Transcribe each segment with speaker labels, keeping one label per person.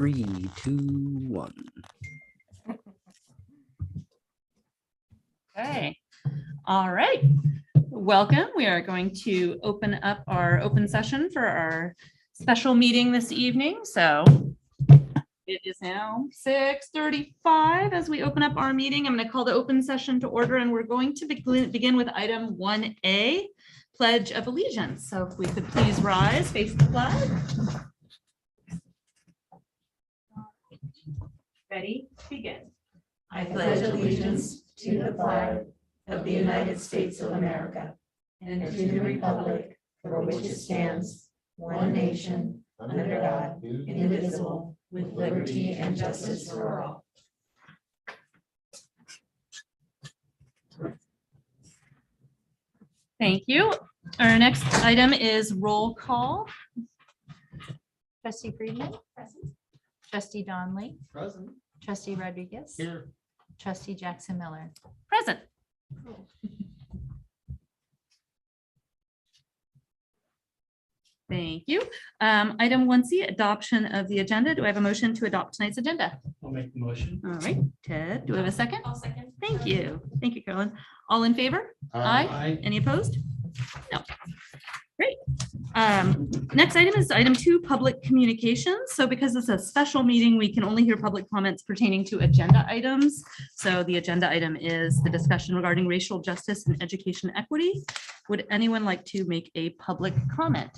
Speaker 1: 3, 2, 1.
Speaker 2: Okay. All right. Welcome. We are going to open up our open session for our special meeting this evening. So it is now 6:35 as we open up our meeting. I'm going to call the open session to order, and we're going to begin with item 1A, Pledge of Allegiance. So if we could please rise, face the flag. Ready, begin.
Speaker 3: I pledge allegiance to the flag of the United States of America and to the republic for which it stands, one nation, under God, indivisible, with liberty and justice for all.
Speaker 2: Thank you. Our next item is roll call.
Speaker 4: Trustee Friedman. Present. Trustee Donnelly.
Speaker 1: Present.
Speaker 4: Trustee Rodriguez.
Speaker 1: Here.
Speaker 4: Trustee Jackson Miller.
Speaker 2: Present. Thank you. Item 1C, adoption of the agenda. Do I have a motion to adopt tonight's agenda?
Speaker 5: I'll make the motion.
Speaker 2: All right, Ted, do I have a second?
Speaker 4: I'll second.
Speaker 2: Thank you. Thank you, Carolyn. All in favor? Aye. Any opposed? No. Great. Next item is item 2, public communications. So because it's a special meeting, we can only hear public comments pertaining to agenda items. So the agenda item is the discussion regarding racial justice and education equity. Would anyone like to make a public comment?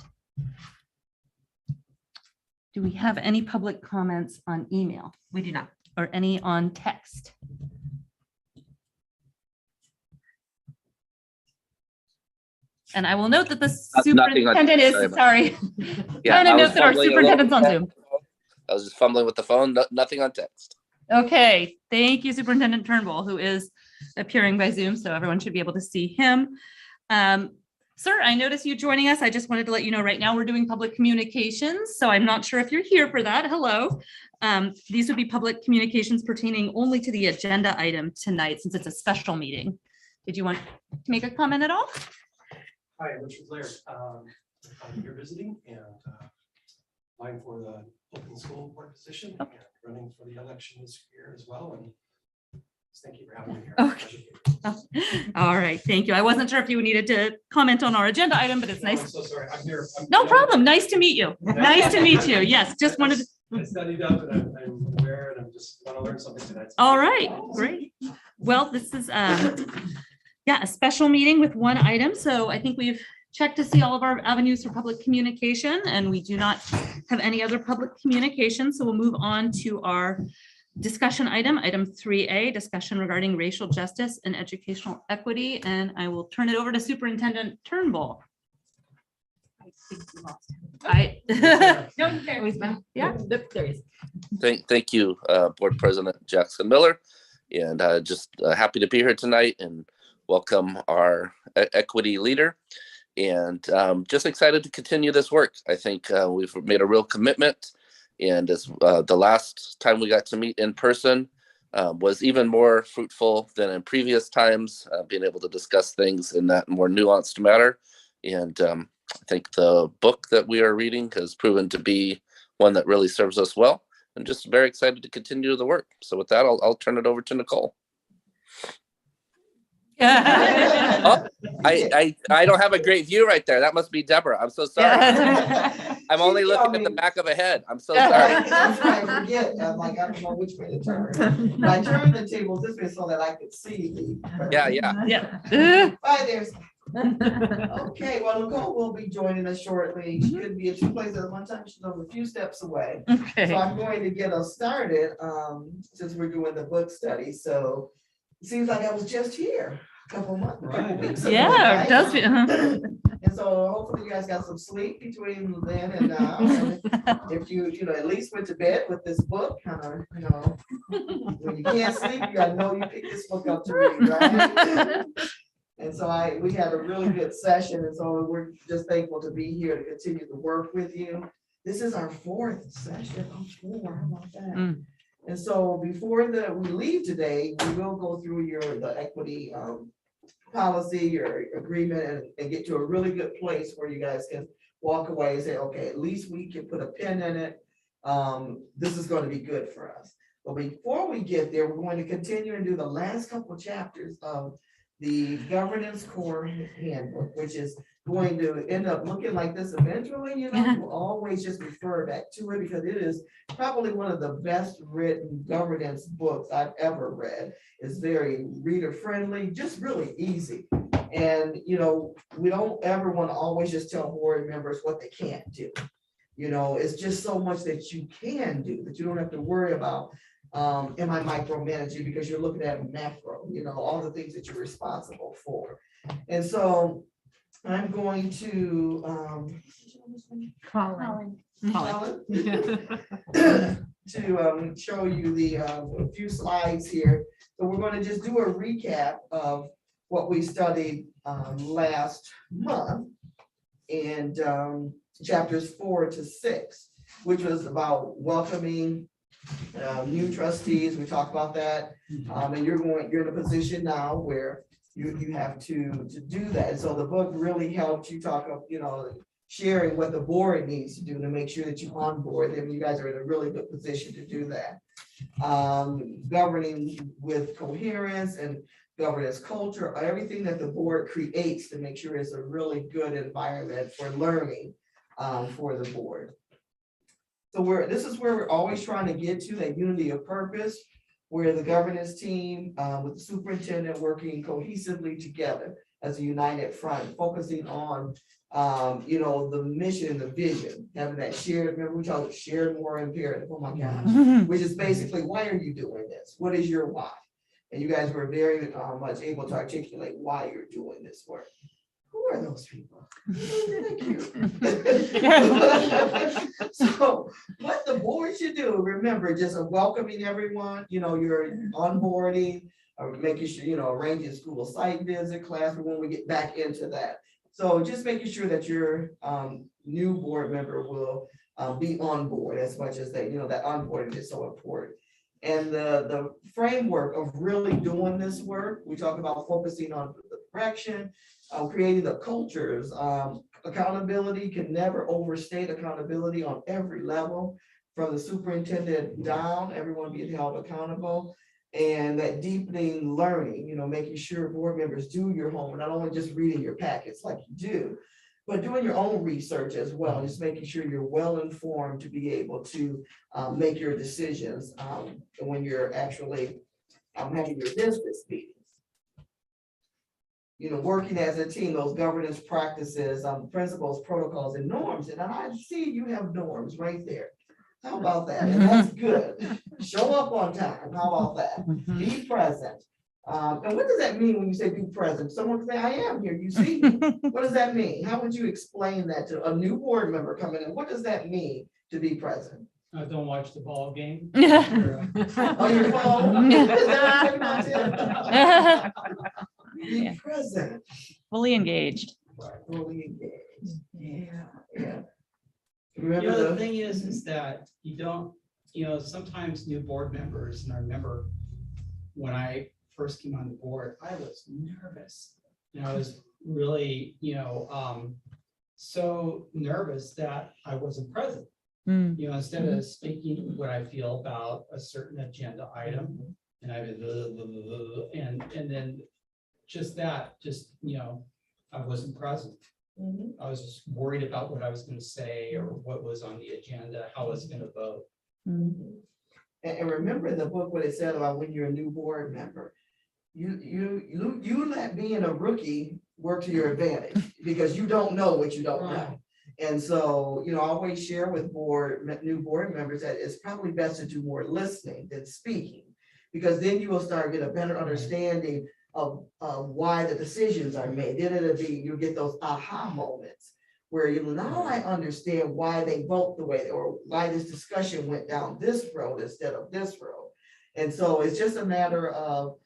Speaker 2: Do we have any public comments on email?
Speaker 4: We do not.
Speaker 2: Or any on text? And I will note that the superintendent is, sorry.
Speaker 6: Yeah,
Speaker 2: I'm gonna note that our superintendent's on Zoom.
Speaker 6: I was just fumbling with the phone, nothing on text.
Speaker 2: Okay, thank you, Superintendent Turnbull, who is appearing by Zoom, so everyone should be able to see him. Sir, I noticed you joining us. I just wanted to let you know right now we're doing public communications, so I'm not sure if you're here for that. Hello. These would be public communications pertaining only to the agenda item tonight, since it's a special meeting. Did you want to make a comment at all?
Speaker 5: Hi, Richard Laird. I'm here visiting and applying for the open school board position and running for the election this year as well. And thank you for having me here.
Speaker 2: Okay. All right, thank you. I wasn't sure if you needed to comment on our agenda item, but it's
Speaker 5: No, I'm
Speaker 2: nice.
Speaker 5: so sorry. I'm here.
Speaker 2: No problem. Nice to meet you. Nice to meet you. Yes, just wanted to.
Speaker 5: I studied up and I'm aware and I'm just want to learn something tonight.
Speaker 2: All right, great. Well, this is a special meeting with one item. So I think we've checked to see all of our avenues for public communication, and we do not have any other public communication. So we'll move on to our discussion item 3A, discussion regarding racial justice and educational equity. And I will turn it over to Superintendent Turnbull. I think we lost him. Yeah, there he is.
Speaker 6: Thank you, Board President Jackson Miller, and just happy to be here tonight and welcome our equity leader, and just excited to continue this work. I think we've made a real commitment, and as the last time we got to meet in person was even more fruitful than in previous times, being able to discuss things in that more nuanced manner. And I think the book that we are reading has proven to be one that really serves us well, and just very excited to continue the work. So with that, I'll turn it over to Nicole. Oh, I don't have a great view right there. That must be Deborah. I'm so sorry. I'm only looking at the back of a head. I'm so sorry.
Speaker 7: I'm trying to forget. I'm like, I don't know which way to turn. But I turned the table this way so that I could see the.
Speaker 2: Yeah.
Speaker 7: Hi, there's. Okay, well, Nicole will be joining us shortly. She could be at 2 places at one time. She's over a few steps away.
Speaker 2: Okay.
Speaker 7: So I'm going to get us started since we're doing the book study. So it seems like I was just here a couple weeks ago.
Speaker 2: Yeah,
Speaker 7: right?
Speaker 2: it does.
Speaker 7: And so hopefully you guys got some sleep between then and now. And if you at least went to bed with this book, when you can't sleep, you gotta know you picked this book up to read, right? And so we had a really good session, and so we're just thankful to be here to continue to work with you. This is our 4th session. Oh, 4, how about that? And so before we leave today, we will go through the equity policy, your agreement, and get to a really good place where you guys can walk away and say, okay, at least we can put a pin in it this is going to be good for us. But before we get there, we're going to continue and do the last couple chapters of the Governance Core Handbook, which is going to end up looking like this eventually. You know, we'll always just refer back to it because it is probably one of the best written governance books I've ever read. It's very reader friendly, just really easy. And, you know, we don't ever want to always just tell board members what they can't do. You know, it's just so much that you can do that you don't have to worry about. Am I micromanaging, because you're looking at macro, you know, all the things that you're responsible for. And so I'm going to
Speaker 4: Colin.
Speaker 7: to show you the a few slides here. So we're going to just do a recap of what we studied last month, and chapters 4 to 6, which was about welcoming new trustees. We talked about that, and you're in a position now where you have to do that. And so the book really helped you talk of, you know, sharing what the board needs to do to make sure that you onboard them. You guys are in a really good position to do that. Governing with coherence and governance culture, everything that the board creates to make sure it's a really good environment for learning for the board. So this is where we're always trying to get to, that unity of purpose, where the governance team with the superintendent working cohesively together as a united front, focusing on you know, the mission and the vision, having that shared, remember we talked shared moral imperative, oh my gosh, which is basically, why are you doing this? What is your why? And you guys were very much able to articulate why you're doing this work. Who are those people? Thank you. So what the board should do, remember, just welcoming everyone, you know, you're onboarding, making sure, you know, arranging school site visit, classroom, when we get back into that. So just making sure that your new board member will be on board as much as they, you know, that onboarding is so important. And the framework of really doing this work, we talk about focusing on the direction, creating the cultures. Accountability, can never overstate accountability on every level, from the superintendent down, everyone being held accountable. And that deepening learning, you know, making sure board members do your homework, not only just reading your packets like you do, but doing your own research as well, just making sure you're well informed to be able to make your decisions when you're actually having your business meetings. You know, working as a team, those governance practices, principles, protocols, and norms. And I see you have norms right there. How about that? And that's good. Show up on time. How about that? Be present. And what does that mean when you say be present? Someone can say, I am here, you see me. What does that mean? How would you explain that to a new board member coming in? What does that mean to be present?
Speaker 8: Don't watch the ball game.
Speaker 7: On your phone? Is that how you want it? Be present.
Speaker 2: Fully engaged.
Speaker 7: Right, fully engaged. Yeah.
Speaker 8: You know,
Speaker 7: Remember
Speaker 8: the thing is that you don't, you know, sometimes new board members, and I remember when I first came on the board, I was nervous. And I was really, you know, so nervous that I wasn't present. You know, instead of speaking what I feel about a certain agenda item, and and then just you know, I wasn't present. I was just worried about what I was going to say or what was on the agenda, how I was going to vote.
Speaker 7: And remember in the book what it said about when you're a new board member, you let being a rookie work to your advantage, because you don't know what you don't know. And so, you know, I always share with new board members that it's probably best to do more listening than speaking, because then you will start to get a better understanding of why the decisions are made. Then you'll get those aha moments where you now I understand why they vote the way, or why this discussion went down this road instead of this road. And so it's just a matter of,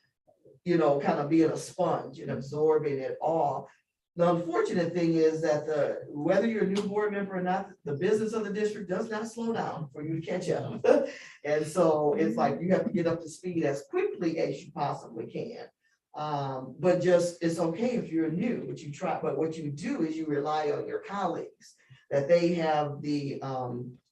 Speaker 7: you know, kind of being a sponge and absorbing it all. The unfortunate thing is that whether you're a new board member or not, the business of the district does not slow down for you to catch up. And so it's like you have to get up to speed as quickly as you possibly can. But just, it's okay if you're new, but you try, but what you do is you rely on your colleagues, that they have the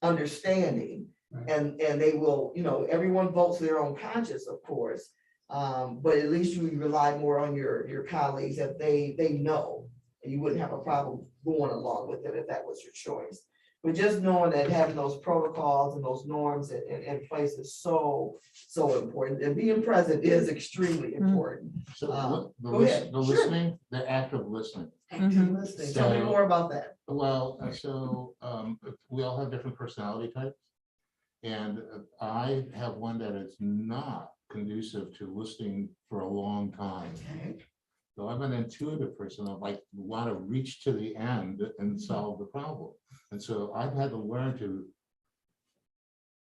Speaker 7: understanding
Speaker 8: Right.
Speaker 7: And they will, everyone votes their own conscience, of course. But at least you rely more on your colleagues that they know, and you wouldn't have a problem going along with it if that was your choice. But just knowing that having those protocols and those norms in place is so important, and being present is extremely important.
Speaker 9: So
Speaker 7: go ahead.
Speaker 9: the
Speaker 7: Sure.
Speaker 9: listening, the act of listening.
Speaker 7: Active listening. Tell me
Speaker 9: So-
Speaker 7: more about that.
Speaker 9: Well, we all have different personality types. And I have one that is not conducive to listening for a long time.
Speaker 7: Okay.
Speaker 9: So I'm an intuitive person. I like want to reach to the end and solve the problem. And so I've had to learn to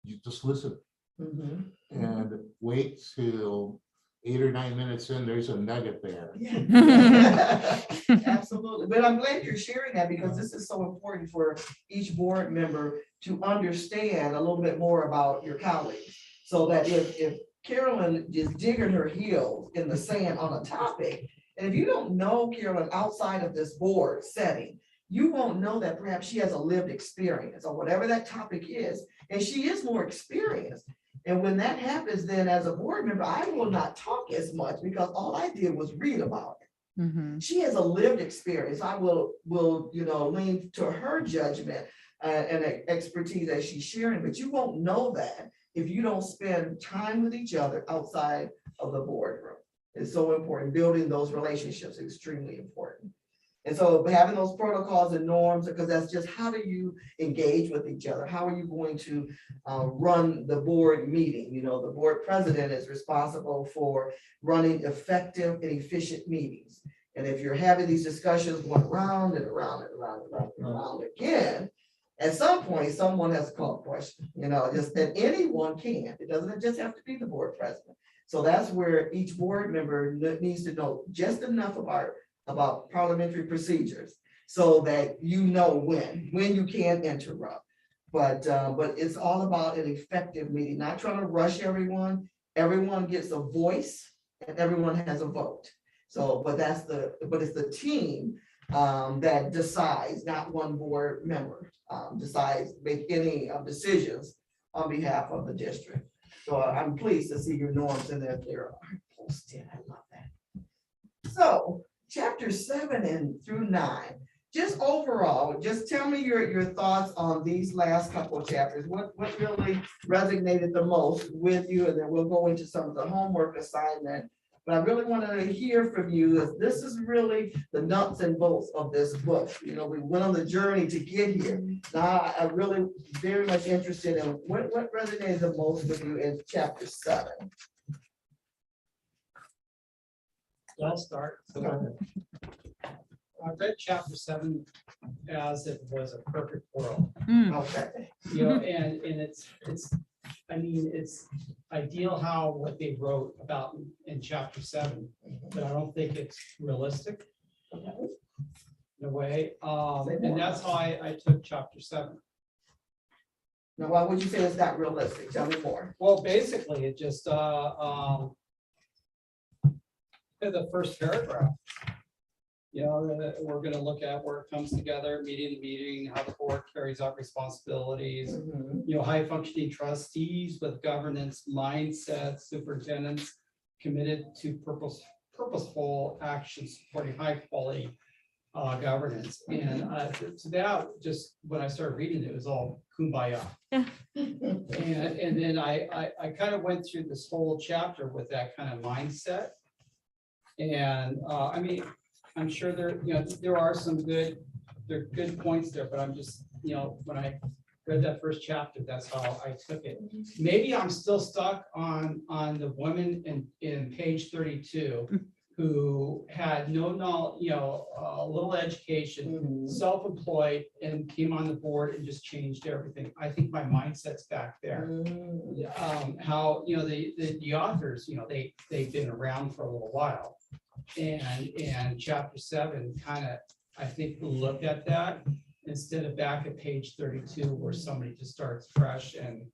Speaker 9: you just listen
Speaker 7: Mhm.
Speaker 9: and wait till 8 or 9 minutes in, there's a nugget there.
Speaker 7: Yeah. Absolutely. But I'm glad you're sharing that, because this is so important for each board member to understand a little bit more about your colleagues. So that if Carolyn is digging her heels in the sand on a topic, and if you don't know Carolyn outside of this board setting, you won't know that perhaps she has a lived experience on whatever that topic is, and she is more experienced. And when that happens, then as a board member, I will not talk as much because all I did was read about it.
Speaker 2: Mhm.
Speaker 7: She has a lived experience. I will lean to her judgment and expertise as she's sharing, but you won't know that if you don't spend time with each other outside of the boardroom. It's so important. Building those relationships is extremely important. And so having those protocols and norms, because that's just how do you engage with each other? How are you going to run the board meeting? The board president is responsible for running effective and efficient meetings. And if you're having these discussions going around and around and around and around and around again, at some point, someone has to call a question, just that anyone can. It doesn't just have to be the board president. So that's where each board member needs to know just enough about parliamentary procedures so that you know when you can interrupt. But it's all about an effective meeting, not trying to rush everyone. Everyone gets a voice and everyone has a vote. So, but it's the team that decides, not one board member decides, make any decisions on behalf of the district. So I'm pleased to see your norms and that they're posted. I love that. So chapter 7 and through 9, just overall, just tell me your thoughts on these last couple of chapters. What really resonated the most with you? And then we'll go into some of the homework assignment. But I really wanted to hear from you, as this is really the nuts and bolts of this book. We went on the journey to get here. Now I'm really very much interested in what resonated the most with you in chapter 7.
Speaker 8: I'll start. I read chapter 7 as it was a perfect world,
Speaker 7: Okay.
Speaker 8: and it's ideal how what they wrote about in chapter 7, but I don't think it's realistic in a way. And that's how I took chapter 7.
Speaker 7: Now, why would you say it's not realistic? Tell me more.
Speaker 8: Well, basically, it just the first paragraph. We're going to look at where it comes together, meeting to meeting, how the board carries out responsibilities,
Speaker 7: Mhm.
Speaker 8: high functioning trustees with governance mindset, superintendents committed to purposeful action supporting high quality governance. And so that just when I started reading it was all kumbaya. And then I kind of went through this whole chapter with that kind of mindset. And I'm sure there are some good points there, but I'm just, when I read that first chapter, that's how I took it. Maybe I'm still stuck on the woman in page 32 who had no knowledge, a little education, self-employed, and came on the board and just changed everything. I think my mindset's back there. How, the authors, they've been around for a little while. And chapter 7 kind of, I think, looked at that instead of back at page 32 where somebody just starts fresh and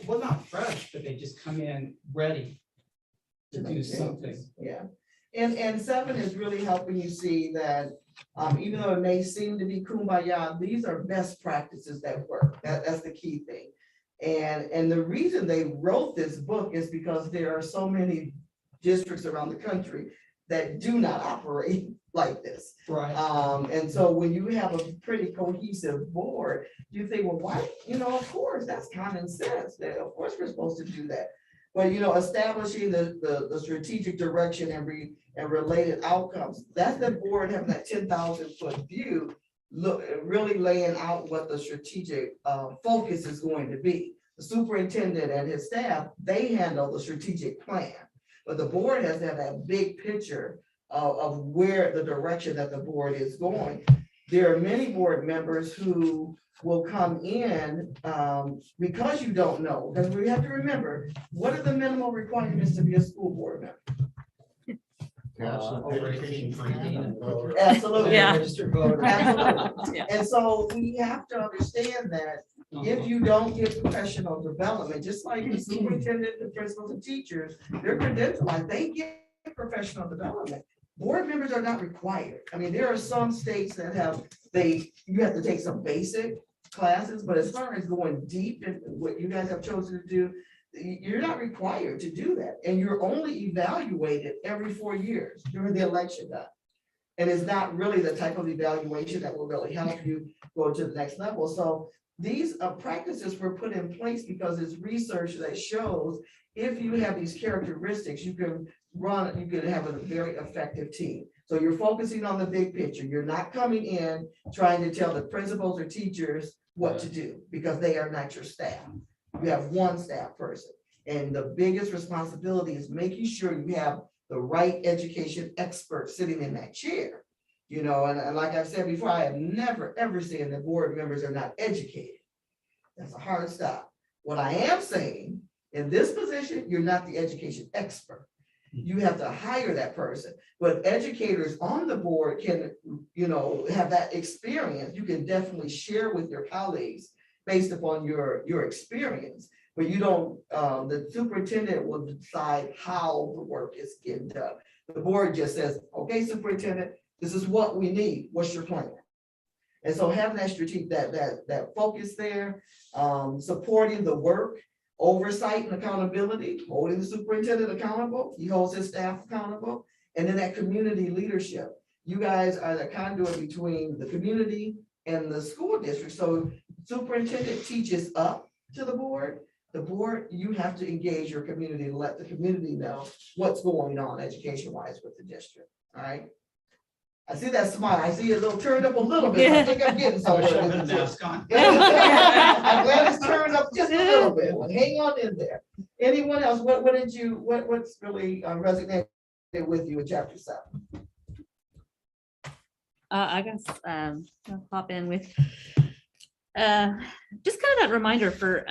Speaker 8: well, not fresh, but they just come in ready to do something.
Speaker 7: Yeah. And 7 is really helping you see that even though it may seem to be kumbaya, these are best practices that work. That's the key thing. And the reason they wrote this book is because there are so many districts around the country that do not operate like this.
Speaker 8: Right.
Speaker 7: And so when you have a pretty cohesive board, you think, well, why, of course, that's common sense, that of course we're supposed to do that. But, establishing the strategic direction and related outcomes, that's the board having that 10,000-foot view, really laying out what the strategic focus is going to be. The superintendent and his staff, they handle the strategic plan, but the board has to have that big picture of where the direction that the board is going. There are many board members who will come in because you don't know, because we have to remember, what are the minimal requirements to be a school board member?
Speaker 8: Over 18, 19, and voter.
Speaker 7: Absolutely.
Speaker 2: Yeah.
Speaker 8: Registered voter.
Speaker 7: Absolutely.
Speaker 2: Yeah.
Speaker 7: And so we have to understand that if you don't get professional development, just like the superintendent, the principals and teachers, they're credentialized, they get professional development. Board members are not required. I mean, there are some states that you have to take some basic classes, but as far as going deep in what you guys have chosen to do, you're not required to do that. And you're only evaluated every 4 years during the election time. And it's not really the type of evaluation that will really help you go to the next level. So these practices were put in place because it's research that shows if you have these characteristics, you can have a very effective team. So you're focusing on the big picture. You're not coming in trying to tell the principals or teachers what to do because they are not your staff. You have one staff person. And the biggest responsibility is making sure you have the right education expert sitting in that chair. And like I've said before, I have never, ever said that board members are not educated. That's a hard stop. What I am saying, in this position, you're not the education expert. You have to hire that person, but educators on the board can, have that experience. You can definitely share with your colleagues based upon your experience, but you don't, the superintendent will decide how the work is getting done. The board just says, okay, superintendent, this is what we need. What's your plan? And so having that strategic, that focus there, supporting the work, oversight and accountability, holding the superintendent accountable, he holds his staff accountable, and then that community leadership. You guys are the conduit between the community and the school district. So superintendent teaches up to the board, you have to engage your community and let the community know what's going on education-wise with the district, all right? I see that smile. I see it a little turned up a little bit. I think I'm getting somewhere.
Speaker 8: Should have been a mask on.
Speaker 7: I'm glad it's turned up just a little bit. Hang on in there. Anyone else? What's really resonated with you in chapter 7?
Speaker 2: I guess I'll pop in with just kind of that reminder for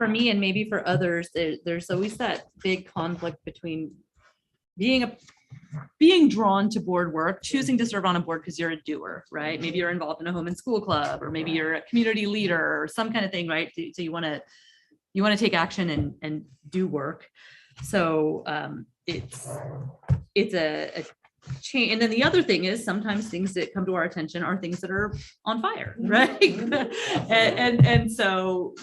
Speaker 2: me and maybe for others. There's always that big conflict between being drawn to board work, choosing to serve on a board because you're a doer, right? Maybe you're involved in a home and school club, or maybe you're a community leader or some kind of thing, right? So you want to take action and do work. So it's a change. And then the other thing is sometimes things that come to our attention are things that are on fire, right? and so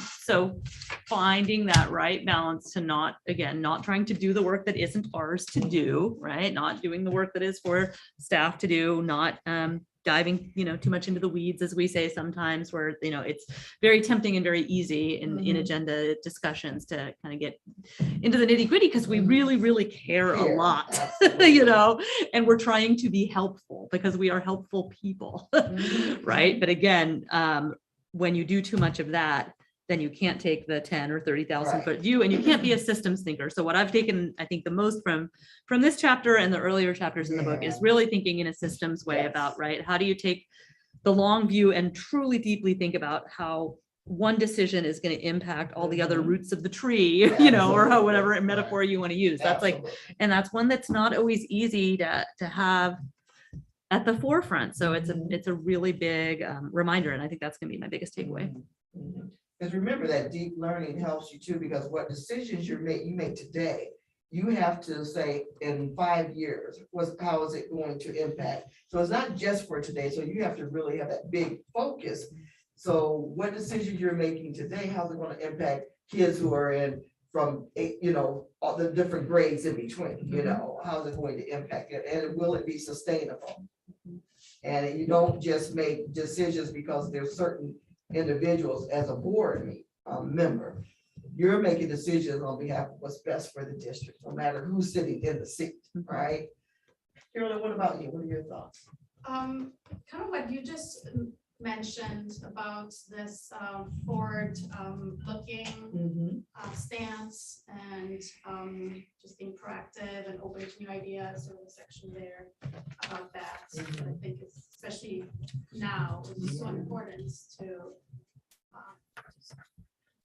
Speaker 2: finding that right balance to not trying to do the work that isn't ours to do, right? Not doing the work that is for staff to do, not diving, too much into the weeds, as we say sometimes, where, it's very tempting and very easy in agenda discussions to kind of get into the nitty gritty because we really, really care a lot, and we're trying to be helpful because we are helpful people, right? But again, when you do too much of that, then you can't take the 10 or 30,000 foot view, and you can't be a systems thinker. So what I've taken, I think, the most from this chapter and the earlier chapters in the book is really thinking in a systems way about, right? How do you take the long view and truly deeply think about how one decision is going to impact all the other roots of the tree, or whatever metaphor you want to use. That's and that's one that's not always easy to have at the forefront. So it's a really big reminder. And I think that's going to be my biggest takeaway.
Speaker 7: Because remember that deep learning helps you too, because what decisions you make today, you have to say in 5 years, how is it going to impact? So it's not just for today. So you have to really have that big focus So what decisions you're making today, how's it gonna impact kids who are in from, all the different grades in between, how's it going to impact it, and will it be sustainable? And you don't just make decisions because there's certain individuals as a board member. You're making decisions on behalf of what's best for the district, no matter who's sitting in the seat, right? Carolyn, what about you? What are your thoughts?
Speaker 10: Kind of what you just mentioned about this forward looking stance and just being proactive and open to new ideas. There was a section there about that. I think it's especially now it's so important to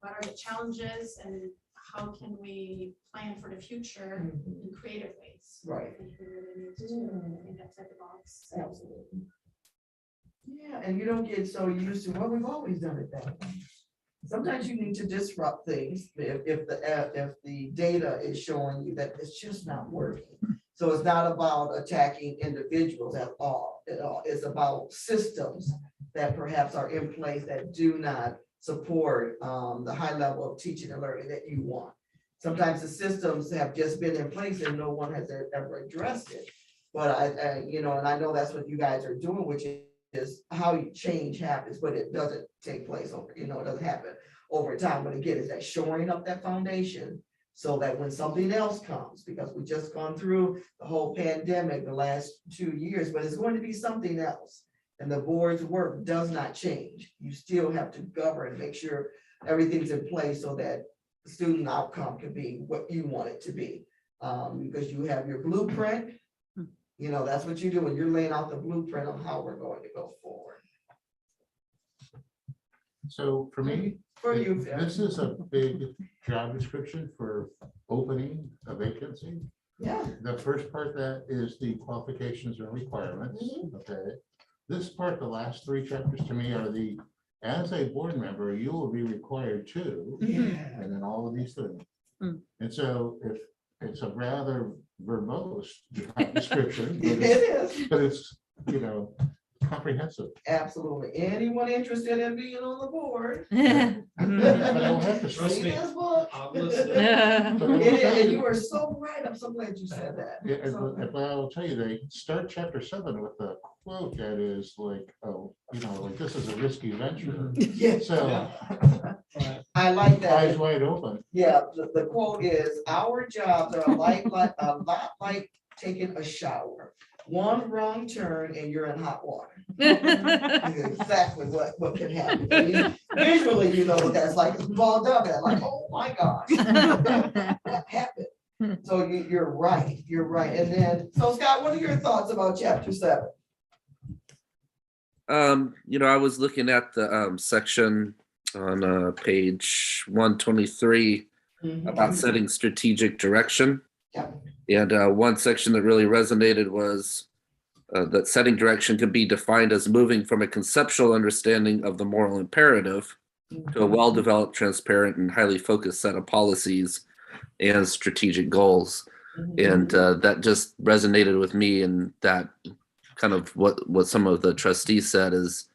Speaker 10: what are the challenges and how can we plan for the future in creative ways.
Speaker 7: Right.
Speaker 10: I think we really need to think outside the box.
Speaker 7: Absolutely. Yeah, and you don't get so used to, well, we've always done it that way. Sometimes you need to disrupt things if the data is showing you that it's just not working. So it's not about attacking individuals at all. It's about systems that perhaps are in place that do not support the high level of teaching and learning that you want. Sometimes the systems have just been in place and no one has ever addressed it. But and I know that's what you guys are doing, which is how change happens, but it doesn't take place over, it doesn't happen over time. But again, it's that shoring up that foundation so that when something else comes, because we just gone through the whole pandemic the last 2 years, but it's going to be something else. And the board's work does not change. You still have to govern, make sure everything's in place so that the student outcome can be what you want it to be. Because you have your blueprint, that's what you do when you're laying out the blueprint of how we're going to go forward.
Speaker 9: So for me,
Speaker 7: For you,
Speaker 9: this is a big job description for opening a vacancy.
Speaker 7: yeah.
Speaker 9: The first part that is the qualifications and requirements, okay? This part, the last 3 chapters to me are as a board member, you will be required to, and then all of these things. And so if it's a rather verbose job description,
Speaker 7: It is.
Speaker 9: but it's, comprehensive.
Speaker 7: Absolutely. Anyone interested in being on the board?
Speaker 9: But I will have to
Speaker 5: Trust
Speaker 7: Read
Speaker 5: me.
Speaker 7: this book.
Speaker 5: I'll listen.
Speaker 9: But I will
Speaker 7: It is,
Speaker 9: tell
Speaker 7: and
Speaker 9: you-
Speaker 7: you are so right. I'm so glad you said that.
Speaker 9: Yeah,
Speaker 7: So-
Speaker 9: but I will tell you, they start chapter 7 with a quote that is like, like this is a risky venture.
Speaker 7: Yeah.
Speaker 9: So
Speaker 7: I like
Speaker 9: eyes
Speaker 7: that.
Speaker 9: wide open.
Speaker 7: Yeah, the quote is, our jobs are a lot like taking a shower. One wrong turn and you're in hot water. Exactly what can happen. Visually, you know what that's like. It's balled up at like, oh my gosh. What happened? So you're right. You're right. And then, so Scott, what are your thoughts about chapter 7?
Speaker 6: I was looking at the section on page 123 about setting strategic direction.
Speaker 7: Yeah.
Speaker 6: And one section that really resonated was that setting direction could be defined as moving from a conceptual understanding of the moral imperative to a well-developed, transparent, and highly focused set of policies and strategic goals. And that just resonated with me, and that kind of what some of the trustees said is,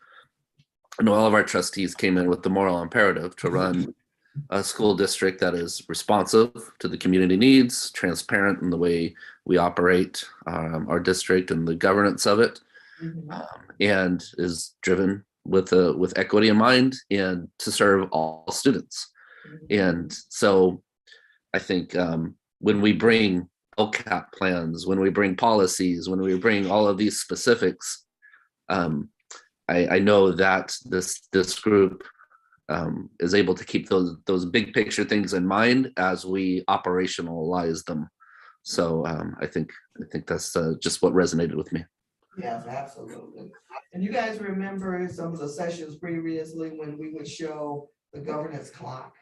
Speaker 6: all of our trustees came in with the moral imperative to run a school district that is responsive to the community needs, transparent in the way we operate our district and the governance of it, and is driven with equity in mind and to serve all students. And so I think when we bring LCAP plans, when we bring policies, when we bring all of these specifics, I know that this group is able to keep those big picture things in mind as we operationalize them. So I think that's just what resonated with me.
Speaker 7: Yes, absolutely. And you guys remember some of the sessions previously when we would show the governance clock?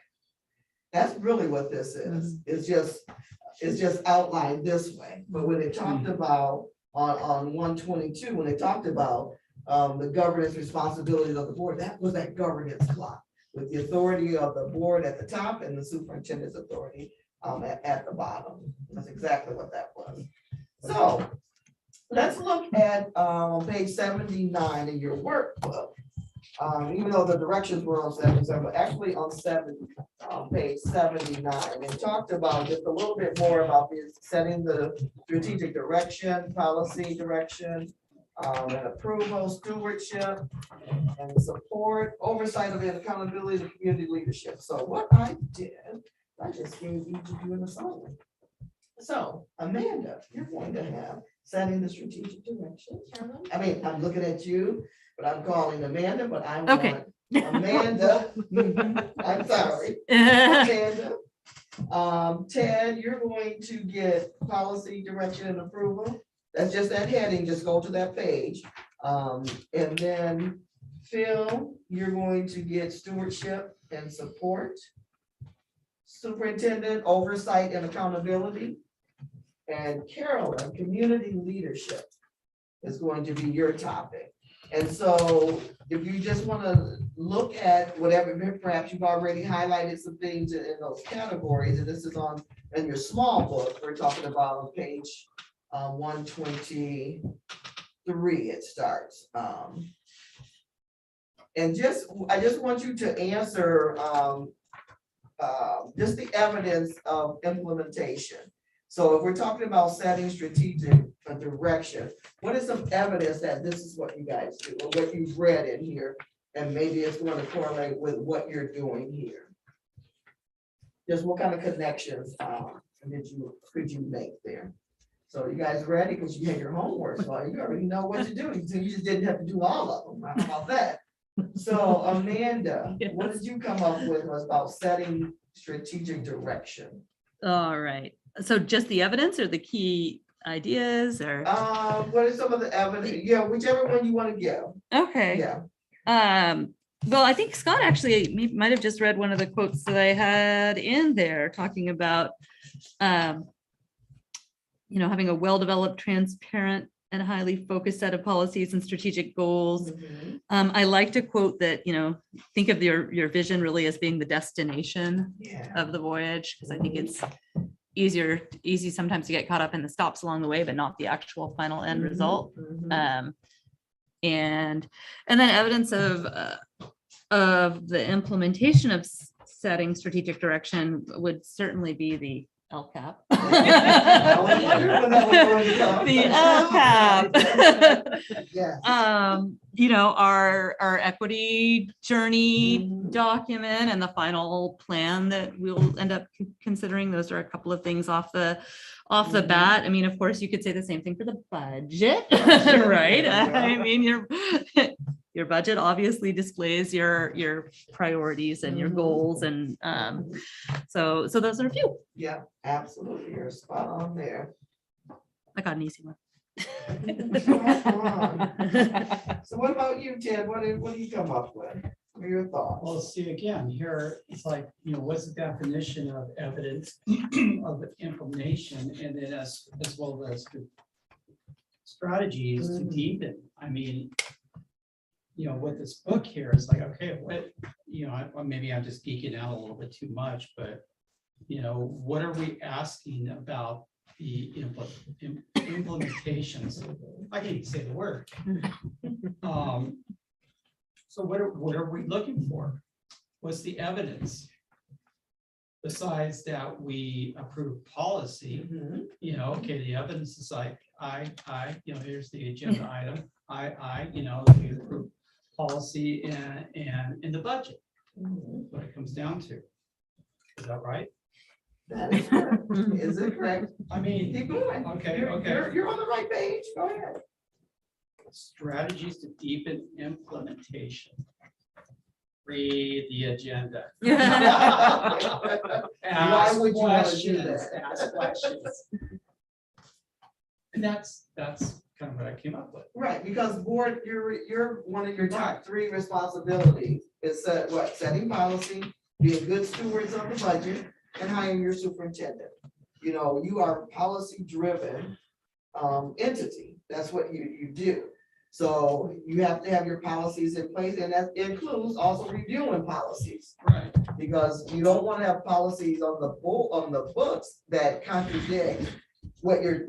Speaker 7: That's really what this is. It's just outlined this way. But when they talked about on 122, when they talked about the governance responsibilities of the board, that was that governance clock, with the authority of the board at the top and the superintendent's authority at the bottom. That's exactly what that was. So let's look at page 79 in your workbook. Even though the directions were on 77, but actually on page 79, and talked about just a little bit more about this, setting the strategic direction, policy direction, and approval, stewardship, and support, oversight of the accountability of community leadership. So what I did, I just gave each of you an assignment. So Amanda, you're going to have setting the strategic direction. I mean, I'm looking at you, but I'm calling Amanda, but I
Speaker 2: Okay.
Speaker 7: want Amanda. I'm sorry. Amanda. Ted, you're going to get policy direction and approval. That's just that heading. Just go to that page. And then Phil, you're going to get stewardship and support. Superintendent, oversight and accountability. And Carolyn, community leadership is going to be your topic. And so if you just want to look at whatever, perhaps you've already highlighted some things in those categories, and this is in your small book, we're talking about on page 123, it starts. And I just want you to answer just the evidence of implementation. So if we're talking about setting strategic direction, what is some evidence that this is what you guys do, or what you've read in here, and maybe it's going to correlate with what you're doing here? Just what kind of connections could you make there? So you guys ready? Because you had your homework, so you already know what to do. So you just didn't have to do all of them. How about that? So Amanda,
Speaker 2: Yes.
Speaker 7: what did you come up with was about setting strategic direction?
Speaker 2: All right. So just the evidence or the key ideas or?
Speaker 7: What is some of the evidence? Yeah, whichever one you want to give.
Speaker 2: Okay.
Speaker 7: Yeah.
Speaker 2: Well, I think Scott actually might have just read one of the quotes that I had in there talking about, having a well-developed, transparent, and highly focused set of policies and strategic goals.
Speaker 7: Mhm.
Speaker 2: I like to quote that, think of your vision really as being the destination
Speaker 7: Yeah.
Speaker 2: of the voyage, because I think it's easy sometimes to get caught up in the stops along the way, but not the actual final end result.
Speaker 7: Mhm.
Speaker 2: And then evidence of the implementation of setting strategic direction would certainly be the LCAP.
Speaker 7: I was wondering when that was going to come.
Speaker 2: The LCAP.
Speaker 7: Yeah.
Speaker 2: Our equity journey
Speaker 7: Mhm.
Speaker 2: document and the final plan that we'll end up considering. Those are a couple of things off the
Speaker 7: Mhm.
Speaker 2: bat. I mean, of course, you could say the same thing for the budget, right?
Speaker 7: Yeah.
Speaker 2: I mean, your budget obviously displays your priorities and your
Speaker 7: Mhm.
Speaker 2: goals, and so those are a few.
Speaker 7: Yeah, absolutely. You're spot on there.
Speaker 2: I got an easy one.
Speaker 7: Spot on. So what about you, Ted? What do you come up with? What are your thoughts?
Speaker 8: Well, see, again, here, it's like, what's the definition of evidence of implementation, and then as well as the strategies to deepen. I mean, with this book here, it's like, okay, what, maybe I'm just geeking out a little bit too much, but, what are we asking about the implementations? I can't even say the word. So what are we looking for? What's the evidence? Besides that we approve policy,
Speaker 7: Mhm.
Speaker 8: Okay, the evidence is like, here's the agenda item. We approve policy and in the budget,
Speaker 7: Mhm.
Speaker 8: what it comes down to. Is that right?
Speaker 7: That is correct. Is it correct?
Speaker 8: I mean,
Speaker 7: Keep going.
Speaker 8: Okay,
Speaker 7: You're-
Speaker 8: okay.
Speaker 7: You're on the right page. Go ahead.
Speaker 8: strategies to deepen implementation. Read the agenda.
Speaker 7: Why would you want to do that?
Speaker 8: Ask questions. And that's kind of what I came up with.
Speaker 7: Right, because board, you're one of your top 3 responsibilities is setting policy, being good stewards of the budget, and hiring your superintendent. You are a policy driven entity. That's what you do. So you have to have your policies in place, and that includes also reviewing policies.
Speaker 8: Right.
Speaker 7: Because you don't want to have policies on the books that contradict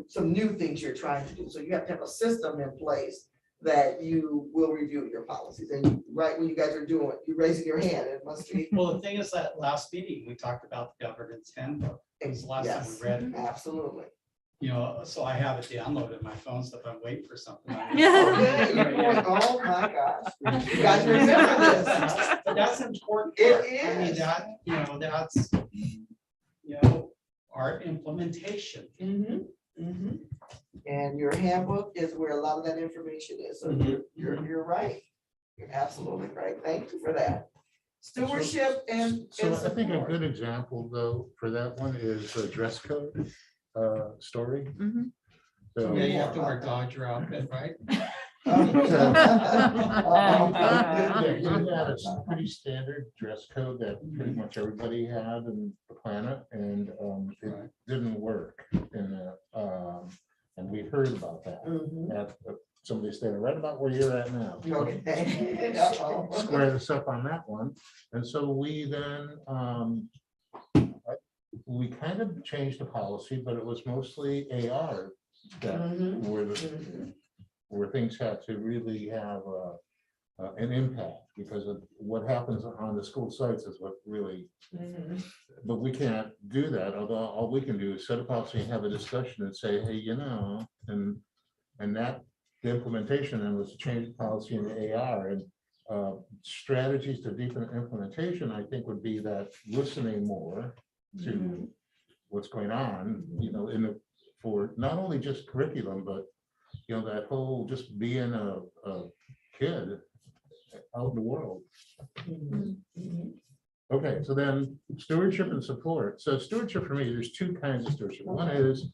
Speaker 7: some new things you're trying to do. So you have to have a system in place that you will review your policies. And right when you guys are doing, you're raising your hand, it must be.
Speaker 8: Well, the thing is that last meeting, we talked about the governance handbook. It was the last time
Speaker 7: Yes,
Speaker 8: we read it.
Speaker 7: absolutely.
Speaker 8: You know, so I have it downloaded in my phone, so if I'm waiting for something.
Speaker 7: Okay, you're going, oh my gosh. You guys remember this.
Speaker 8: But that's important.
Speaker 7: It
Speaker 8: part. I mean,
Speaker 7: is.
Speaker 8: that, that's, our implementation.
Speaker 7: And your handbook is where a lot of that information is. So you're right. You're absolutely right. Thank you for that. Stewardship and.
Speaker 9: So
Speaker 7: and
Speaker 9: I think a
Speaker 7: support.
Speaker 9: good example though, for that one is the dress code story.
Speaker 2: Mhm.
Speaker 9: So-
Speaker 8: Yeah, you have to wear Dodger outfit, right?
Speaker 9: Yeah, you had a pretty standard dress code that pretty much everybody had in the planet, and it
Speaker 8: Right.
Speaker 9: didn't work. And we heard about that.
Speaker 7: Mhm.
Speaker 9: Somebody standing right about where you're at now.
Speaker 7: Okay. Uh-oh.
Speaker 9: Square this up on that one. And so we then, we kind of changed the policy, but it was mostly AR that
Speaker 7: Mhm.
Speaker 9: were the,
Speaker 7: Mhm.
Speaker 9: where things had to really have an impact, because of what happens on the school sites is what really,
Speaker 7: Mhm.
Speaker 9: but we can't do that, although all we can do is set a policy and have a discussion and say, hey, and that, the implementation then was to change the policy in the AR, and strategies to deepen implementation, I think, would be that listening more to what's going on, for not only just curriculum, but that whole just being a kid out in the world.
Speaker 7: Mhm. Mhm.
Speaker 9: Okay, so then stewardship and support. So stewardship for me, there's two kinds of stewardship. One is,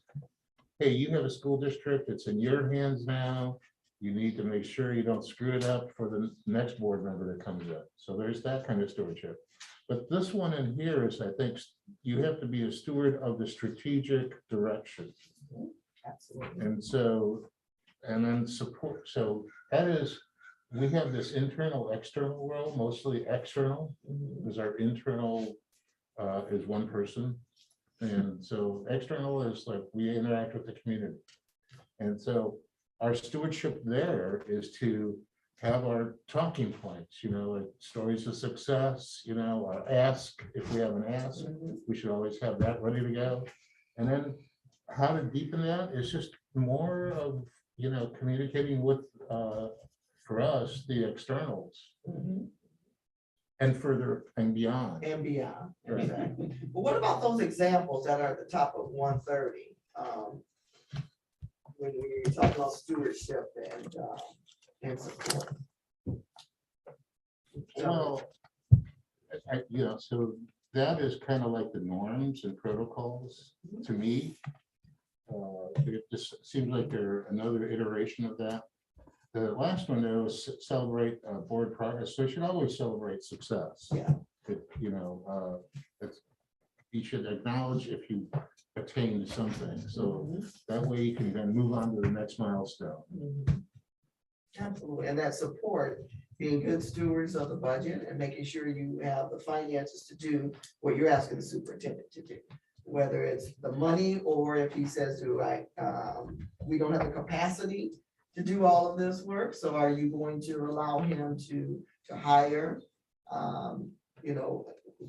Speaker 9: hey, you have a school district, it's in your hands now. You need to make sure you don't screw it up for the next board member that comes in. So there's that kind of stewardship. But this one in here is, I think, you have to be a steward of the strategic direction.
Speaker 7: Absolutely.
Speaker 9: And so, and then support, so that is, we have this internal, external role, mostly external, because our internal is one person. And so external is like, we interact with the community. And so our stewardship there is to have our talking points, like stories of success, our ask, if we have an ask, we should always have that ready to go. And then how to deepen that is just more of, communicating with, for us, the externals
Speaker 7: Mhm.
Speaker 9: and further and beyond.
Speaker 7: And beyond.
Speaker 9: Right.
Speaker 7: Exactly. But what about those examples that are at the top of 130? When you're talking about stewardship and support.
Speaker 9: Well, so that is kind of like the norms and protocols to me. It just seems like they're another iteration of that. The last one though is celebrate board progress. So you should always celebrate success.
Speaker 7: Yeah.
Speaker 9: You should acknowledge if you attained something. So that way you can then move on to the next milestone.
Speaker 7: Mhm. Absolutely. And that support, being good stewards of the budget and making sure you have the finances to do what you're asking the superintendent to do. Whether it's the money or if he says to we don't have the capacity to do all of this work. So are you going to allow him to hire,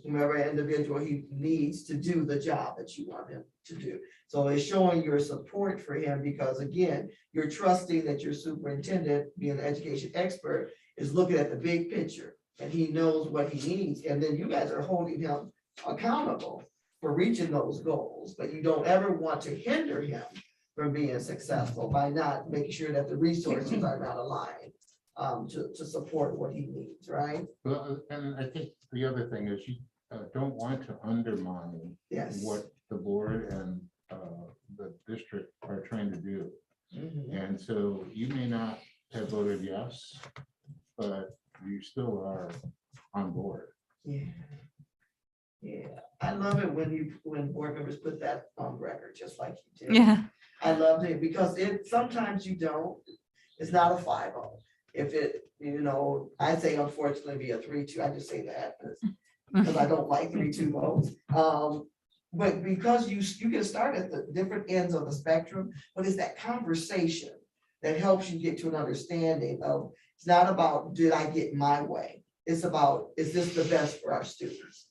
Speaker 7: whomever individual he needs to do the job that you want him to do? So it's showing your support for him because again, you're trusting that your superintendent, being an education expert, is looking at the big picture and he knows what he needs. And then you guys are holding him accountable for reaching those goals, but you don't ever want to hinder him from being successful by not making sure that the resources are not aligned to support what he needs, right?
Speaker 9: Well, and I think the other thing is you don't want to undermine
Speaker 7: Yes.
Speaker 9: what the board and the district are trying to do.
Speaker 7: Mhm.
Speaker 9: And so you may not have voted yes, but you still are on board.
Speaker 7: Yeah. Yeah, I love it when board members put that on record, just like you did.
Speaker 2: Yeah.
Speaker 7: I loved it because sometimes you don't, it's not a 5-0. If it, I say unfortunately be a 3-2, I just say that because I don't like 3-2 votes. But because you can start at the different ends of the spectrum, but it's that conversation that helps you get to an understanding of, it's not about, did I get my way? It's about, is this the best for our students?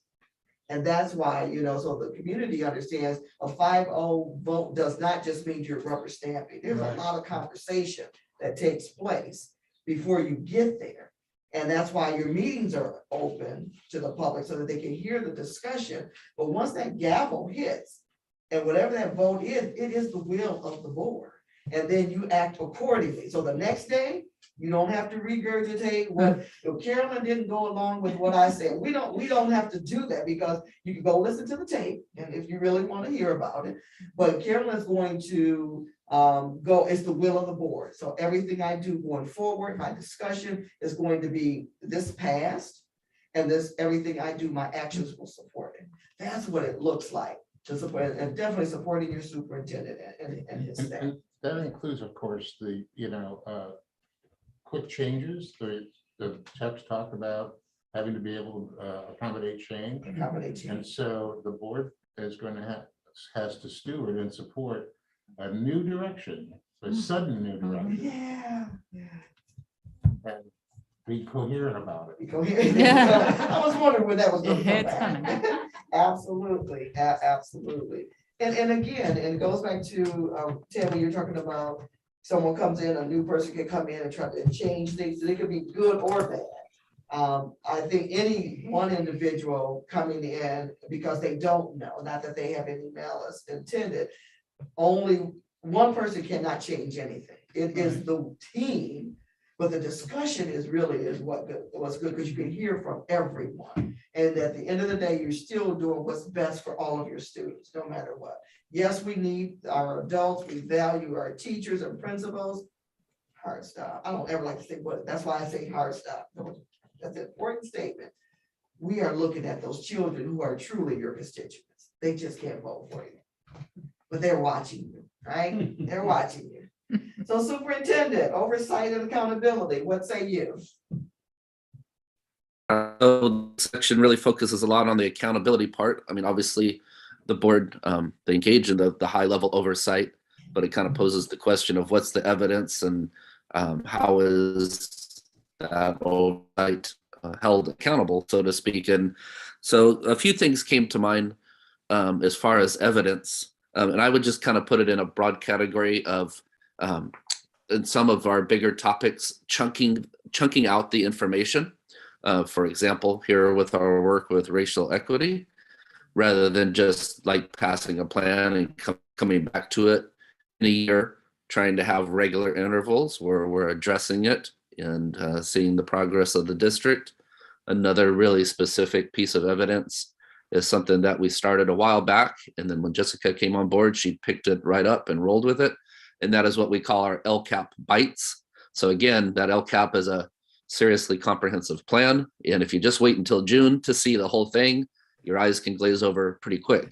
Speaker 7: And that's why, so the community understands a 5-0 vote does not just mean you're rubber stamping. There's a lot of conversation that takes place before you get there. And that's why your meetings are open to the public so that they can hear the discussion. But once that gavel hits, and whatever that vote is, it is the will of the board. And then you act accordingly. So the next day, you don't have to regurgitate what, if Carolyn didn't go along with what I said. We don't have to do that, because you can go listen to the tape, and if you really want to hear about it. But Carolyn's going to go, it's the will of the board. So everything I do going forward, my discussion is going to be this past, and this, everything I do, my actions will support it. That's what it looks like to support, and definitely supporting your superintendent and his staff.
Speaker 9: And that includes, of course, the, quick changes. The text talk about having to be able to accommodate change. And so the board is going to has to steward and support a new direction, a sudden new direction,
Speaker 7: Yeah.
Speaker 9: and be coherent about it.
Speaker 7: I was wondering where that was going to come
Speaker 2: It's coming.
Speaker 7: back. Absolutely, absolutely. And again, and it goes back to Tammy, you're talking about someone comes in, a new person can come in and try to change things. They could be good or bad. I think any one individual coming in because they don't know, not that they have any malice intended, only one person cannot change anything. It is the team, but the discussion is what's good, because you can hear from everyone. And at the end of the day, you're still doing what's best for all of your students, no matter what. Yes, we need our adults, we value our teachers and principals. Hard stop. I don't ever like to say what, that's why I say hard stop. That's an important statement. We are looking at those children who are truly your constituents. They just can't vote for you, but they're watching you, right? They're watching you. So superintendent, oversight and accountability, what say you?
Speaker 6: Section really focuses a lot on the accountability part. I mean, obviously, the board, they engage in the high level oversight, but it kind of poses the question of what's the evidence and how is that oversight held accountable, so to speak. And so a few things came to mind as far as evidence. And I would just kind of put it in a broad category of in some of our bigger topics, chunking out the information. For example, here with our work with racial equity, rather than just like passing a plan and coming back to it in a year, trying to have regular intervals where we're addressing it and seeing the progress of the district. Another really specific piece of evidence is something that we started a while back. And then when Jessica came on board, she picked it right up and rolled with it. And that is what we call our LCAP bites. So again, that LCAP is a seriously comprehensive plan. And if you just wait until June to see the whole thing, your eyes can glaze over pretty quick.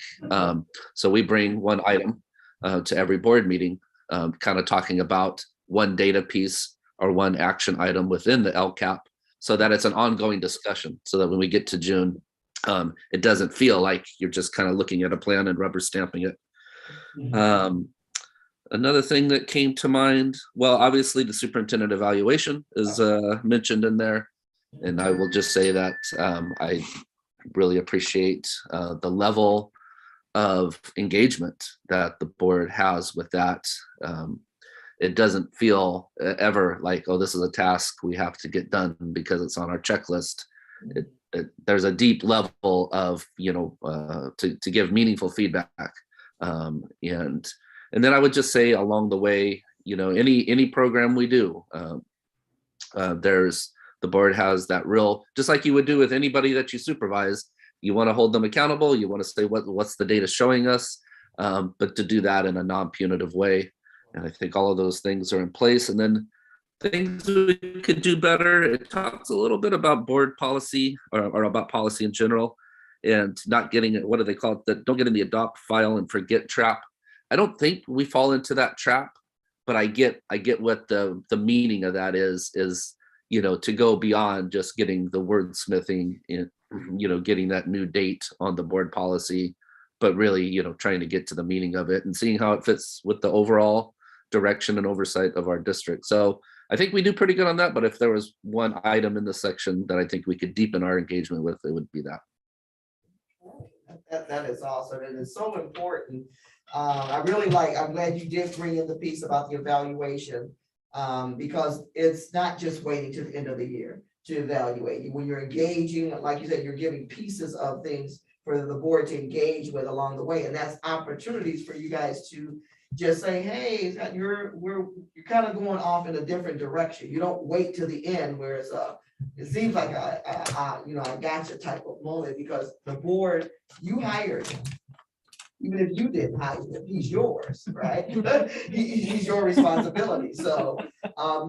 Speaker 6: So we bring one item to every board meeting, kind of talking about one data piece or one action item within the LCAP, so that it's an ongoing discussion, so that when we get to June, it doesn't feel like you're just kind of looking at a plan and rubber stamping it. Another thing that came to mind, well, obviously the superintendent evaluation is mentioned in there. And I will just say that I really appreciate the level of engagement that the board has with that. It doesn't feel ever like, oh, this is a task we have to get done because it's on our checklist. There's a deep level of, to give meaningful feedback. And then I would just say along the way, any program we do, the board has that real, just like you would do with anybody that you supervise, you want to hold them accountable. You want to say what's the data showing us, but to do that in a non-punitive way. And I think all of those things are in place. And then things we could do better. It talks a little bit about board policy or about policy in general, and not getting it. What do they call it? Don't get in the adopt, file, and forget trap. I don't think we fall into that trap, but I get what the meaning of that is, to go beyond just getting the wordsmithing, getting that new date on the board policy, but really, trying to get to the meaning of it and seeing how it fits with the overall direction and oversight of our district. So I think we do pretty good on that, but if there was one item in this section that I think we could deepen our engagement with, it would be that.
Speaker 7: That is awesome, and it's so important. I'm glad you did bring in the piece about the evaluation, because it's not just waiting to the end of the year to evaluate. When you're engaging, like you said, you're giving pieces of things for the board to engage with along the way, and that's opportunities for you guys to just say, hey, you're kind of going off in a different direction. You don't wait to the end where it seems like a gotcha type of moment, because the board, you hired him. Even if you didn't hire him, he's yours, right? He's your responsibility. So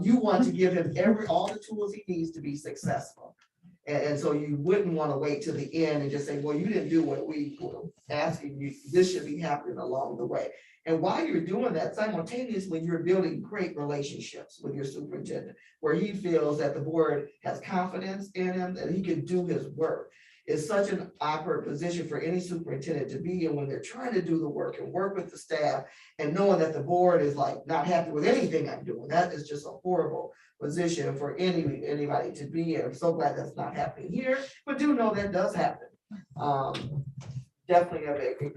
Speaker 7: you want to give him all the tools he needs to be successful. And so you wouldn't want to wait to the end and just say, well, you didn't do what we were asking you. This should be happening along the way. And while you're doing that, simultaneously, you're building great relationships with your superintendent, where he feels that the board has confidence in him, that he can do his work. It's such an awkward position for any superintendent to be in when they're trying to do the work and work with the staff and knowing that the board is like not happy with anything I'm doing. That is just a horrible position for anybody to be in. I'm so glad that's not happening here, but do know that does happen. Definitely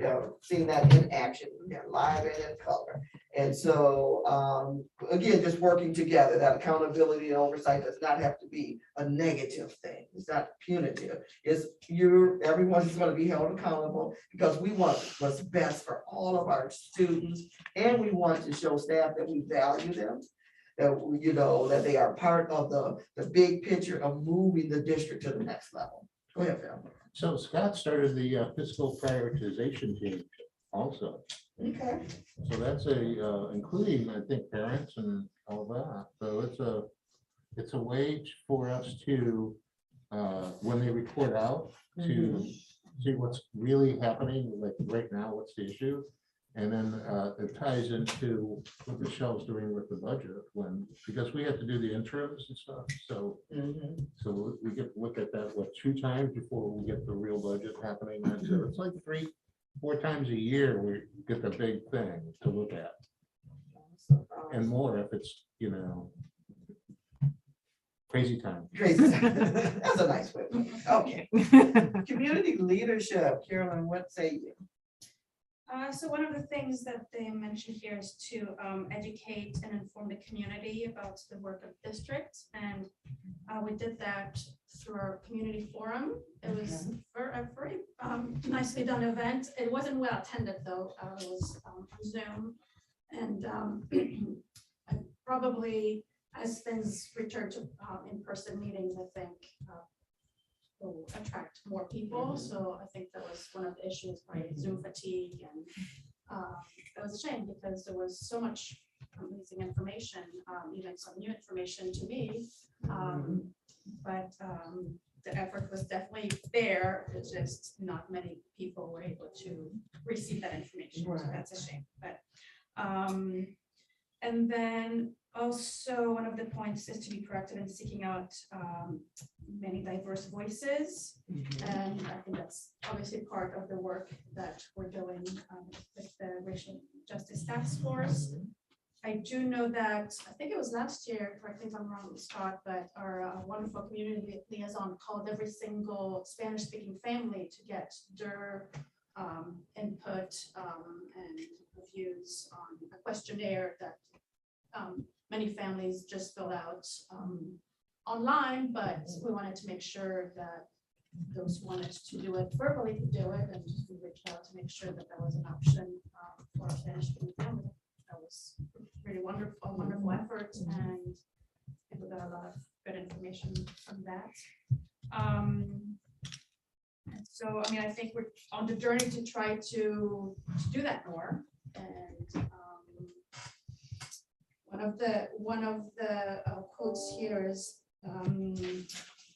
Speaker 7: have seen that in action, live and in color. And so again, just working together, that accountability and oversight does not have to be a negative thing. It's not punitive. Everyone is going to be held accountable, because we want what's best for all of our students, and we want to show staff that we value them, that they are part of the big picture of moving the district to the next level. Go ahead, Phil.
Speaker 9: So Scott started the fiscal prioritization team also.
Speaker 7: Okay.
Speaker 9: So that's including, I think, parents and all that. So it's a way for us to, when they report out, to see what's really happening, like right now, what's the issue? And then it ties into what Michelle's doing with the budget, because we have to do the interims and stuff. So so we get to look at that 2 times before we get the real budget happening. And so it's like 3-4 times a year we get the big thing to look at, and more if it's crazy time.
Speaker 7: Crazy. That's a nice way. Okay. Community leadership, Carolyn, what say you?
Speaker 10: So one of the things that they mentioned here is to educate and inform the community about the work of districts, and we did that through our community forum. It was a very nicely done event. It wasn't well attended though. It was on Zoom, and probably as things return to in-person meetings, I think will attract more people. So I think that was one of the issues, right? Zoom fatigue, and it was a shame because there was so much amazing information, even some new information to me. But the effort was definitely there. It's just not many people were able to receive that information. So that's a shame. But and then also one of the points is to be proactive in seeking out many diverse voices. And I think that's obviously part of the work that we're doing with the Racial Justice Task Force. I do know that, I think it was last year, correct me if I'm wrong, Scott, but our wonderful community liaison called every single Spanish-speaking family to get their input and reviews on a questionnaire that many families just fill out online, but we wanted to make sure that those who wanted to do it verbally could do it, and we reached out to make sure that that was an option for our Spanish-speaking family. That was really wonderful effort, and people got a lot of good information from that. And so, I mean, I think we're on the journey to try to do that more. And one of the quotes here is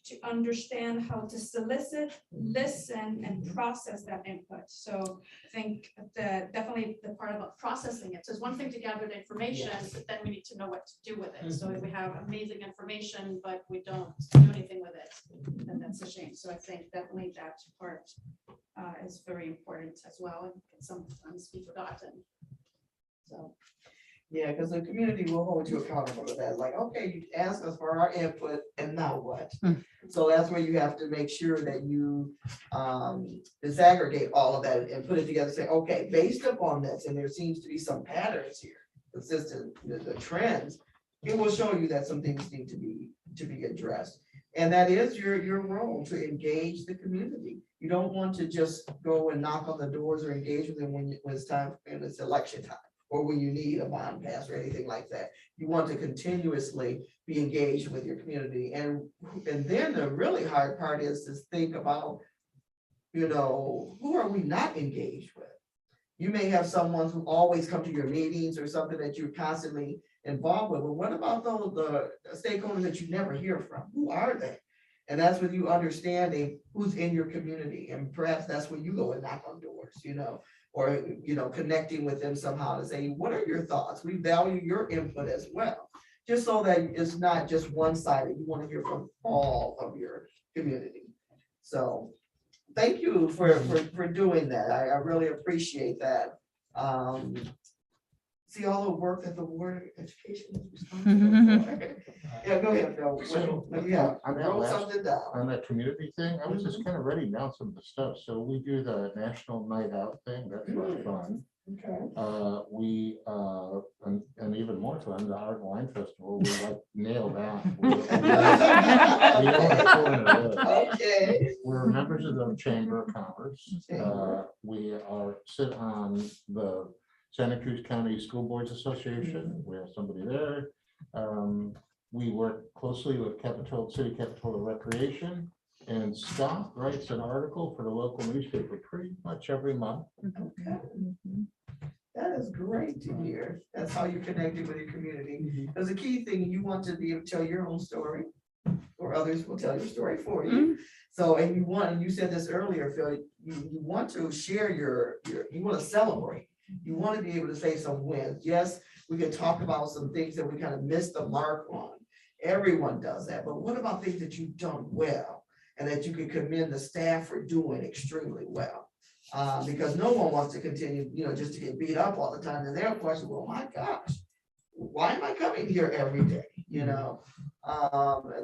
Speaker 10: to understand how to solicit, listen, and process that input. So I think definitely the part about processing it. So it's one thing to gather the information, but then we need to know what to do with it. So if we have amazing information, but we don't do anything with it, then that's a shame. So I think definitely that part is very important as well, and can sometimes be forgotten. So
Speaker 7: Yeah, because the community will hold you accountable to that. Like, okay, you asked us for our input and now what?
Speaker 2: Mm.
Speaker 7: So that's where you have to make sure that you disaggregate all of that and put it together, say, okay, based upon this, and there seems to be some patterns here, consistent, the trends, it will show you that some things need to be addressed. And that is your role, to engage the community. You don't want to just go and knock on the doors or engage with them when it's time, and it's election time, or when you need a bond pass or anything like that. You want to continuously be engaged with your community. And then the really hard part is to think about, who are we not engaged with? You may have someone who always come to your meetings or something that you're constantly involved with. But what about the stakeholders that you never hear from? Who are they? And that's with you understanding who's in your community. And perhaps that's when you go and knock on doors, or, connecting with them somehow to say, what are your thoughts? We value your input as well. Just so that it's not just one-sided. You want to hear from all of your community. So thank you for doing that. I really appreciate that. See all the work that the Board of Education is responsible for. Yeah, go ahead, Phil.
Speaker 9: So,
Speaker 7: Yeah,
Speaker 9: on that
Speaker 7: wrote
Speaker 9: last-
Speaker 7: something down.
Speaker 9: On that community thing, I was just kind of writing down some of the stuff. So we do the National Night Out thing. That's a lot of fun.
Speaker 7: Okay.
Speaker 9: We, and even more fun, the Art and Wine Festival, we like nail down. We own a corner.
Speaker 7: Okay.
Speaker 9: We're members of the Chamber of Commerce.
Speaker 7: Chamber.
Speaker 9: We sit on the Santa Cruz County School Boards Association. We have somebody there. We work closely with City Capitola Recreation, and Scott writes an article for the local newspaper pretty much every month.
Speaker 7: Okay. That is great to hear. That's how you connected with your community. Because the key thing, you want to be able to tell your own story, or others will tell your story for you. So, and you said this earlier, Phil, you want to share you want to celebrate. You want to be able to say some wins. Yes, we can talk about some things that we kind of missed the mark on. Everyone does that. But what about things that you've done well and that you can commend the staff for doing extremely well? Because no one wants to continue, just to get beat up all the time. And they're questioning, well, my gosh, why am I coming here every day?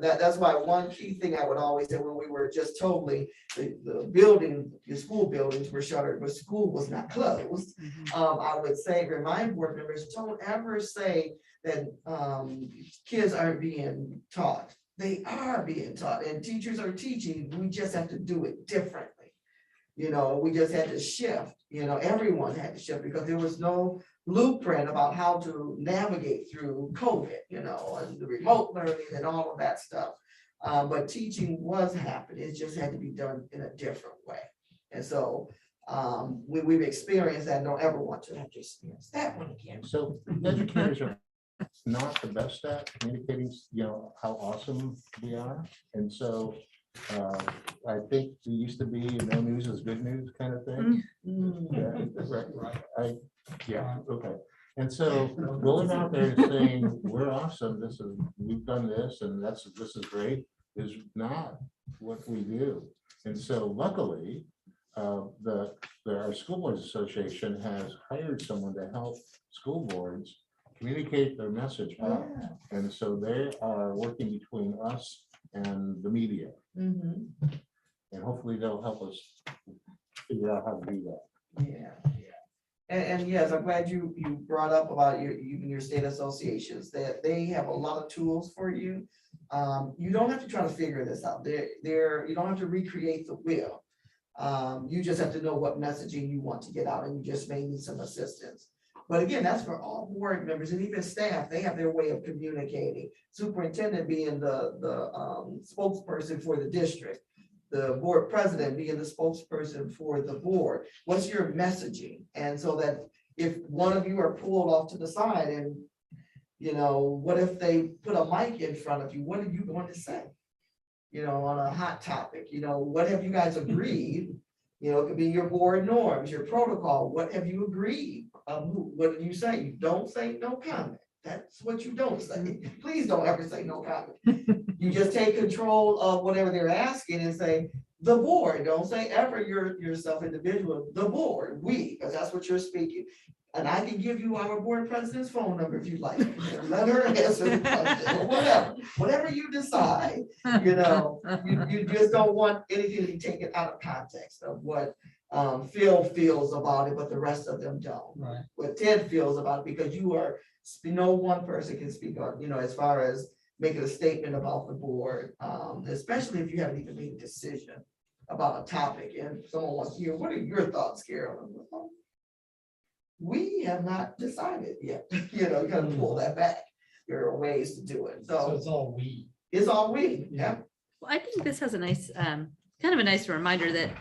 Speaker 7: That's why one key thing I would always say when we were just totally, the school buildings were shuttered, but school was not closed. I would say, remind board members, don't ever say that kids aren't being taught. They are being taught, and teachers are teaching. We just have to do it differently. We just had to shift, everyone had to shift because there was no blueprint about how to navigate through COVID, and the remote learning and all of that stuff. But teaching was happening. It just had to be done in a different way. And so we've experienced that. Don't ever want to have to experience that one again.
Speaker 9: So educators are not the best at communicating, how awesome we are. And so I think we used to be no news is good news kind of thing.
Speaker 8: Right.
Speaker 9: Yeah, okay. And so going out there and saying, we're awesome, we've done this, and this is great, is not what we do. And so luckily, our School Boards Association has hired someone to help school boards communicate their message out. And so they are working between us and the media. And hopefully they'll help us figure out how to do that.
Speaker 7: Yeah. And yes, I'm glad you brought up about even your state associations, that they have a lot of tools for you. You don't have to try to figure this out. You don't have to recreate the wheel. You just have to know what messaging you want to get out, and you just may need some assistance. But again, that's for all board members and even staff. They have their way of communicating. Superintendent being the spokesperson for the district, the board president being the spokesperson for the board. What's your messaging? And so that if one of you are pulled off to the side and, what if they put a mic in front of you? What are you going to say? On a hot topic, what have you guys agreed? It could be your board norms, your protocol. What have you agreed? What do you say? You don't say no comment. That's what you don't say. Please don't ever say no comment. You just take control of whatever they're asking and say, the board. Don't say ever yourself individual, the board, we, because that's what you're speaking. And I can give you our board president's phone number if you like. Let her answer the question, or whatever you decide, you just don't want anything to be taken out of context of what Phil feels about it, but the rest of them don't.
Speaker 8: Right.
Speaker 7: What Ted feels about it, because no one person can speak on, as far as making a statement about the board, especially if you haven't even made a decision about a topic and someone wants to hear, what are your thoughts, Carol? We have not decided yet, you gotta pull that back. There are ways to do it.
Speaker 8: So
Speaker 7: So
Speaker 8: it's all we.
Speaker 7: it's all we, yeah.
Speaker 2: Well, I think this has a nice, kind of a nice reminder that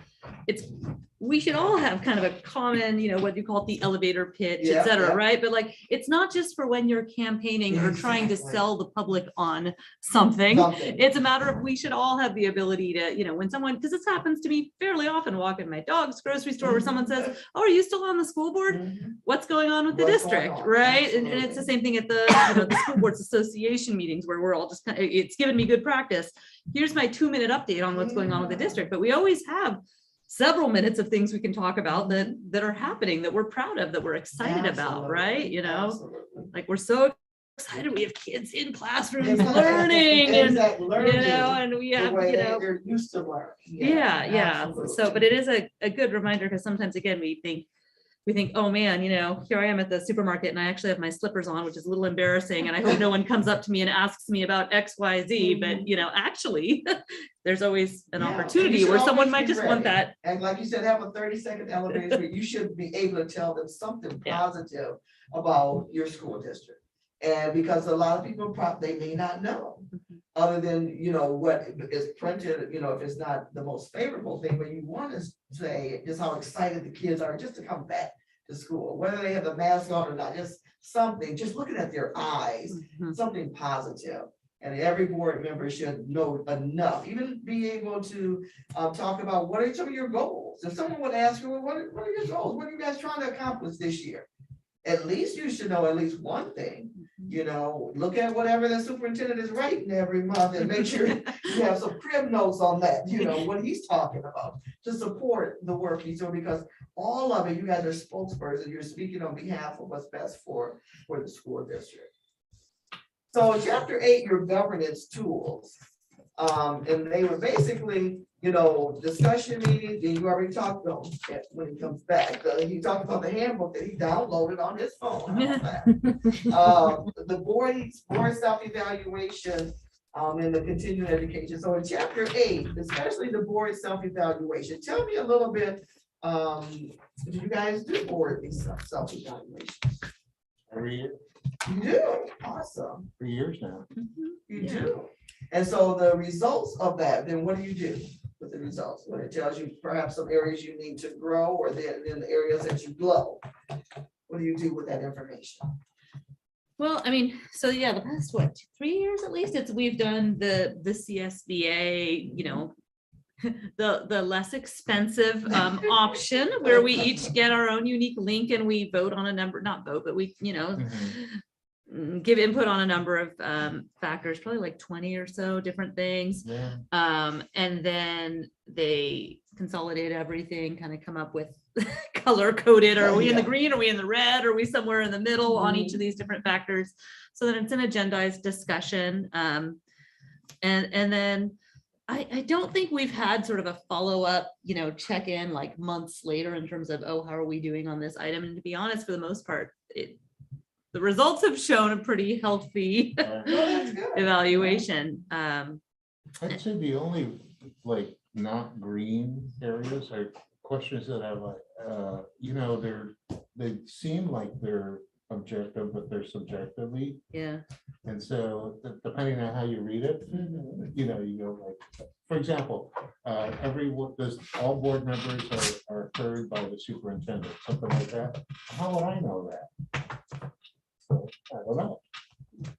Speaker 2: we should all have kind of a common, what you call it, the elevator pitch,
Speaker 7: Yeah,
Speaker 2: et cetera,
Speaker 7: yeah.
Speaker 2: right? But like, it's not just for when you're campaigning or trying to
Speaker 7: Exactly.
Speaker 2: sell the public on something.
Speaker 7: Something.
Speaker 2: It's a matter of, we should all have the ability to, when someone, because this happens to me fairly often, walking my dog's grocery store where someone says, oh, are you still on the school board?
Speaker 7: Mhm.
Speaker 2: What's going on with the
Speaker 7: What's going
Speaker 2: district,
Speaker 7: on?
Speaker 2: right? And it's the
Speaker 7: Absolutely.
Speaker 2: same thing at the, the school boards association meetings where we're all just, it's given me good practice. Here's my 2-minute update on what's going on with the district, but we always have several minutes of things we can talk about that are happening, that we're proud of, that we're excited about, right?
Speaker 7: Absolutely.
Speaker 2: Like we're so excited, we have kids in classrooms learning and,
Speaker 7: Exactly, learning
Speaker 2: and we
Speaker 7: the
Speaker 2: have,
Speaker 7: way that they're used to learn.
Speaker 2: yeah. So, but
Speaker 7: absolutely.
Speaker 2: it is a good reminder, because sometimes again, we think, oh man, here I am at the supermarket and I actually have my slippers on, which is a little embarrassing. And I hope no one comes up to me and asks me about X, Y, Z, but actually there's always an
Speaker 7: Yeah, and
Speaker 2: opportunity
Speaker 7: you should
Speaker 2: where someone
Speaker 7: always
Speaker 2: might
Speaker 7: be
Speaker 2: just want
Speaker 7: ready.
Speaker 2: that.
Speaker 7: And like you said, have a 30-second elevator speech. You should be able to tell them something
Speaker 2: Yeah.
Speaker 7: positive about your school district. And because a lot of people they may not know, other than, what is printed, if it's not the most favorable thing, but you want to say just how excited the kids are just to come back to school, whether they have the mask on or not, just something, just looking at their eyes,
Speaker 2: Mhm.
Speaker 7: something positive. And every board member should know enough, even be able to talk about what are some of your goals. If someone would ask you, well, what are your goals? What are you guys trying to accomplish this year? At least you should know at least one thing, look at whatever the superintendent is writing every month and make sure you have some crib notes on that, what he's talking about to support the work he's doing, because all of it, you guys are spokespersons, you're speaking on behalf of what's best for the school district. So chapter 8, your governance tools. And they were basically, discussion meetings, and you already talked about it when he comes back. He talked about the handbook that he downloaded on his phone. How about that? The board self-evaluation, and the continuing education. So in chapter 8, especially the board self-evaluation, tell me a little bit, do you guys do board self-evaluations?
Speaker 9: Every year,
Speaker 7: You do, awesome.
Speaker 9: for years now.
Speaker 7: You
Speaker 2: Yeah.
Speaker 7: do. And so the results of that, then what do you do with the results? When it tells you perhaps some areas you need to grow, or then in the areas that you blow, what do you do with that information?
Speaker 2: Well, so yeah, the past 3 years at least, we've done the CSBA, the less expensive option where we each get our own unique link and we vote on a number, not vote, but we, give input on a number of factors, probably like 20 or so different things.
Speaker 9: Yeah.
Speaker 2: And then they consolidate everything, kind of come up with color coded. Are we in the green? Are we in the red? Are we somewhere in the middle on each of these different factors? So that it's an agendized discussion. And then I don't think we've had sort of a follow-up, check in like months later in terms of, oh, how are we doing on this item? And to be honest, for the most part, the results have shown a pretty healthy evaluation.
Speaker 9: I'd say the only not green areas are questions that have they seem like they're objective, but they're subjectively.
Speaker 2: Yeah.
Speaker 9: And so depending on how you read it, you go like, for example, all board members are heard by the superintendent, something like that. How would I know that? So, I don't know.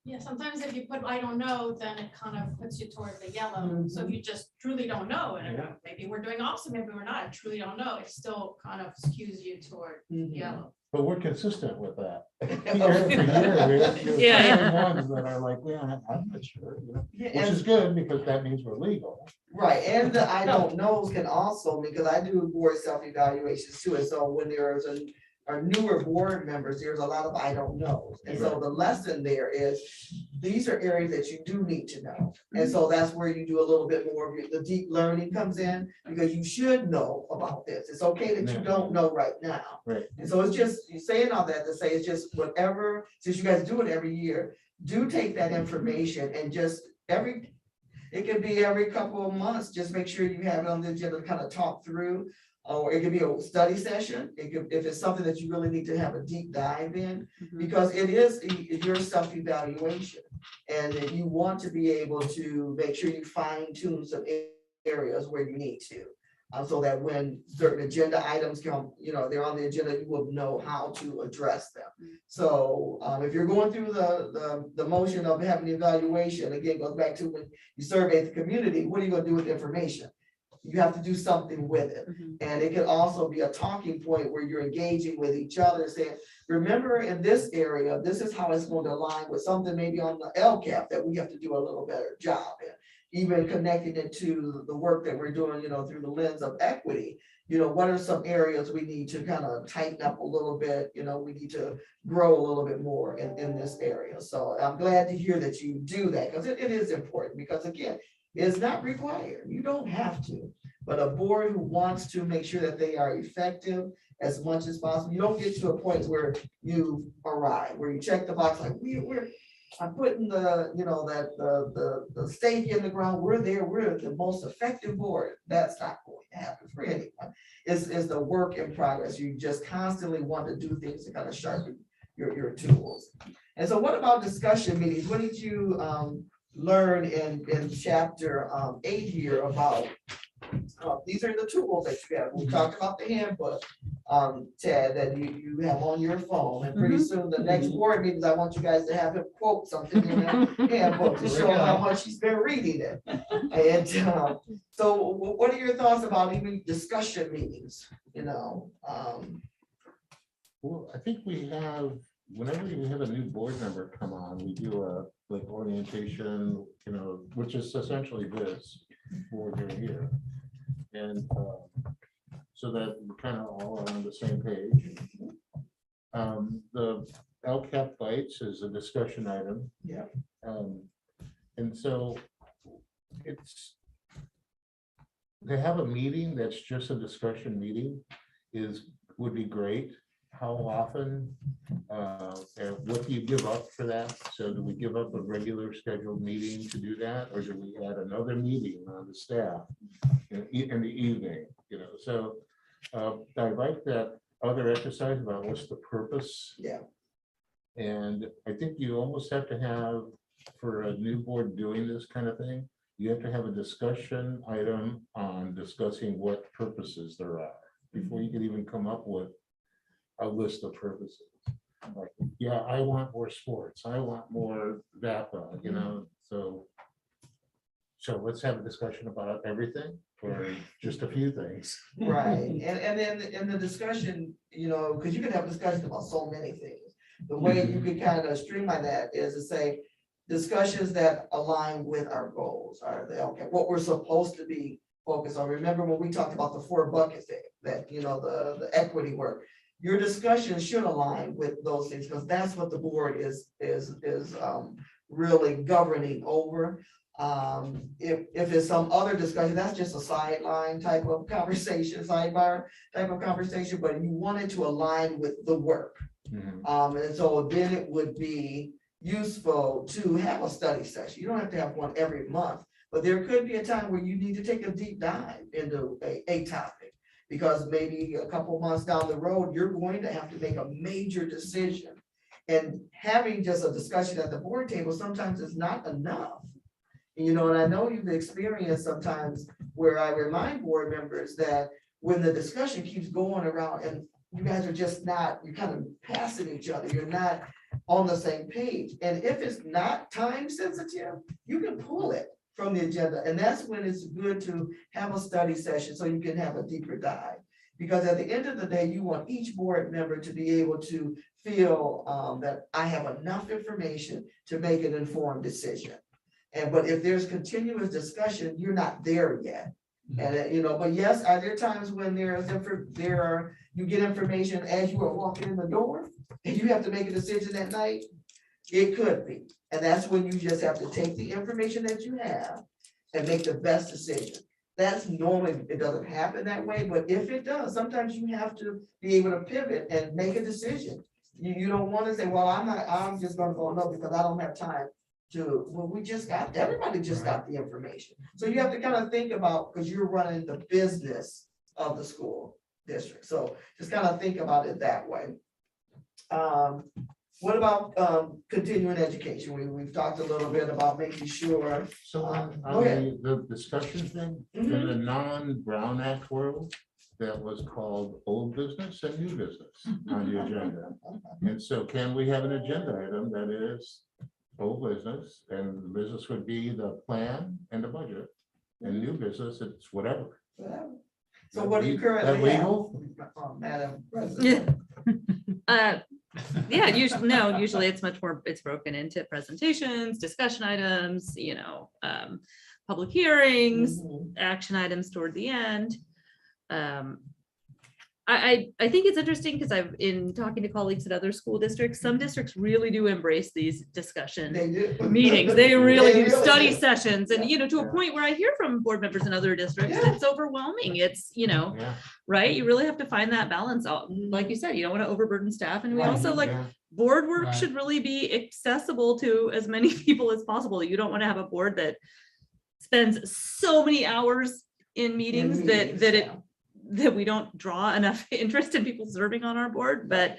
Speaker 10: Yeah, sometimes if you put, I don't know, then it kind of puts you toward the yellow. So if you just truly don't know, and maybe we're doing awesome, maybe we're not, I truly don't know, it still kind of skews you toward yellow.
Speaker 9: But we're consistent with that. Ones that are like, I'm not sure, which is good because that means we're legal.
Speaker 7: Right, and the I don't knows can also, because I do board self-evaluations too, and so when there's a are newer board members, there's a lot of I don't know. And so the lesson there is, these are areas that you do need to know. And so that's where you do a little bit more of the deep learning comes in, because you should know about this. It's okay that you don't know right now.
Speaker 9: Right.
Speaker 7: And so it's just, you're saying all that to say, it's just whatever, since you guys do it every year, do take that information and just it could be every couple of months, just make sure you have it on the agenda to kind of talk through. Or it could be a study session. It could, if it's something that you really need to have a deep dive in, because it is your self-evaluation. And that you want to be able to make sure you fine tune some areas where you need to. So that when certain agenda items come, they're on the agenda, you will know how to address them. So if you're going through the motion of having the evaluation, again, goes back to when you survey the community, what are you gonna do with the information? You have to do something with it. And it can also be a talking point where you're engaging with each other, saying, remember in this area, this is how it's going to align with something maybe on the LCAP that we have to do a little better job in. Even connecting it to the work that we're doing, through the lens of equity, what are some areas we need to kind of tighten up a little bit, we need to grow a little bit more in this area. So I'm glad to hear that you do that, because it is important, because again, it's not required. You don't have to, but a board who wants to make sure that they are effective as much as possible, you don't get to a point where you arrive, where you check the box like I'm putting the stake in the ground. We're the most effective board. That's not going to happen for anyone. It's the work in progress. You just constantly want to do things to kind of sharpen your tools. And so what about discussion meetings? What did you learn in chapter 8 here about? These are the tools that you have. We talked about the handbook, Ted, that you have on your phone, and pretty soon the next board meetings, I want you guys to have him quote something in that handbook to show how much he's been reading it. And so what are your thoughts about even discussion meetings?
Speaker 9: Well, I think we have, whenever we have a new board member come on, we do a orientation, which is essentially this for your year. And so that we're kind of all on the same page. The LCAP bites is a discussion item.
Speaker 7: Yeah.
Speaker 9: And so to have a meeting that's just a discussion meeting would be great. How often, and what do you give up for that? So do we give up a regular scheduled meeting to do that? Or do we add another meeting on the staff in the evening? So I like that other exercise about what's the purpose.
Speaker 7: Yeah.
Speaker 9: And I think you almost have to have, for a new board doing this kind of thing, you have to have a discussion item on discussing what purposes there are before you can even come up with a list of purposes. Like, yeah, I want more sports. I want more VAPA, so let's have a discussion about everything or just a few things.
Speaker 7: Right. And then in the discussion, because you can have discussions about so many things. The way you can kind of streamline that is to say discussions that align with our goals, what we're supposed to be focused on. Remember when we talked about the 4 buckets that the equity work. Your discussion should align with those things, because that's what the board is really governing over. If it's some other discussion, that's just a sideline type of conversation, sidebar type of conversation, but you want it to align with the work. And so then it would be useful to have a study session. You don't have to have one every month, but there could be a time where you need to take a deep dive into a topic. Because maybe a couple months down the road, you're going to have to make a major decision. And having just a discussion at the board table sometimes is not enough. And I know you've experienced sometimes where I remind board members that when the discussion keeps going around and you guys are just not, you're kind of passing each other, you're not on the same page. And if it's not time sensitive, you can pull it from the agenda. And that's when it's good to have a study session so you can have a deeper dive. Because at the end of the day, you want each board member to be able to feel that I have enough information to make an informed decision. But if there's continuous discussion, you're not there yet. And, but yes, are there times when you get information as you are walking in the door and you have to make a decision that night? It could be. And that's when you just have to take the information that you have and make the best decision. That's normally, it doesn't happen that way, but if it does, sometimes you have to be able to pivot and make a decision. You don't want to say, well, I'm just gonna go no because I don't have time to, well, everybody just got the information. So you have to kind of think about, because you're running the business of the school district. So just kind of think about it that way. What about continuing education? We've talked a little bit about making sure.
Speaker 9: So on
Speaker 7: Go ahead.
Speaker 9: the discussion thing, in
Speaker 7: Mhm.
Speaker 9: the non-Brown Act world, that was called old business and new business on the agenda. And so can we have an agenda item that is old business, and the business would be the plan and the budget, and new business, it's whatever.
Speaker 7: So what do you
Speaker 9: That
Speaker 7: currently have?
Speaker 9: legal?
Speaker 7: Madam President?
Speaker 2: Yeah, usually it's much more, it's broken into presentations, discussion items, public hearings,
Speaker 7: Mhm.
Speaker 2: action items toward the end. I think it's interesting because I've in talking to colleagues at other school districts, some districts really do embrace these discussion
Speaker 7: They do.
Speaker 2: meetings. They really do study
Speaker 7: do.
Speaker 2: sessions and, to a point where I hear from board members in other districts,
Speaker 7: Yeah.
Speaker 2: it's overwhelming. It's,
Speaker 9: Yeah.
Speaker 2: right? You really have to find that balance out. Like you said, you don't want to overburden staff. And we
Speaker 7: Right.
Speaker 2: also
Speaker 9: Yeah.
Speaker 2: board work
Speaker 8: Right.
Speaker 2: should really be accessible to as many people as possible. You don't want to have a board that spends so many hours in meetings that we don't draw enough interest in people serving on our board. But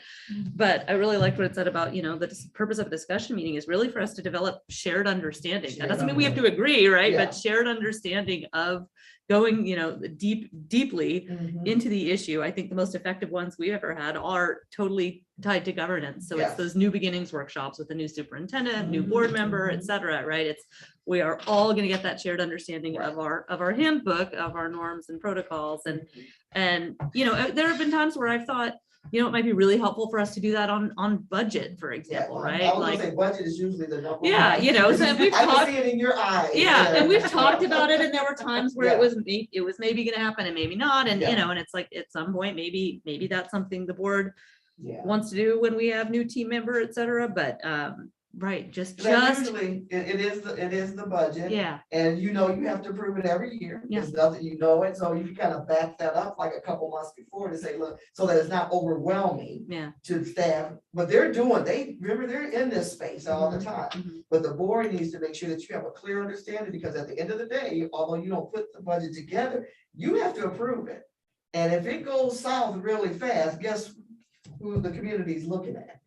Speaker 2: I really liked what it said about, the purpose of a discussion meeting is really for us to develop shared understanding. That doesn't mean we have to agree, right?
Speaker 7: Yeah.
Speaker 2: But shared understanding of going, deeply
Speaker 7: Mhm.
Speaker 2: into the issue. I think the most effective ones we ever had are totally tied to governance. So it's
Speaker 7: Yes.
Speaker 2: those new beginnings workshops with the new superintendent, new
Speaker 7: Mhm,
Speaker 2: board member,
Speaker 7: mhm.
Speaker 2: et cetera, right? We are all going to get that shared understanding of our handbook, of our norms and protocols. And there have been times where I've thought, it might be really helpful for us to do that on budget, for example, right?
Speaker 7: I was gonna say budget is usually the number.
Speaker 2: Yeah,
Speaker 7: one.
Speaker 2: so we've
Speaker 7: I can
Speaker 2: talked,
Speaker 7: see it in your eyes.
Speaker 2: yeah, and we've talked about it, and there were times where
Speaker 7: Yeah.
Speaker 2: it was maybe gonna happen and maybe not, and
Speaker 7: Yeah.
Speaker 2: and it's like at some point, maybe that's something the board
Speaker 7: Yeah.
Speaker 2: wants to do when we have new team member, et cetera, but right, just
Speaker 7: Usually, it is the budget.
Speaker 2: yeah,
Speaker 7: And you have to prove it every year.
Speaker 2: Yeah.
Speaker 7: It's nothing, it, so you kind of back that up like a couple months before to say, look, so that it's not overwhelming
Speaker 2: yeah.
Speaker 7: to staff. But they're in this space all the time.
Speaker 2: Mhm.
Speaker 7: But the board needs to make sure that you have a clear understanding, because at the end of the day, although you don't put the budget together, you have to approve it. And if it goes south really fast, guess who the community is looking at?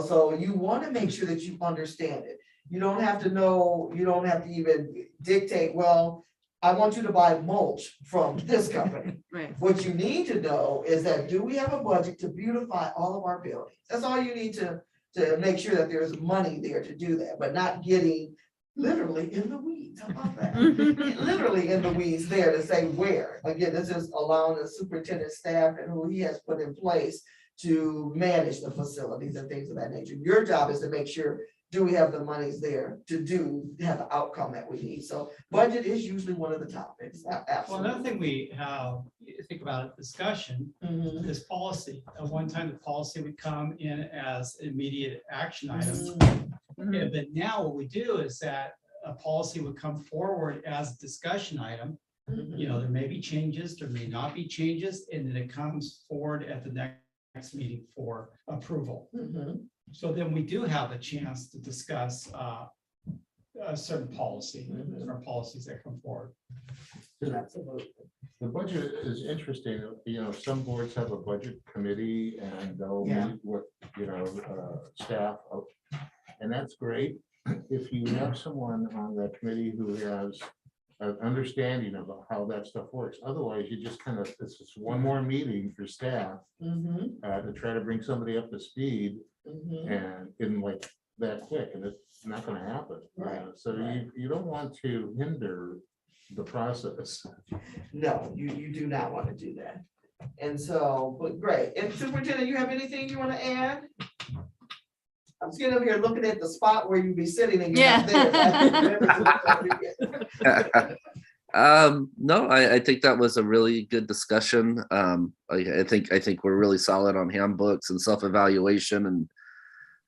Speaker 7: So you want to make sure that you understand it. You don't have to know, you don't have to even dictate, well, I want you to buy mulch from this company.
Speaker 2: Right.
Speaker 7: What you need to know is that, do we have a budget to beautify all of our buildings? That's all you need to make sure that there's money there to do that, but not getting literally in the weeds. How about that? Literally in the weeds there to say where. Again, this is allowing the superintendent staff and who he has put in place to manage the facilities and things of that nature. Your job is to make sure, do we have the monies there to have the outcome that we need? So budget is usually one of the topics.
Speaker 8: Well,
Speaker 7: Absolutely.
Speaker 8: another thing we have, you think about it, discussion,
Speaker 7: Mhm.
Speaker 8: is policy. At one time, the policy would come in as immediate action items.
Speaker 2: Mhm.
Speaker 8: Yeah, but now what we do is that a policy would come forward as a discussion item.
Speaker 7: Mhm.
Speaker 8: There may be changes, there may not be changes, and then it comes forward at the next meeting for approval.
Speaker 7: Mhm.
Speaker 8: So then we do have a chance to discuss a certain policy, or policies that come forward.
Speaker 7: Absolutely.
Speaker 9: The budget is interesting, some boards have a budget committee and they'll
Speaker 7: Yeah.
Speaker 9: meet with, staff. And that's great. If you have someone on that committee who has an understanding of how that stuff works, otherwise you just it's just one more meeting for staff
Speaker 7: Mhm.
Speaker 9: to try to bring somebody up to speed
Speaker 7: Mhm.
Speaker 9: and in like that quick, and it's not gonna happen.
Speaker 7: Right,
Speaker 9: So
Speaker 7: right.
Speaker 9: you don't want to hinder the process.
Speaker 7: No, you do not want to do that. And so, but great. And Superintendent, you have anything you want to add? I'm sitting up here looking at the spot where you'd be sitting and you're not there.
Speaker 6: No, I think that was a really good discussion. I think we're really solid on handbooks and self-evaluation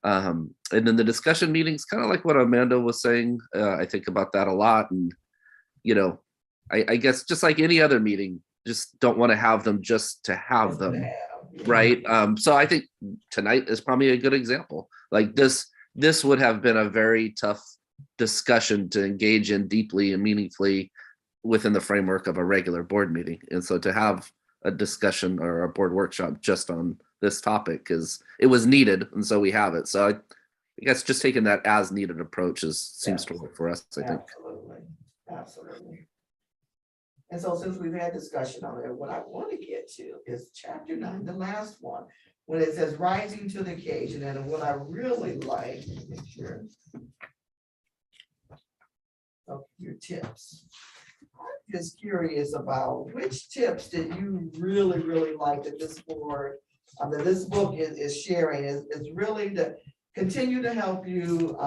Speaker 6: and then the discussion meetings, kind of like what Amanda was saying. I think about that a lot. And, you know, I guess just like any other meeting, just don't want to have them just to have them. Right. So I think tonight is probably a good example. Like this would have been a very tough discussion to engage in deeply and meaningfully within the framework of a regular board meeting. And so to have a discussion or a board workshop just on this topic it was needed. And so we have it. So I guess just taking that as needed approach seems to work for us, I think.
Speaker 7: Absolutely. And so since we've had discussion on it, what I want to get to is chapter 9, the last one, when it says rising to the occasion. And what I really like, make sure of your tips. I'm just curious about which tips did you really like that this board, that this book is sharing is really to continue to help you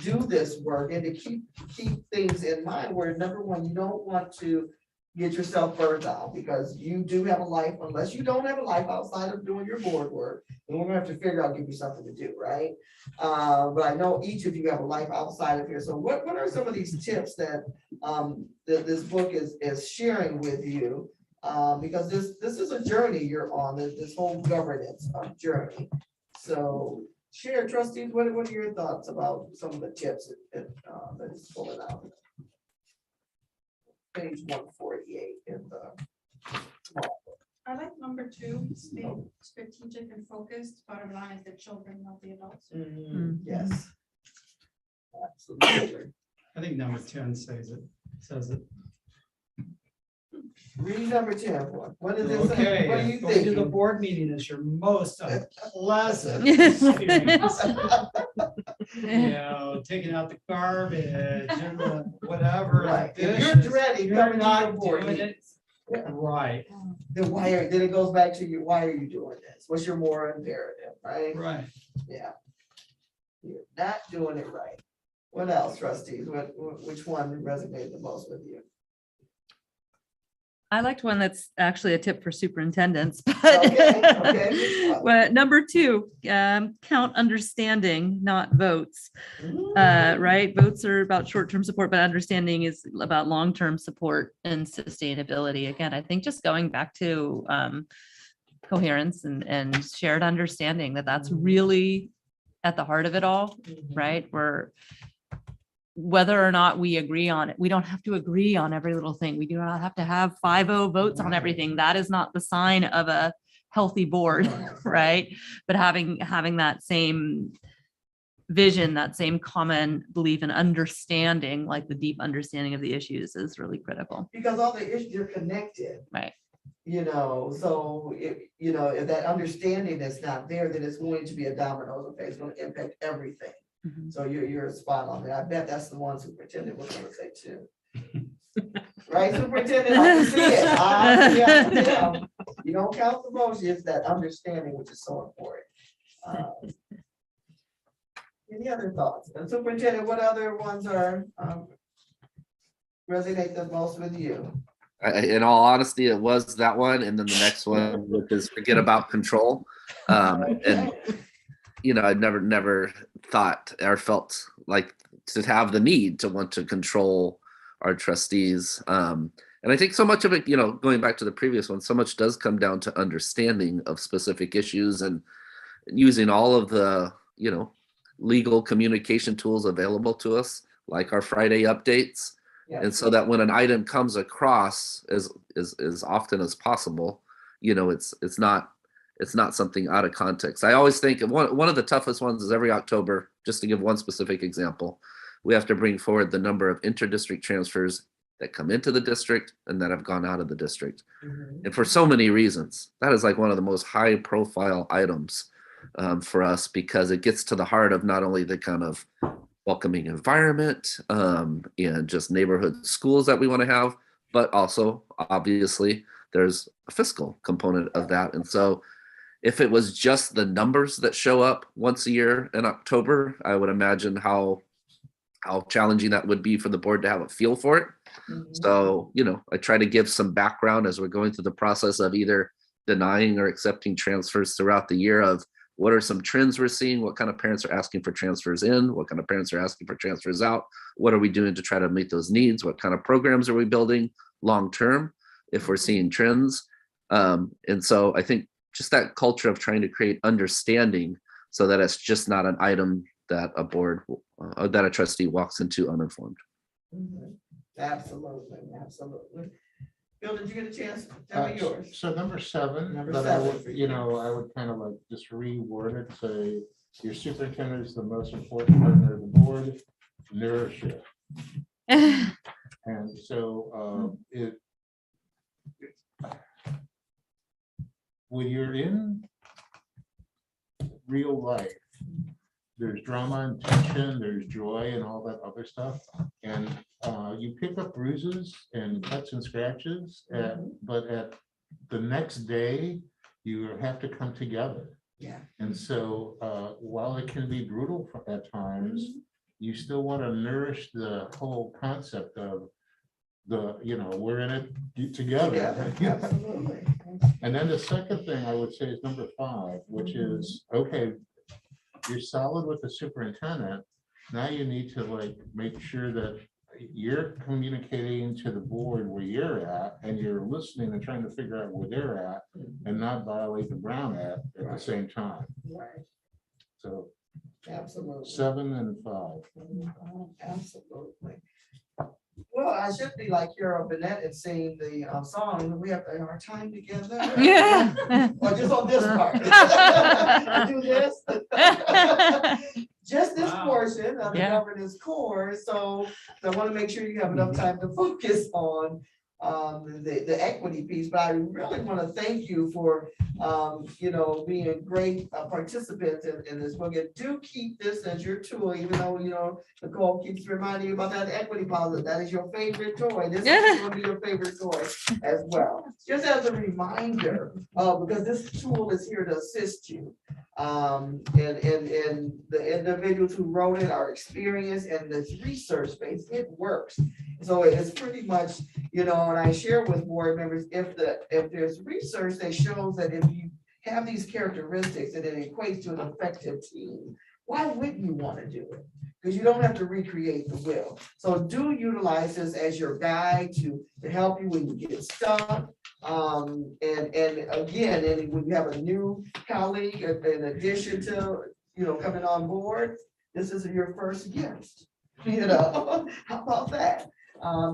Speaker 7: do this work and to keep things in mind where number one, you don't want to get yourself burned out because you do have a life, unless you don't have a life outside of doing your board work, and we're gonna have to figure out, give you something to do, right? But I know each of you have a life outside of here. So what are some of these tips that that this book is sharing with you? Because this is a journey you're on, this whole governance journey. So share, trustees, what are your thoughts about some of the tips that is pulling out? Page 148 in the.
Speaker 10: I like number 2, stay strategic and focused. Bottom line is the children, not the adults.
Speaker 7: Yes. Absolutely.
Speaker 8: I think number 10 says it.
Speaker 7: Read number 10. What does it say?
Speaker 8: Okay,
Speaker 7: What do you
Speaker 8: going to the
Speaker 7: think?
Speaker 8: board meeting is your most unpleasant experience. You know, taking out the garbage and the whatever.
Speaker 7: Right.
Speaker 8: the
Speaker 7: If you're
Speaker 8: dishes,
Speaker 7: dreading
Speaker 8: you're
Speaker 7: coming to
Speaker 8: not
Speaker 7: your board
Speaker 8: doing
Speaker 7: meeting.
Speaker 8: it right.
Speaker 7: Then it goes back to you. Why are you doing this? What's your moral imperative, right?
Speaker 8: Right.
Speaker 7: Yeah. You're not doing it right. What else, trustees? Which one resonated the most with you?
Speaker 2: I liked one that's actually a tip for superintendents, but
Speaker 7: Okay.
Speaker 2: well, number 2, count understanding, not votes. Right? Votes are about short-term support, but understanding is about long-term support and sustainability. Again, I think just going back to coherence and shared understanding that's really at the heart of it all, right? Whether or not we agree on it, we don't have to agree on every little thing. We do not have to have 5-0 votes on everything. That is not the sign of a healthy board, right? But having that same vision, that same common belief and understanding, like the deep understanding of the issues, is really critical.
Speaker 7: Because all the issues are connected.
Speaker 2: Right.
Speaker 7: So if that understanding is not there, then it's going to be a domino effect. It's going to impact everything. So you're spot on there. I bet that's the one superintendent was going to say too. Right, superintendent, I can see it. Yeah. You don't count the votes, it's that understanding which is so important. Any other thoughts? And superintendent, what other ones are resonate the most with you?
Speaker 6: In all honesty, it was that one, and then the next one, which is forget about control. And I never thought or felt like to have the need to want to control our trustees. And I think so much of it, going back to the previous one, so much does come down to understanding of specific issues and using all of the, legal communication tools available to us, like our Friday updates.
Speaker 7: Yeah.
Speaker 6: And so that when an item comes across as often as possible, it's not something out of context. I always think one of the toughest ones is every October, just to give one specific example, we have to bring forward the number of inter-district transfers that come into the district and that have gone out of the district. And for so many reasons, that is like one of the most high profile items for us, because it gets to the heart of not only the kind of welcoming environment and just neighborhood schools that we want to have, but also obviously there's a fiscal component of that. And so if it was just the numbers that show up once a year in October, I would imagine how how challenging that would be for the board to have a feel for it. So, I try to give some background as we're going through the process of either denying or accepting transfers throughout the year of what are some trends we're seeing, what kind of parents are asking for transfers in, what kind of parents are asking for transfers out, what are we doing to try to meet those needs, what kind of programs are we building long-term if we're seeing trends. And so I think just that culture of trying to create understanding so that it's just not an item that a board, that a trustee walks into uninformed.
Speaker 7: Absolutely, absolutely. Bill, did you get a chance? Tell me yours.
Speaker 9: So number 7,
Speaker 7: Number
Speaker 9: but I would,
Speaker 7: 7 for you.
Speaker 9: I would kind of like just reword it, say, your superintendent is the most important partner of the board, nourish it. And so when you're in real life, there's drama and tension, there's joy and all that other stuff. And you pick up bruises and cuts and scratches, but at the next day, you have to come together.
Speaker 7: Yeah.
Speaker 9: And so while it can be brutal at times, you still want to nourish the whole concept of we're in it together.
Speaker 7: Yeah, absolutely.
Speaker 9: And then the second thing I would say is number 5, which is, okay, you're solid with the superintendent. Now you need to make sure that you're communicating to the board where you're at and you're listening and trying to figure out where they're at and not violate the Brown Act at the same time.
Speaker 7: Right.
Speaker 9: So
Speaker 7: Absolutely.
Speaker 9: 7 and 5.
Speaker 7: Absolutely. Well, I should be like Carol Burnett and sing the song, we have our time together.
Speaker 2: Yeah.
Speaker 7: Or just on this part. Do this. Just this portion of the governance core. So I want to make sure you have enough time to focus on the equity piece, but I really want to thank you for being great participants in this book. And do keep this as your tool, even though Nicole keeps reminding you about that equity policy. That is your favorite toy. This is going to be your favorite toy as well. Just as a reminder, because this tool is here to assist you. And the individuals who wrote it are experienced, and this research base, it works. So it's pretty much, and I share with board members, if there's research that shows that if you have these characteristics and it equates to an effective team, why wouldn't you want to do it? Because you don't have to recreate the wheel. So do utilize this as your guide to help you when you get stuck. And again, when you have a new colleague, in addition to, coming on board, this is your first guest. How about that?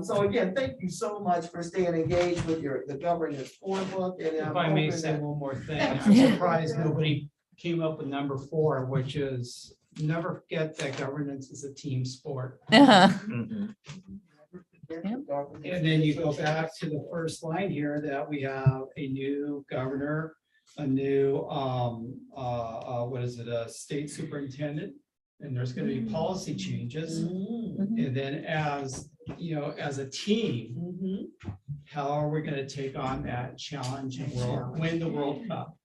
Speaker 7: So again, thank you so much for staying engaged with the governance core book. And
Speaker 8: if I may say one more thing, I'm surprised nobody came up with number 4, which is never forget that governance is a team sport. And then you go back to the first line here that we have a new governor, a new a state superintendent, and there's going to be policy changes. And then as a team, how are we going to take on that challenge and win the World Cup?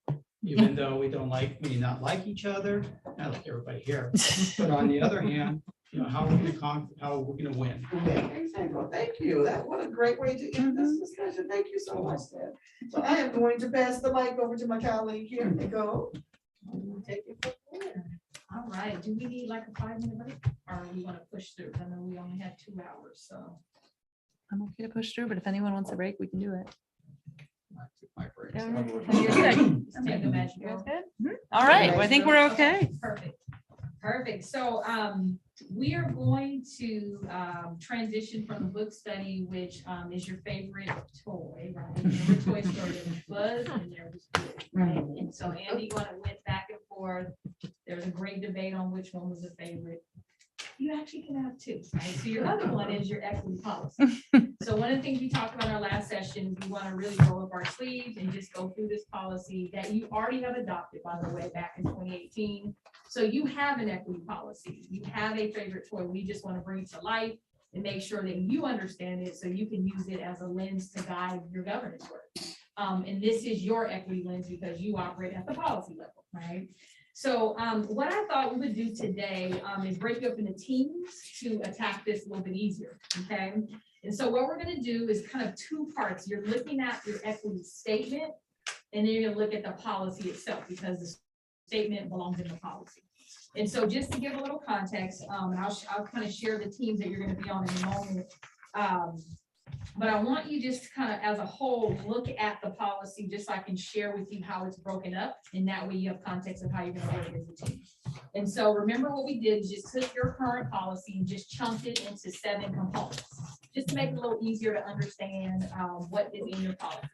Speaker 8: Even though we may not like each other, not like everybody here, but on the other hand, how are we going to win?
Speaker 7: Well, thank you. What a great way to end this discussion. Thank you so much, Ted. So I am going to pass the mic over to my colleague here, Nicole. Take it from there.
Speaker 11: All right, do we need like a 5-minute break or we want to push through? I know we only had 2 hours, so.
Speaker 2: I'm okay to push through, but if anyone wants a break, we can do it.
Speaker 8: I took my break.
Speaker 2: Yeah,
Speaker 8: So-
Speaker 2: you're good.
Speaker 11: Let's take a measure.
Speaker 2: You guys good? All right, well, I think we're okay.
Speaker 11: Perfect. So we are going to transition from the book study, which is your favorite toy, right? Your toy story, there was Buzz and there was Woody, right? And so Andy went back and forth. There was a great debate on which one was the favorite. You actually can have 2, right? So your other one is your equity policy. So one of the things we talked about in our last session is we want to really roll up our sleeves and just go through this policy that you already have adopted, by the way, back in 2018. So you have an equity policy. You have a favorite toy. We just want to bring it to life and make sure that you understand it so you can use it as a lens to guide your governance work. And this is your equity lens because you operate at the policy level, right? So what I thought we would do today is break you up into teams to attack this a little bit easier, okay? And so what we're gonna do is kind of two parts. You're looking at your equity statement, and then you're gonna look at the policy itself, because the statement belongs in the policy. And so just to give a little context, and I'll kind of share the teams that you're gonna be on in a moment. But I want you just kind of as a whole, look at the policy, just so I can share with you how it's broken up. And that way you have context of how you're gonna work as a team. And so remember what we did is just took your current policy and just chunked it into 7 components, just to make it a little easier to understand what is in your policy.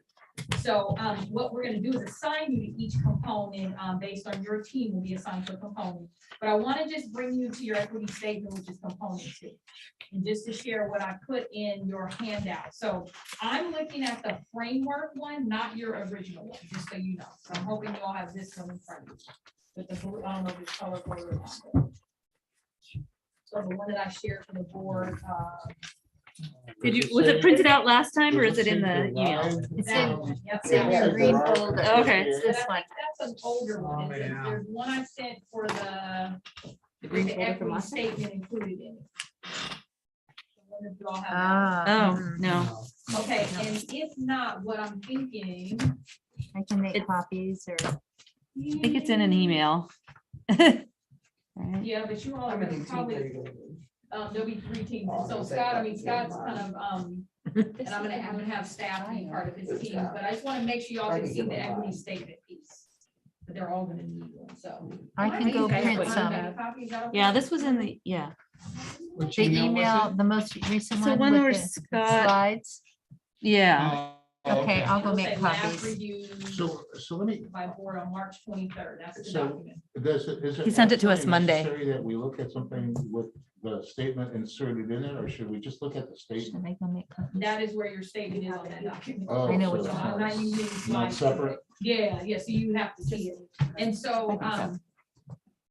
Speaker 11: So what we're gonna do is assign you to each component based on your team will be assigned to a component. But I wanna just bring you to your equity statement, which is component 2. And just to share what I put in your handout. So I'm looking at the framework one, not your original one, just so you know. So I'm hoping you all have this one in front of you. With the blue, I don't know if it's color coded or not. So the one that I shared for the board.
Speaker 2: Was it printed out last time, or is it in the email?
Speaker 4: It's
Speaker 11: that
Speaker 4: in,
Speaker 11: one, yep,
Speaker 4: it's in
Speaker 11: that
Speaker 4: your
Speaker 11: one.
Speaker 4: green folder.
Speaker 2: Okay.
Speaker 4: It's
Speaker 11: But
Speaker 4: this
Speaker 11: I
Speaker 4: one.
Speaker 11: think that's an older one. There's one I sent for the
Speaker 2: green
Speaker 11: with the
Speaker 2: folder from
Speaker 11: equity
Speaker 2: last time?
Speaker 11: statement included in it. I wonder if you all have that.
Speaker 4: Ah,
Speaker 2: Oh, no.
Speaker 11: Okay, and if not, what I'm thinking.
Speaker 4: I can make
Speaker 2: It's-
Speaker 4: copies or.
Speaker 2: I think it's in an email. Right.
Speaker 11: Yeah, but you all
Speaker 7: How
Speaker 11: are
Speaker 7: many
Speaker 11: probably,
Speaker 7: teams are you gonna do?
Speaker 11: there'll be 3 teams. And so
Speaker 7: Oh,
Speaker 11: Scott, I mean,
Speaker 7: okay.
Speaker 11: Scott's kind of, and I'm gonna have staff be part of his team, but I just want to make sure y'all can see the equity statement piece. But they're all gonna need one, so.
Speaker 4: I can go
Speaker 11: Might be
Speaker 4: print
Speaker 11: easy.
Speaker 4: some.
Speaker 11: Make a copy, is that okay?
Speaker 2: Yeah, this was in the, yeah.
Speaker 9: Which
Speaker 4: The
Speaker 9: email was
Speaker 4: email,
Speaker 9: it?
Speaker 4: the most recent
Speaker 2: So
Speaker 4: one
Speaker 2: one
Speaker 4: with
Speaker 2: where
Speaker 4: the
Speaker 2: Scott,
Speaker 4: slides.
Speaker 2: yeah.
Speaker 4: Okay, I'll go
Speaker 11: It'll
Speaker 4: make
Speaker 11: say last
Speaker 4: copies.
Speaker 11: review
Speaker 9: So let me,
Speaker 11: by board on March 23rd. That's the
Speaker 9: So-
Speaker 11: document.
Speaker 9: is it?
Speaker 2: He sent it to us
Speaker 9: absolutely
Speaker 2: Monday.
Speaker 9: necessary that we look at something with the statement inserted in it, or should we just look at the
Speaker 4: Should
Speaker 9: statement?
Speaker 4: I go make copies?
Speaker 11: That is where your statement is on that document.
Speaker 9: Oh,
Speaker 4: I know what
Speaker 11: So
Speaker 4: you're
Speaker 11: I'm not
Speaker 4: saying.
Speaker 11: using
Speaker 9: Not
Speaker 11: slides.
Speaker 9: separate?
Speaker 11: Yeah, so you have to see it. And so,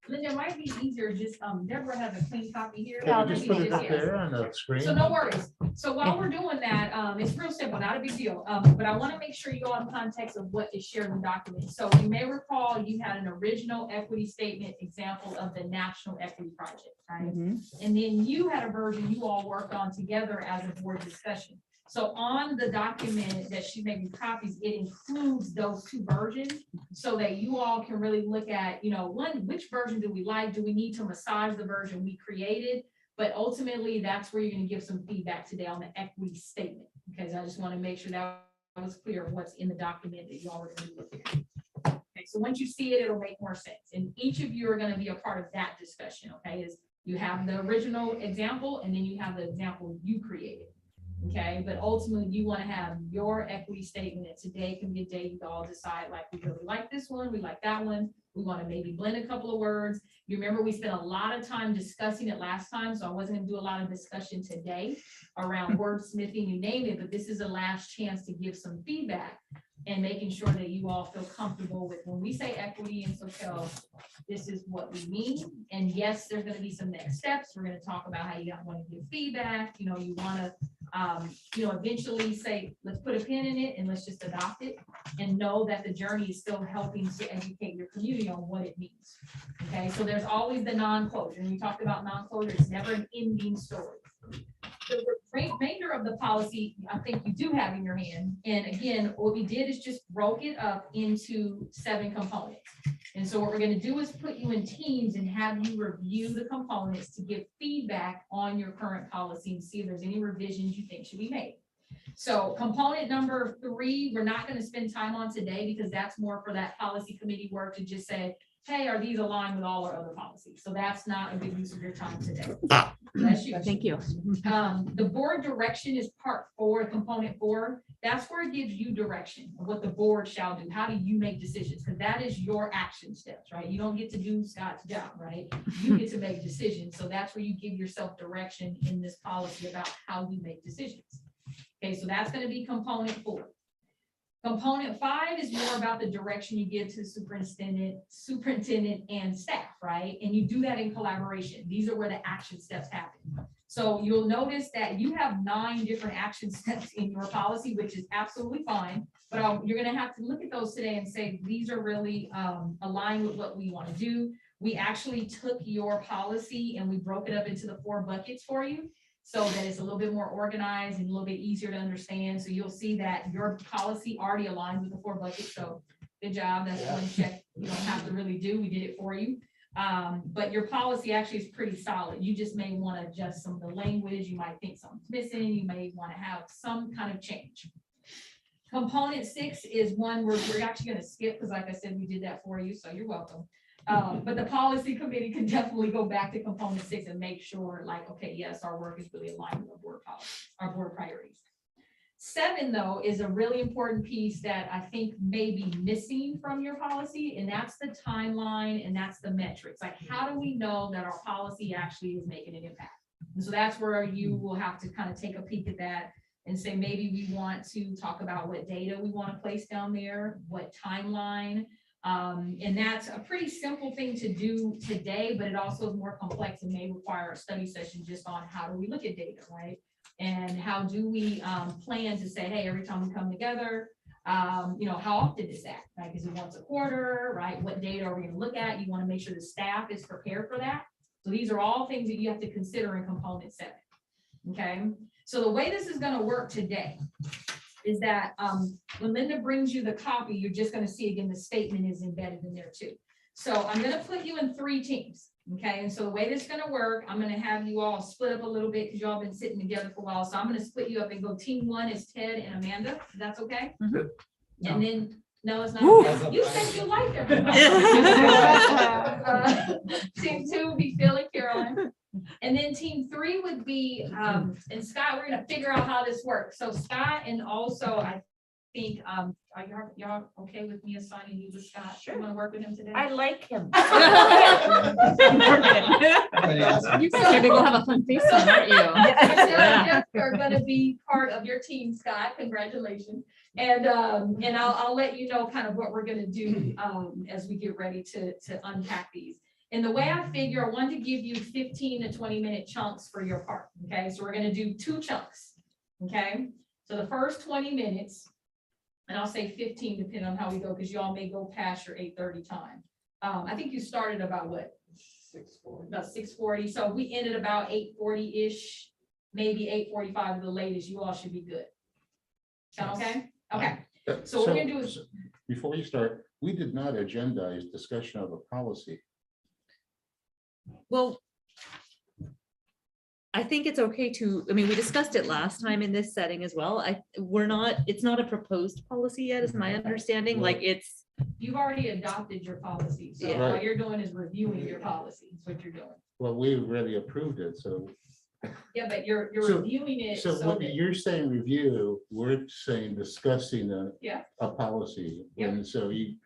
Speaker 11: Linda, it might be easier, just, Deborah has a clean copy here.
Speaker 9: Can we
Speaker 11: Maybe
Speaker 9: just put it up
Speaker 11: yes.
Speaker 9: there on the screen?
Speaker 11: So no worries. So while we're doing that, it's real simple, not a big deal. But I want to make sure you all have context of what is shared in the document. So you may recall you had an original equity statement example of the National Equity Project, right? And then you had a version you all worked on together as a board discussion. So on the document that she made you copies, it includes those 2 versions so that you all can really look at, which version do we like? Do we need to massage the version we created? But ultimately, that's where you're going to give some feedback today on the equity statement. Because I just want to make sure that was clear what's in the document that you all are going to look at. Okay, so once you see it, it'll make more sense. And each of you are going to be a part of that discussion. Okay, is you have the original example and then you have the example you created. Okay, but ultimately you want to have your equity statement, and today can be a day you all decide, like, we really like this one, we like that one, we want to maybe blend a couple of words. You remember we spent a lot of time discussing it last time, so I wasn't gonna do a lot of discussion today around wordsmithing, you name it, but this is the last chance to give some feedback and making sure that you all feel comfortable with when we say equity in SoCal, this is what we mean. And yes, there's gonna be some next steps. We're gonna talk about how you want to give feedback, you want to eventually say, let's put a pin in it and let's just adopt it and know that the journey is still helping to educate your community on what it means. Okay, so there's always the non-closure. And we talked about non-closure, it's never an ending story. The remainder of the policy, I think you do have in your hand. And again, what we did is just broke it up into 7 components. And so what we're going to do is put you in teams and have you review the components to give feedback on your current policy and see if there's any revisions you think should be made. So component number 3, we're not going to spend time on today because that's more for that policy committee work to just say, hey, are these aligned with all our other policies? So that's not a good use of your time today. Bless you.
Speaker 2: Thank you.
Speaker 11: The board direction is part 4, component 4. That's where it gives you direction of what the board shall do. How do you make decisions? Because that is your action steps, right? You don't get to do Scott's job, right? You get to make decisions. So that's where you give yourself direction in this policy about how you make decisions. Okay, so that's going to be component 4. Component 5 is more about the direction you give to the superintendent and staff, right? And you do that in collaboration. These are where the action steps happen. So you'll notice that you have 9 different action steps in your policy, which is absolutely fine. But you're gonna have to look at those today and say, these are really aligned with what we want to do. We actually took your policy and we broke it up into the 4 buckets for you, so that it's a little bit more organized and a little bit easier to understand. So you'll see that your policy already aligns with the 4 buckets. So good job. That's one check you don't have to really do. We did it for you. But your policy actually is pretty solid. You just may want to adjust some of the language. You might think something's missing. You may want to have some kind of change. Component 6 is one we're actually going to skip because, like I said, we did that for you. So you're welcome. But the policy committee can definitely go back to component 6 and make sure, like, okay, yes, our work is really aligned with our board policy, our board priorities. 7, though, is a really important piece that I think may be missing from your policy, and that's the timeline and that's the metrics. Like, how do we know that our policy actually is making an impact? And so that's where you will have to kind of take a peek at that and say, maybe we want to talk about what data we want to place down there, what timeline. And that's a pretty simple thing to do today, but it also is more complex and may require a study session just on how do we look at data, right? And how do we plan to say, hey, every time we come together, you know, how often is that? Like, is it once a quarter, right? What data are we going to look at? You want to make sure the staff is prepared for that. So these are all things that you have to consider in component 7. Okay. So the way this is going to work today is that when Linda brings you the copy, you're just going to see again, the statement is embedded in there too. So I'm going to put you in 3 teams. Okay, and so the way this is going to work, I'm going to have you all split up a little bit because you all been sitting together for a while. So I'm going to split you up and go team 1 is Ted and Amanda. That's okay.
Speaker 2: Mhm.
Speaker 11: And then, no, it's
Speaker 2: Woo.
Speaker 11: not. You said you liked everybody. Team 2 would be Phil and Carolyn. And then team 3 would be, and Scott, we're going to figure out how this works. So Scott, and also I think, are y'all okay with me assigning you to Scott? Sure. You want to work with him today?
Speaker 4: I like him.
Speaker 2: You guys are gonna have a fun face, aren't you?
Speaker 11: Yes, are going to be part of your team, Scott. Congratulations. And I'll let you know kind of what we're going to do as we get ready to unpack these. And the way I figure, I want to give you 15 to 20-minute chunks for your part. Okay, so we're going to do 2 chunks. Okay, so the first 20 minutes, and I'll say 15 depending on how we go, because y'all may go past your 8:30 time. I think you started about what? 6:40. About 6:40. So we ended about 8:40-ish, maybe 8:45 at the latest. You all should be good. Sound okay? Okay. So what we're gonna do is,
Speaker 9: before you start, we did not agendize discussion of a policy.
Speaker 2: Well, I think it's okay to, I mean, we discussed it last time in this setting as well. It's not a proposed policy yet, is my understanding. Like, it's,
Speaker 11: you've already adopted your policy. So
Speaker 2: Yeah.
Speaker 11: all you're doing is reviewing your policy. That's what you're doing.
Speaker 9: Well, we already approved it, so.
Speaker 11: Yeah, but you're
Speaker 9: So-
Speaker 11: reviewing it.
Speaker 9: So what
Speaker 11: that-
Speaker 9: you're saying review, we're saying discussing
Speaker 11: Yeah.
Speaker 9: a policy.
Speaker 11: Yep.
Speaker 9: And so you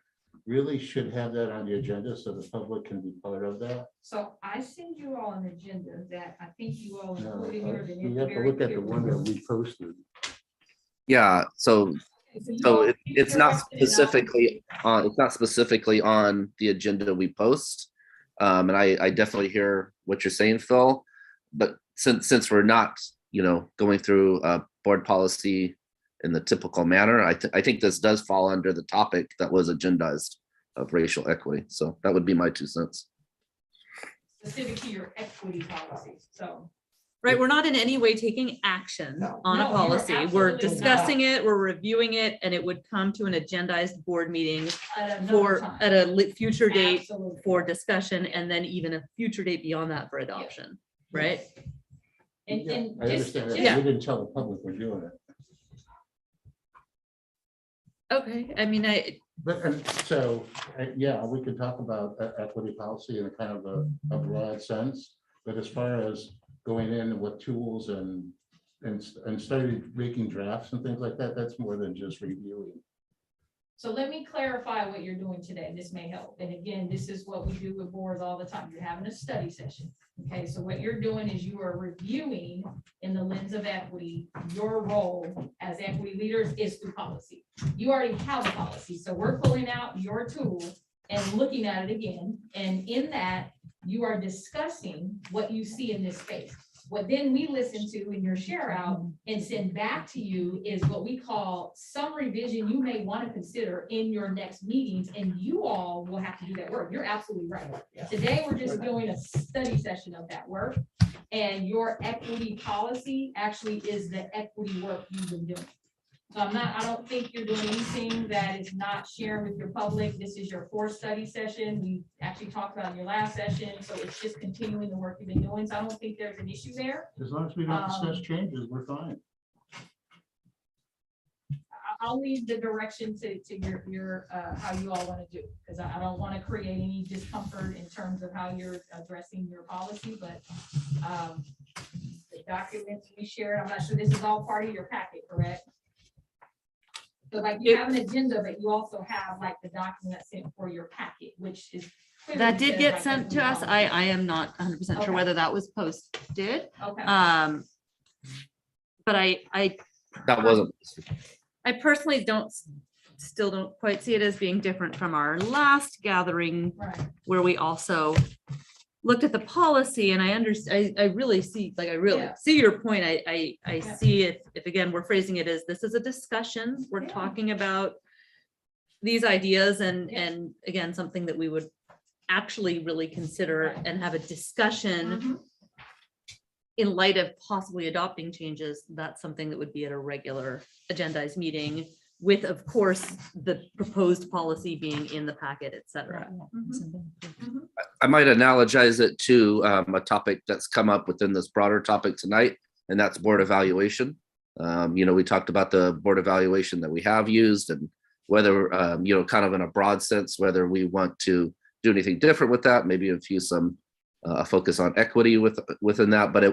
Speaker 9: really should have that on the agenda so the public can be part of that.
Speaker 11: So I send you all an agenda that I think you all
Speaker 9: No,
Speaker 11: included in yours. and
Speaker 9: You
Speaker 11: it's
Speaker 9: have to
Speaker 11: very
Speaker 9: look at the
Speaker 11: clear.
Speaker 9: one that we posted.
Speaker 6: Yeah, so
Speaker 11: Okay, you
Speaker 6: so
Speaker 11: all
Speaker 6: it's
Speaker 11: interested
Speaker 6: not
Speaker 11: in
Speaker 6: specifically on the agenda we post. And I definitely hear what you're saying, Phil. But since we're not, going through board policy in the typical manner, I think this does fall under the topic that was agendized of racial equity. So that would be my 2 cents.
Speaker 11: specific to your equity policies. So
Speaker 2: right, we're not in any way taking action on
Speaker 11: No,
Speaker 2: a
Speaker 11: you're
Speaker 2: policy. We're
Speaker 11: absolutely
Speaker 2: discussing it, we're reviewing it, and it would come to an agendized board meeting
Speaker 11: at another time.
Speaker 2: at a future date
Speaker 11: Absolutely.
Speaker 2: for discussion, and then even a future date beyond that for adoption, right?
Speaker 11: And
Speaker 9: Yeah,
Speaker 11: and
Speaker 9: I
Speaker 11: just,
Speaker 9: understand that.
Speaker 2: Yeah.
Speaker 9: We didn't tell the public we're doing it.
Speaker 2: Okay, I mean,
Speaker 9: But, and so, yeah, we could talk about equity policy in a kind of a broad sense, but as far as going in with tools and starting making drafts and things like that, that's more than just reviewing.
Speaker 11: so let me clarify what you're doing today. This may help. And again, this is what we do with boards all the time. You're having a study session. Okay, so what you're doing is you are reviewing in the lens of equity, your role as equity leaders is through policy. You already have a policy, so we're pulling out your tool and looking at it again. And in that, you are discussing what you see in this space. What then we listen to in your share out and send back to you is what we call some revision you may want to consider in your next meetings, and you all will have to do that work. You're absolutely right. Today, we're just doing a study session of that work, and your equity policy actually is the equity work you've been doing. So I don't think you're doing anything that is not sharing with your public. This is your fourth study session. We actually talked about in your last session, so it's just continuing the work you've been doing. So I don't think there's an issue there.
Speaker 9: As long as we don't discuss changes, we're fine.
Speaker 11: I'll leave the direction to your how you all want to do, because I don't want to create any discomfort in terms of how you're addressing your policy, but the documents we shared, I'm not sure this is all part of your packet, correct? So like you have an agenda, but you also have like the document that's sent for your packet, which is.
Speaker 2: That did get sent to us. I am not 100% sure whether that was posted.
Speaker 11: Okay.
Speaker 2: But I
Speaker 6: That wasn't.
Speaker 2: personally still don't quite see it as being different from our last gathering,
Speaker 11: Right.
Speaker 2: where we also looked at the policy, and I understand, I really see, like, I really
Speaker 11: Yeah.
Speaker 2: see your point. I
Speaker 11: Yeah.
Speaker 2: see it, if again, we're phrasing it as, this is a discussion. We're
Speaker 11: Yeah.
Speaker 2: talking about these ideas and
Speaker 11: Yeah.
Speaker 2: again, something that we would actually really consider
Speaker 11: Right.
Speaker 2: and have a discussion
Speaker 11: Mhm.
Speaker 2: in light of possibly adopting changes. That's something that would be at a regular agendized meeting with, of course, the proposed policy being in the packet, et cetera.
Speaker 6: I might analogize it to a topic that's come up within this broader topic tonight, and that's board evaluation. We talked about the board evaluation that we have used, and whether, kind of in a broad sense, whether we want to do anything different with that, maybe infuse some focus on equity within that, but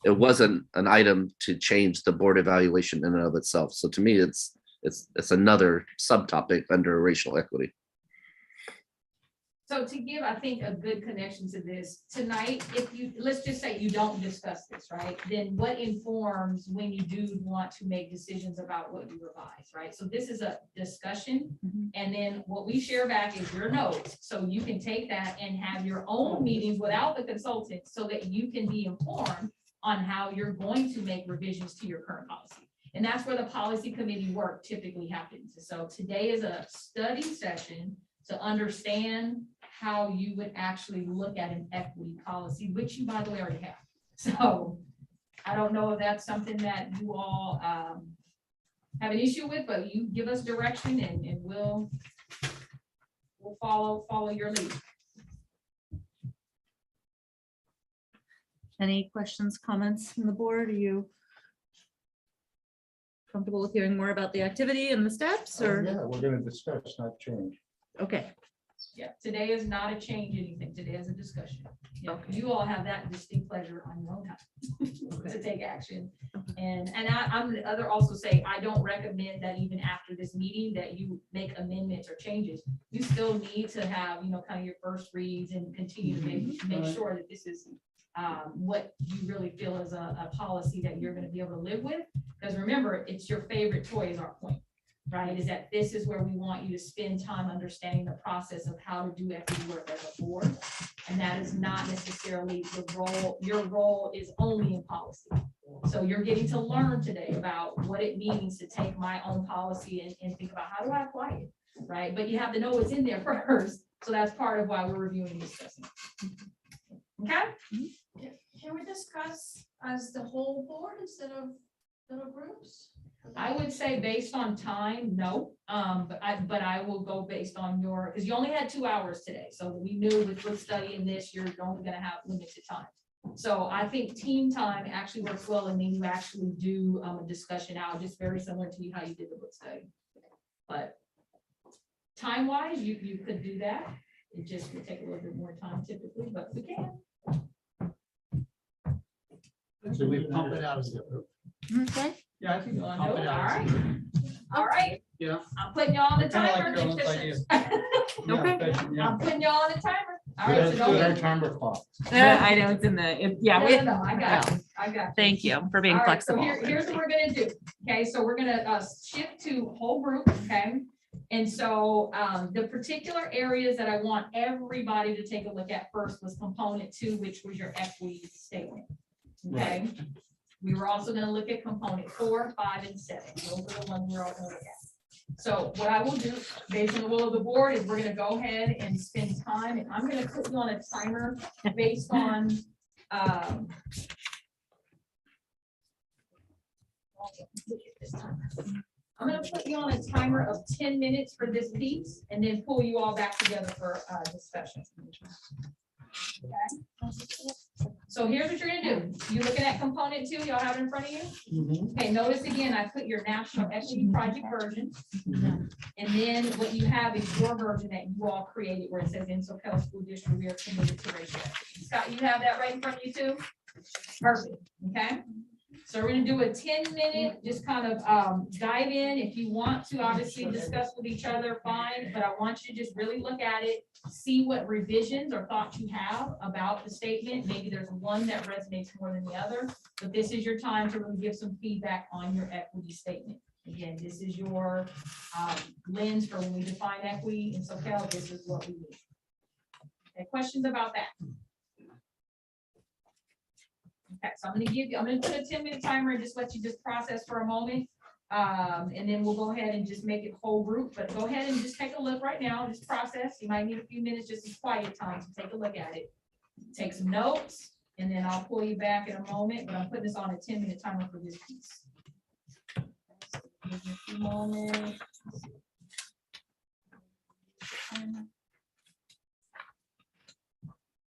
Speaker 6: it wasn't an item to change the board evaluation in and of itself. So to me, it's another subtopic under racial equity.
Speaker 11: So to give, I think, a good connection to this tonight, if you, let's just say you don't discuss this, right? Then what informs when you do want to make decisions about what you revise, right? So this is a discussion, and then what we share back is your notes. So you can take that and have your own meetings without the consultant, so that you can be informed on how you're going to make revisions to your current policy. And that's where the policy committee work typically happens. So today is a study session to understand how you would actually look at an equity policy, which you, by the way, already have. So I don't know if that's something that you all have an issue with, but you give us direction and we'll follow your lead.
Speaker 2: Any questions, comments from the board? Are you comfortable with hearing more about the activity and the steps, or?
Speaker 9: Yeah, we're gonna discuss, not change.
Speaker 2: Okay,
Speaker 11: Yeah, today is not a change anything. Today is a discussion. Yeah,
Speaker 2: Okay.
Speaker 11: you all have that distinct pleasure on your own time to take action. And I'm the other also say, I don't recommend that even after this meeting that you make amendments or changes. You still need to have, kind of your first reads and continue to make sure that this is what you really feel is a policy that you're going to be able to live with. Because remember, it's your favorite toy is our point. Right, is that this is where we want you to spend time understanding the process of how to do equity work as a board. And that is not necessarily the role, your role is only in policy. So you're getting to learn today about what it means to take my own policy and think about how do I apply it, right? But you have to know what's in there first. So that's part of why we're reviewing and discussing. Okay?
Speaker 10: Can we discuss as the whole board instead of little groups?
Speaker 11: I would say based on time, no, but I will go based on your, because you only had 2 hours today. So we knew with book study and this, you're only gonna have limited time. So I think team time actually works well, and then you actually do a discussion out, just very similar to how you did the book study. But time-wise, you could do that. It just would take a little bit more time typically, but we can.
Speaker 8: So we pump it out as a group.
Speaker 2: okay.
Speaker 8: Yeah, I think
Speaker 11: You wanna
Speaker 8: pump
Speaker 11: do
Speaker 8: it
Speaker 11: it?
Speaker 8: out.
Speaker 11: All
Speaker 8: as a
Speaker 11: right.
Speaker 8: group.
Speaker 11: All right,
Speaker 8: Yeah.
Speaker 11: I'm putting you on the
Speaker 8: Kinda like
Speaker 11: timer.
Speaker 8: Carolyn's
Speaker 11: Fictitious.
Speaker 2: Okay.
Speaker 11: I'm putting you on the timer. All right,
Speaker 9: That's
Speaker 11: so
Speaker 9: good, our
Speaker 11: don't.
Speaker 9: timer clock.
Speaker 2: I know it's in the, yeah.
Speaker 11: No, I got you. I got you.
Speaker 2: Thank you for being
Speaker 11: All right, so
Speaker 2: flexible.
Speaker 11: here's what we're gonna do. Okay, so we're gonna shift to whole group, okay? And so the particular areas that I want everybody to take a look at first was component 2, which was your equity statement. Okay. We were also gonna look at component 4, 5, and 7. Those are the ones we're all gonna look at. So what I will do, based on the will of the board, is we're gonna go ahead and spend time, and I'm gonna put you on a timer based on, look at this timer. I'm gonna put you on a timer of 10 minutes for this piece, and then pull you all back together for discussion. Okay? So here's what you're gonna do. You're looking at component 2, y'all have it in front of you? Okay, notice again, I put your national equity project version. And then what you have is your version that you all created where it says in SoCal School District, we are committed to racial equity. Scott, you have that right in front of you too? Perfect, okay? So we're gonna do a 10-minute, just kind of dive in. If you want to obviously discuss with each other, fine, but I want you to just really look at it, see what revisions or thoughts you have about the statement. Maybe there's one that resonates more than the other, but this is your time to really give some feedback on your equity statement. Again, this is your lens for when we define equity in SoCal. This is what we need. Okay, questions about that? Okay, so I'm gonna put a 10-minute timer and just let you just process for a moment. And then we'll go ahead and just make it whole group, but go ahead and just take a look right now, just process. You might need a few minutes, just as quiet time to take a look at it. Take some notes, and then I'll pull you back in a moment, but I'm putting this on a 10-minute timer for this piece. So give me a few moments.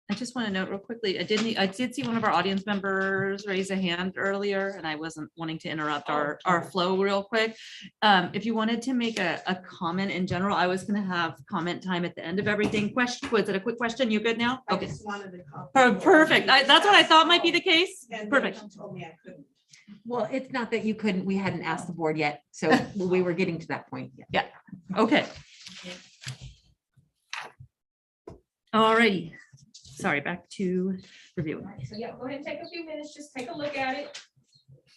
Speaker 2: I just want to note real quickly, I did see one of our audience members raise a hand earlier, and I wasn't wanting to interrupt our flow real quick. If you wanted to make a comment in general, I was going to have comment time at the end of everything. Question, was it a quick question? You good now?
Speaker 3: I
Speaker 2: Okay.
Speaker 3: just wanted to copy.
Speaker 2: Perfect. That's what I thought might be the case.
Speaker 3: And
Speaker 2: Perfect.
Speaker 3: they told me I couldn't.
Speaker 12: Well, it's not that you couldn't, we hadn't asked the board yet, so we were getting to that point.
Speaker 2: Yeah. Okay. All righty. Sorry, back to review.
Speaker 11: All right, so yeah, go ahead and take a few minutes, just take a look at it.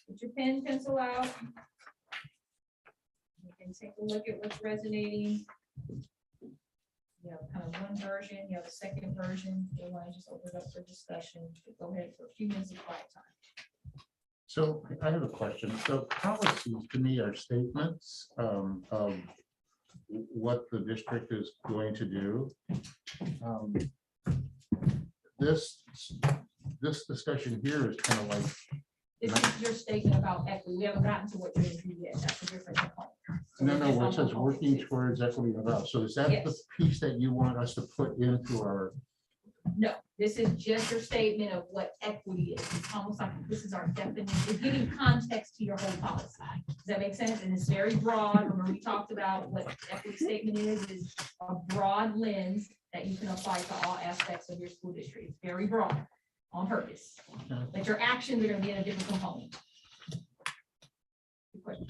Speaker 11: Get your pen, pencil out. You can take a look at what's resonating. You have kind of one version, you have a second version. You want to just open it up for discussion. Go ahead for a few minutes of quiet time.
Speaker 9: So I have a question. So policies to me are statements of what the district is going to do. This discussion here is kind of like,
Speaker 11: This is your statement about equity. We haven't gotten to what you're going to do yet. That's a different component. So
Speaker 9: no,
Speaker 11: we're just
Speaker 9: where
Speaker 11: on
Speaker 9: it says
Speaker 11: component
Speaker 9: working
Speaker 11: 2.
Speaker 9: towards equity and about. So is that the
Speaker 11: Yes.
Speaker 9: piece that you want us to put into our?
Speaker 11: No, this is just your statement of what equity is. It's almost like this is our definition. It's giving context to your whole policy. Does that make sense? And it's very broad. Remember, we talked about what equity statement is a broad lens that you can apply to all aspects of your school district. It's very broad on purpose. But your actions are going to be in a different component. Good question.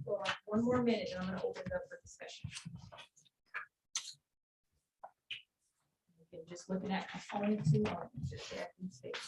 Speaker 11: So, one more minute, and I'm going to open it up for discussion. Okay, just looking at component 2 on just the equity statement.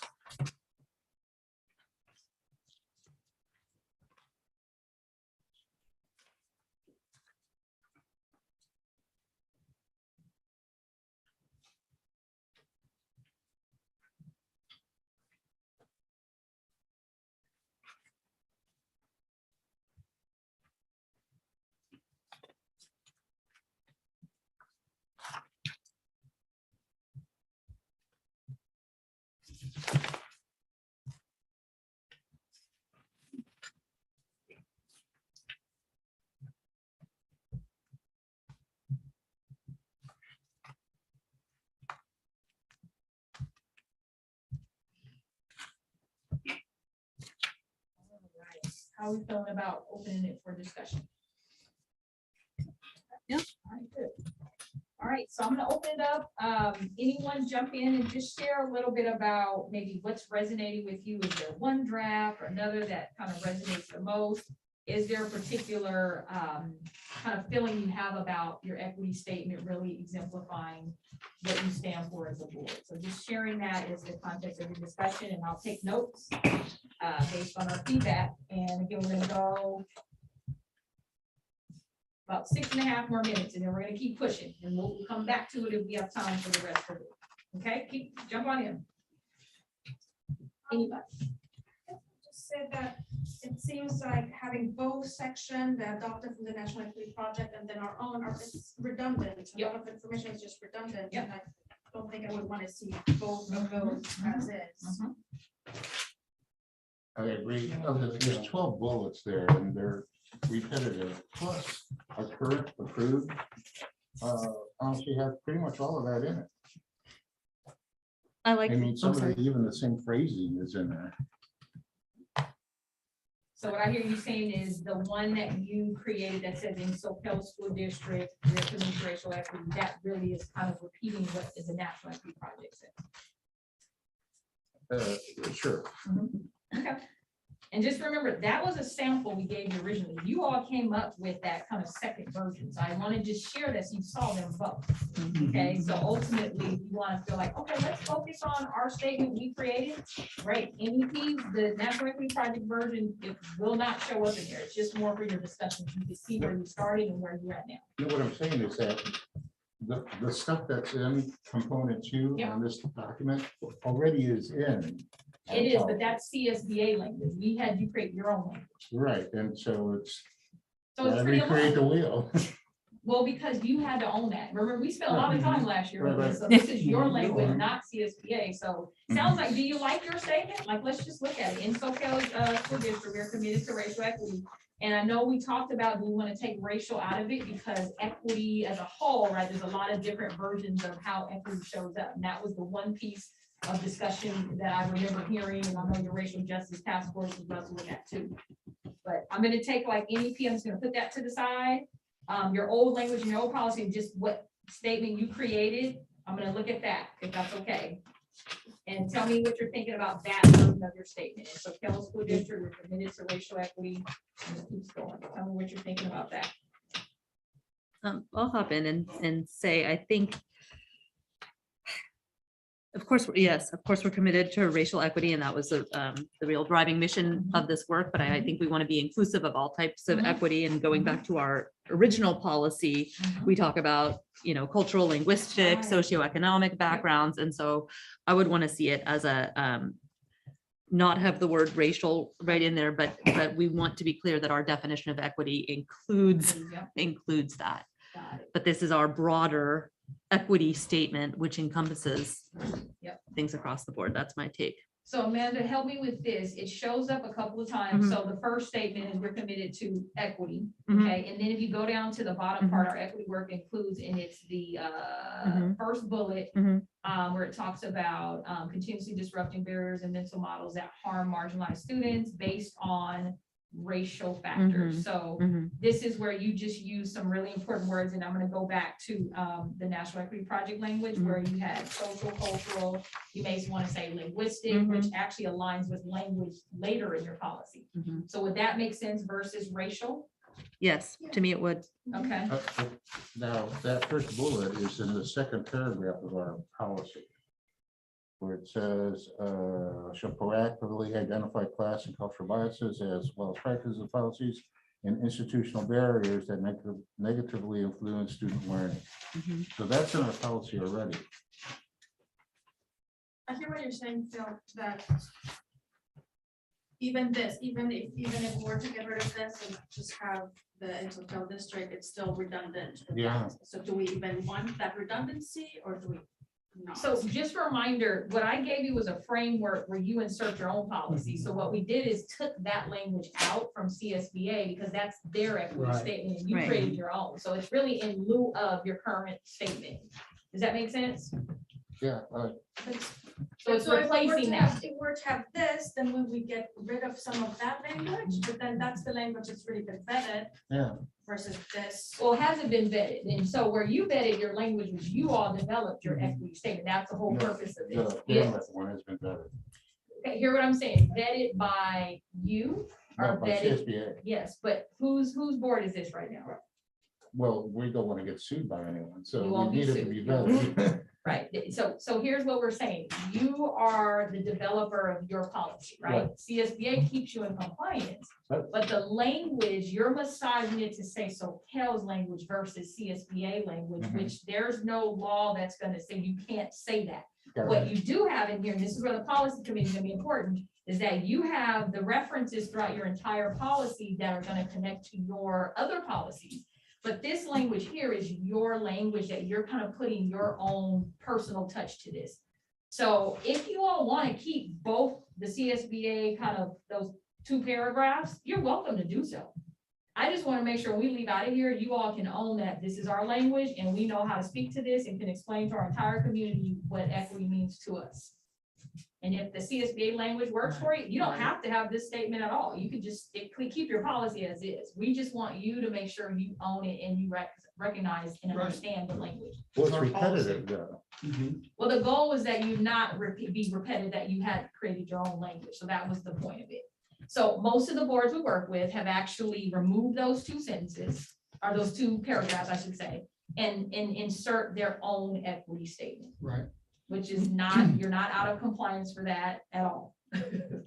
Speaker 11: How are we feeling about opening it for discussion?
Speaker 2: Yep.
Speaker 11: All right, good. All right, so I'm gonna open it up. Anyone jump in and just share a little bit about maybe what's resonating with you? Is there one draft or another that kind of resonates the most? Is there a particular kind of feeling you have about your equity statement really exemplifying what you stand for as a board? So just sharing that is the context of the discussion, and I'll take notes based on our feedback. And again, we're gonna go about 6.5 more minutes, and then we're gonna keep pushing, and we'll come back to it if we have time for the rest of it. Okay, jump on in. Anybody?
Speaker 10: Just said that it seems like having both section, the adopted from the National Equity Project and then our own, it's redundant. A lot of information is just redundant.
Speaker 11: Yep.
Speaker 10: And I don't think I would want to see both of those as is.
Speaker 9: I agree. There's 12 bullets there and they're repetitive, plus our current approved policy has pretty much all of that in it.
Speaker 2: I like.
Speaker 9: I mean, some
Speaker 2: I'm
Speaker 9: of
Speaker 2: sorry.
Speaker 9: the, even the same phrasing is in there.
Speaker 11: So what I hear you saying is the one that you created that says in Soquel School District, we're committing to racial equity, that really is kind of repeating what is the National Equity Project says.
Speaker 9: Sure.
Speaker 11: Okay. And just remember, that was a sample we gave you originally. You all came up with that kind of second version. So I want to just share this. You saw them both. Okay, so ultimately, you want to feel like, okay, let's focus on our statement we created. Right, NEPs, the National Equity Project version, it will not show up in there. It's just more for your discussion. You can see where you started and where you're at now.
Speaker 9: You know what I'm saying is that the stuff that's in component 2
Speaker 11: Yeah.
Speaker 9: on this document already is in.
Speaker 11: It is, but that's CSBA language. We had you create your own language.
Speaker 9: Right, and so it's,
Speaker 11: So it's
Speaker 9: why
Speaker 11: pretty
Speaker 9: recreate the
Speaker 11: aligned.
Speaker 9: wheel?
Speaker 11: Well, because you had to own that. Remember, we spent a lot of time last year on
Speaker 9: Right,
Speaker 11: this. So
Speaker 9: right.
Speaker 11: this is your language,
Speaker 9: Mhm.
Speaker 11: not CSBA. So sounds like, do you like your statement? Like, let's just look at it. In Soquel School District, we're committed to racial equity. And I know we talked about, do we want to take racial out of it because equity as a whole, right? There's a lot of different versions of how equity shows up. And that was the one piece of discussion that I remember hearing, and I know your racial justice task force was wrestling with that too. But I'm gonna take like NEP, I'm just gonna put that to the side. Your old language and your old policy, and just what statement you created, I'm gonna look at that, if that's okay. And tell me what you're thinking about that version of your statement. And so Kell School District, we're committed to racial equity, and it keeps going. Tell me what you're thinking about that.
Speaker 2: I'll hop in and say, I think, of course, yes, of course, we're committed to racial equity, and that was the real driving mission of this work. But I think we want to be inclusive of all types of
Speaker 11: Mhm.
Speaker 2: equity. And going back to our original policy, we talk about, cultural, linguistic,
Speaker 11: Right.
Speaker 2: socioeconomic backgrounds. And so I would want to see it as a, not have the word racial right in there, but we want to be clear that our definition of equity includes
Speaker 11: Yep,
Speaker 2: that.
Speaker 11: got it.
Speaker 2: But this is our broader equity statement, which encompasses
Speaker 11: Yep.
Speaker 2: things across the board. That's my take.
Speaker 11: So Amanda, help me with this. It shows up a couple of times. So the first statement is we're committed to equity.
Speaker 2: Mhm.
Speaker 11: Okay, and then if you go down to the bottom part, our equity work includes, and it's the
Speaker 2: Mhm.
Speaker 11: first bullet,
Speaker 2: Mhm.
Speaker 11: where it talks about continuously disrupting barriers and mental models that harm marginalized students based on racial factors. So
Speaker 2: Mhm.
Speaker 11: this is where you just use some really important words, and I'm gonna go back to the National Equity Project language where you had social, cultural, you may want to say linguistic, which actually aligns with language later in your policy.
Speaker 2: Mhm.
Speaker 11: So would that make sense versus racial?
Speaker 2: Yes, to me it would.
Speaker 11: Okay,
Speaker 9: Now, that first bullet is in the second paragraph of our policy, where it says, shall proactively identify class and cultural biases as well as practices, policies, and institutional barriers that negatively influence student learning.
Speaker 2: Mhm.
Speaker 9: So that's in our policy already.
Speaker 10: I hear what you're saying, Phil, that even if we were to get rid of this and just have the Intel district, it's still redundant.
Speaker 9: Yeah.
Speaker 10: So do we even want that redundancy, or do we not?
Speaker 11: so just a reminder, what I gave you was a framework where you insert your own policy. So what we did is took that language out from CSBA because that's their equity
Speaker 8: Right.
Speaker 11: statement, and you
Speaker 2: Right.
Speaker 11: created your own. So it's really in lieu of your current statement. Does that make sense?
Speaker 9: Yeah,
Speaker 11: So it's
Speaker 10: So if we were
Speaker 11: replacing
Speaker 10: to
Speaker 11: that.
Speaker 10: have, if we're to have this, then will we get rid of some of that language? But then that's the language that's really been vetted
Speaker 9: Yeah,
Speaker 10: versus this.
Speaker 11: Well, it hasn't been vetted. And so where you vetted your language was you all developed your equity statement. That's the whole
Speaker 9: Yeah.
Speaker 11: purpose of
Speaker 9: the
Speaker 11: this. Yes.
Speaker 9: Dartmouth one has been better.
Speaker 11: Okay, hear what I'm saying? Vetted by you or
Speaker 9: Not by
Speaker 11: vetted?
Speaker 9: CSBA.
Speaker 11: Yes, but whose board is this right now?
Speaker 9: Well, we don't want to get sued by anyone, so
Speaker 11: You won't
Speaker 9: we
Speaker 11: be
Speaker 9: need it to
Speaker 11: sued.
Speaker 9: be
Speaker 11: You won't
Speaker 9: vetted.
Speaker 11: Right, so here's what we're saying, you are the developer of your policy, right? CSBA keeps you in compliance,
Speaker 9: Right.
Speaker 11: but the language, you're massaging it to say SoCal's language versus CSBA language,
Speaker 9: Mhm.
Speaker 11: which there's no law that's gonna say you can't say that.
Speaker 9: Got
Speaker 11: What
Speaker 9: it.
Speaker 11: you do have in here, and this is where the policy committee is gonna be important, is that you have the references throughout your entire policy that are gonna connect to your other policies. But this language here is your language that you're kind of putting your own personal touch to this. So if you all want to keep both the CSBA kind of those 2 paragraphs, you're welcome to do so. I just want to make sure when we leave out of here, you all can own that this is our language and we know how to speak to this and can explain to our entire community what equity means to us. And if the CSBA language works for you, you don't have to have this statement at all. You could just keep your policy as is. We just want you to make sure you own it and you recognize and
Speaker 8: Right.
Speaker 11: understand the language.
Speaker 9: Well, it's
Speaker 8: Our policy.
Speaker 9: repetitive, though.
Speaker 11: Well, the goal was that you not be repetitive, that you had created your own language. So that was the point of it. So most of the boards we work with have actually removed those 2 sentences, or those 2 paragraphs, I should say, and insert their own equity statement.
Speaker 8: Right.
Speaker 11: Which is not, you're not out of compliance for that at all.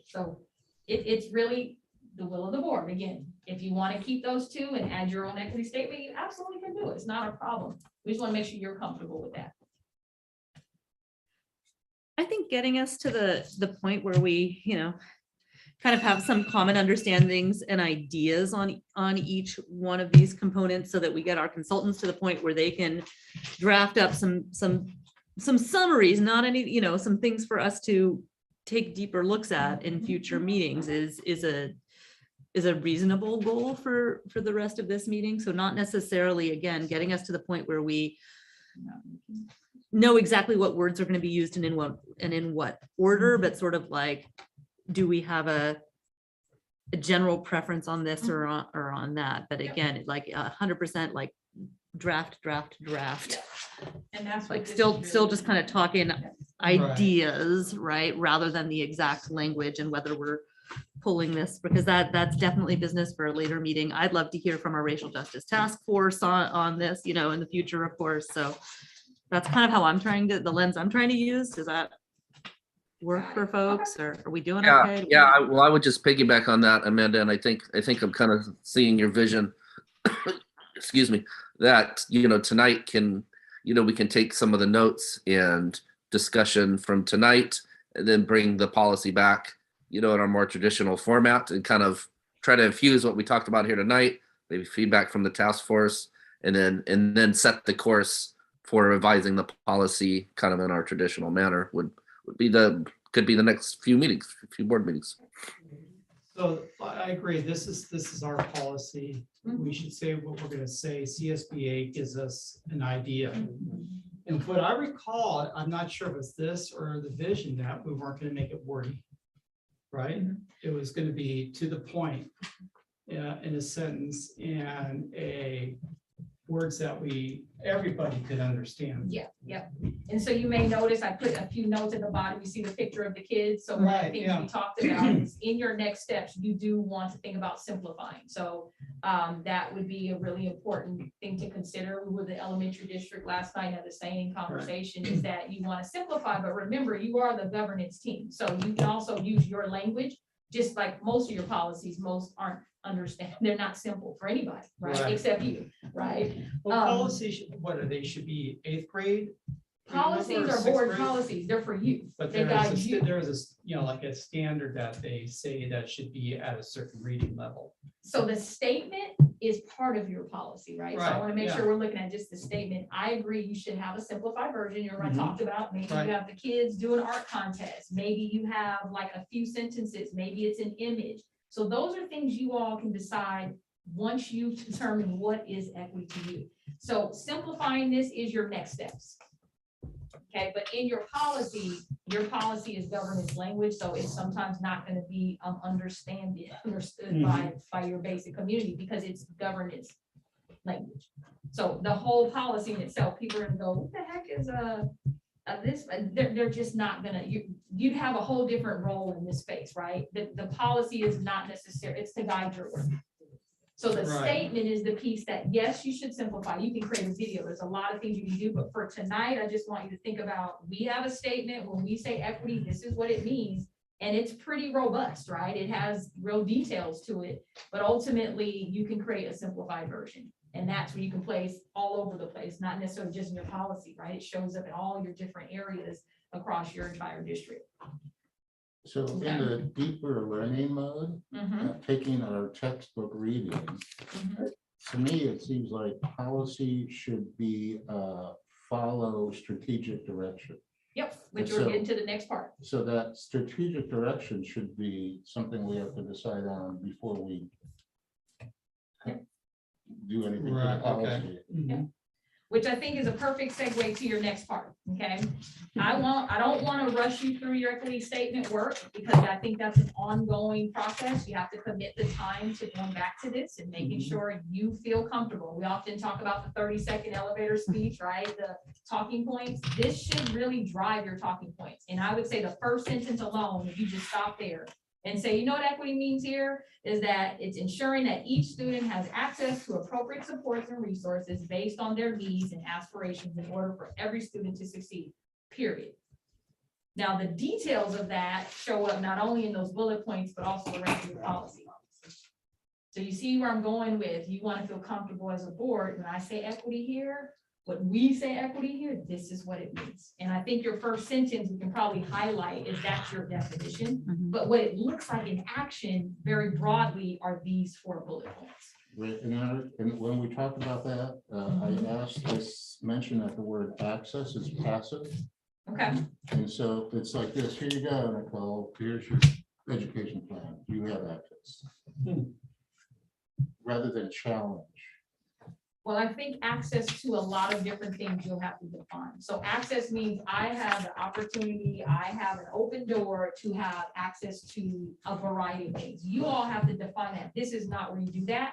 Speaker 11: So it's really the will of the board. Again, if you want to keep those 2 and add your own equity statement, you absolutely can do it. It's not a problem. We just want to make sure you're comfortable with that.
Speaker 2: I think getting us to the point where we, kind of have some common understandings and ideas on each one of these components so that we get our consultants to the point where they can draft up some summaries, not any, some things for us to take deeper looks at in future meetings is a reasonable goal for the rest of this meeting. So not necessarily, again, getting us to the point where we know exactly what words are going to be used and in what order, but sort of like, do we have a general preference on this or on that? But again, like 100% like draft.
Speaker 11: And that's what
Speaker 2: Like
Speaker 11: this
Speaker 2: still
Speaker 11: is really-
Speaker 2: just kind of talking ideas, right? Rather than the exact language and whether we're pulling this, because that's definitely business for a later meeting. I'd love to hear from our racial justice task force on this, in the future, of course. So that's kind of how the lens I'm trying to use. Does that work for folks, or are we doing okay?
Speaker 6: Well, I would just piggyback on that, Amanda, and I think I'm kind of seeing your vision. Excuse me, that, tonight we can take some of the notes and discussion from tonight and then bring the policy back, in our more traditional format and kind of try to infuse what we talked about here tonight, maybe feedback from the task force, and then set the course for revising the policy kind of in our traditional manner could be the next few board meetings.
Speaker 8: So I agree. This is our policy. We should say what we're gonna say. CSBA gives us an idea. And what I recall, I'm not sure if it's this or the vision, that we weren't gonna make it wordy. Right? It was gonna be to the point, in a sentence, and words that everybody could understand.
Speaker 11: Yeah. And so you may notice I put a few notes at the bottom. You see the picture of the kids. So one of the
Speaker 8: Right,
Speaker 11: things
Speaker 8: yeah.
Speaker 11: we talked about is in your next steps, you do want to think about simplifying. So that would be a really important thing to consider. We were the elementary district last night, had the same conversation, is that you want to simplify, but remember, you are the governance team. So you can also use your language, just like most of your policies, most aren't they're not simple for anybody, right?
Speaker 8: Right.
Speaker 11: Except you, right?
Speaker 8: Well, policies, they should be 8th grade?
Speaker 11: Policies
Speaker 8: Or
Speaker 11: are
Speaker 8: 6th
Speaker 11: board
Speaker 8: grade?
Speaker 11: policies, they're for you.
Speaker 8: But
Speaker 11: They guide you.
Speaker 8: there is like a standard that they say that should be at a certain reading level.
Speaker 11: So the statement is part of your policy, right? So I
Speaker 8: Right,
Speaker 11: want to make
Speaker 8: yeah.
Speaker 11: sure we're looking at just the statement. I agree, you should have a simplified version. I
Speaker 8: Mhm.
Speaker 11: talked about, maybe
Speaker 8: Right.
Speaker 11: you have the kids do an art contest. Maybe you have like a few sentences, maybe it's an image. So those are things you all can decide once you determine what is equity to you. So simplifying this is your next steps. Okay, but in your policy is governance language, so it's sometimes not gonna be understood by your basic community because it's governance language. So the whole policy in itself, people are gonna go, what the heck is this? They're just not gonna, you'd have a whole different role in this space, right? The policy is not necessary, it's to guide your work. So the
Speaker 8: Right.
Speaker 11: statement is the piece that, yes, you should simplify. You can create a video. There's a lot of things you can do, but for tonight, I just want you to think about, we have a statement. When we say equity, this is what it means. And it's pretty robust, right? It has real details to it, but ultimately you can create a simplified version. And that's where you can place all over the place, not necessarily just in your policy, right? It shows up in all your different areas across your entire district.
Speaker 9: So in the deeper learning mode, taking our textbook reading, to me, it seems like policy should be follow strategic direction.
Speaker 11: Yep, which
Speaker 9: And
Speaker 11: we're
Speaker 9: so-
Speaker 11: getting to the next part.
Speaker 9: So that strategic direction should be something we have to decide on before we do anything for the
Speaker 8: Right, okay.
Speaker 9: policy.
Speaker 11: Which I think is a perfect segue to your next part, okay? I don't want to rush you through your equity statement work because I think that's an ongoing process. You have to commit the time to going back to this and making sure you feel comfortable. We often talk about the 30-second elevator speech, right? The talking points. This should really drive your talking points. And I would say the first sentence alone, if you just stop there and say, you know what equity means here is that it's ensuring that each student has access to appropriate supports and resources based on their needs and aspirations in order for every student to succeed, period. Now, the details of that show up not only in those bullet points, but also the rest of the policy. So you see where I'm going with, you want to feel comfortable as a board. When I say equity here, when we say equity here, this is what it means. And I think your first sentence we can probably highlight is that's your definition. But what it looks like in action very broadly are these 4 bullet points.
Speaker 9: Right, and when we talked about that, I asked this mention that the word access is passive.
Speaker 11: Okay.
Speaker 9: And so it's like this, here you go, Nicole, here's your education plan, you have access. Rather than challenge.
Speaker 11: Well, I think access to a lot of different things you'll have to define. So access means I have the opportunity, I have an open door to have access to a variety of things. You all have to define that. This is not where you do that.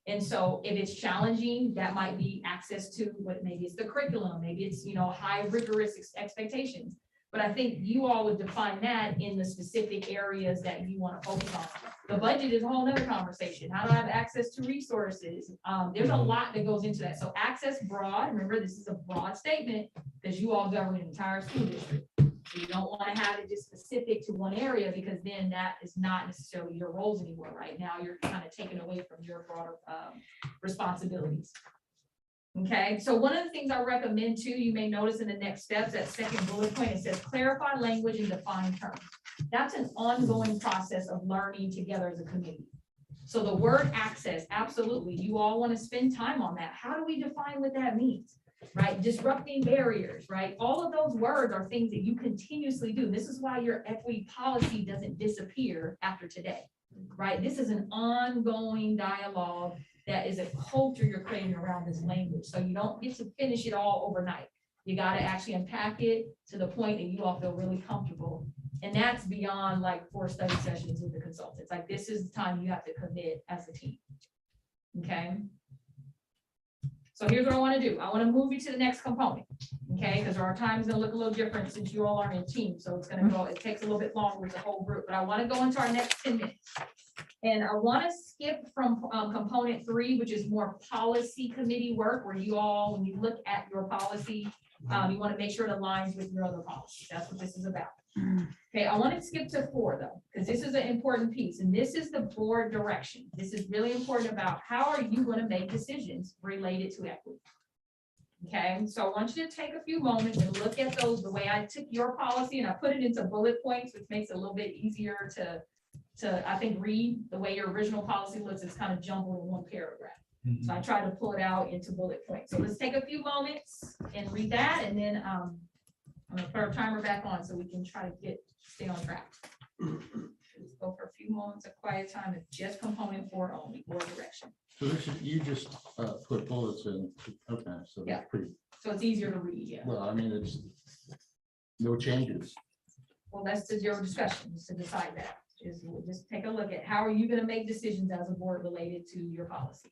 Speaker 11: And so if it's challenging, that might be access to what maybe it's the curriculum, maybe it's, high rigorous expectations. But I think you all would define that in the specific areas that you want to focus on. The budget is a whole nother conversation. How do I have access to resources? There's a lot that goes into that. So access broad, remember, this is a broad statement because you all govern an entire school district. So you don't want to have it just specific to one area because then that is not necessarily your roles anymore. Right now, you're kind of taken away from your broader responsibilities. Okay, so one of the things I recommend too, you may notice in the next steps, that second bullet point, it says clarify language and define terms. That's an ongoing process of learning together as a community. So the word access, absolutely, you all want to spend time on that. How do we define what that means? Right, disrupting barriers, right? All of those words are things that you continuously do. This is why your equity policy doesn't disappear after today, right? This is an ongoing dialogue. That is a culture you're creating around this language. So you don't get to finish it all overnight. You got to actually unpack it to the point that you all feel really comfortable. And that's beyond like 4 study sessions with the consultants. Like this is the time you have to commit as a team. Okay. So here's what I want to do. I want to move you to the next component. Okay, because our time is going to look a little different since you all are in a team. So it's going to go, it takes a little bit longer with the whole group, but I want to go into our next 10 minutes. And I want to skip from component 3, which is more policy committee work, where you all, when you look at your policy, you want to make sure it aligns with your other policies. That's what this is about. Okay, I want to skip to 4 though, because this is an important piece. And this is the board direction. This is really important about how are you going to make decisions related to equity. Okay, so I want you to take a few moments and look at those, the way I took your policy and I put it into bullet points, which makes it a little bit easier to I think read. The way your original policy looks, it's kind of jumbled in one paragraph. So I try to pull it out into bullet points. So let's take a few moments and read that, and then I'm gonna put our timer back on so we can try to stay on track. Let's go for a few moments of quiet time. It's just component 4 only, board direction.
Speaker 9: So this is, you just put bullets in, okay, so
Speaker 11: Yeah.
Speaker 9: that's pretty,
Speaker 11: So it's easier to read, yeah.
Speaker 9: well, I mean, it's No changes.
Speaker 11: Well, that's your discussion, is to decide that. We'll just take a look at how are you gonna make decisions as a board related to your policy.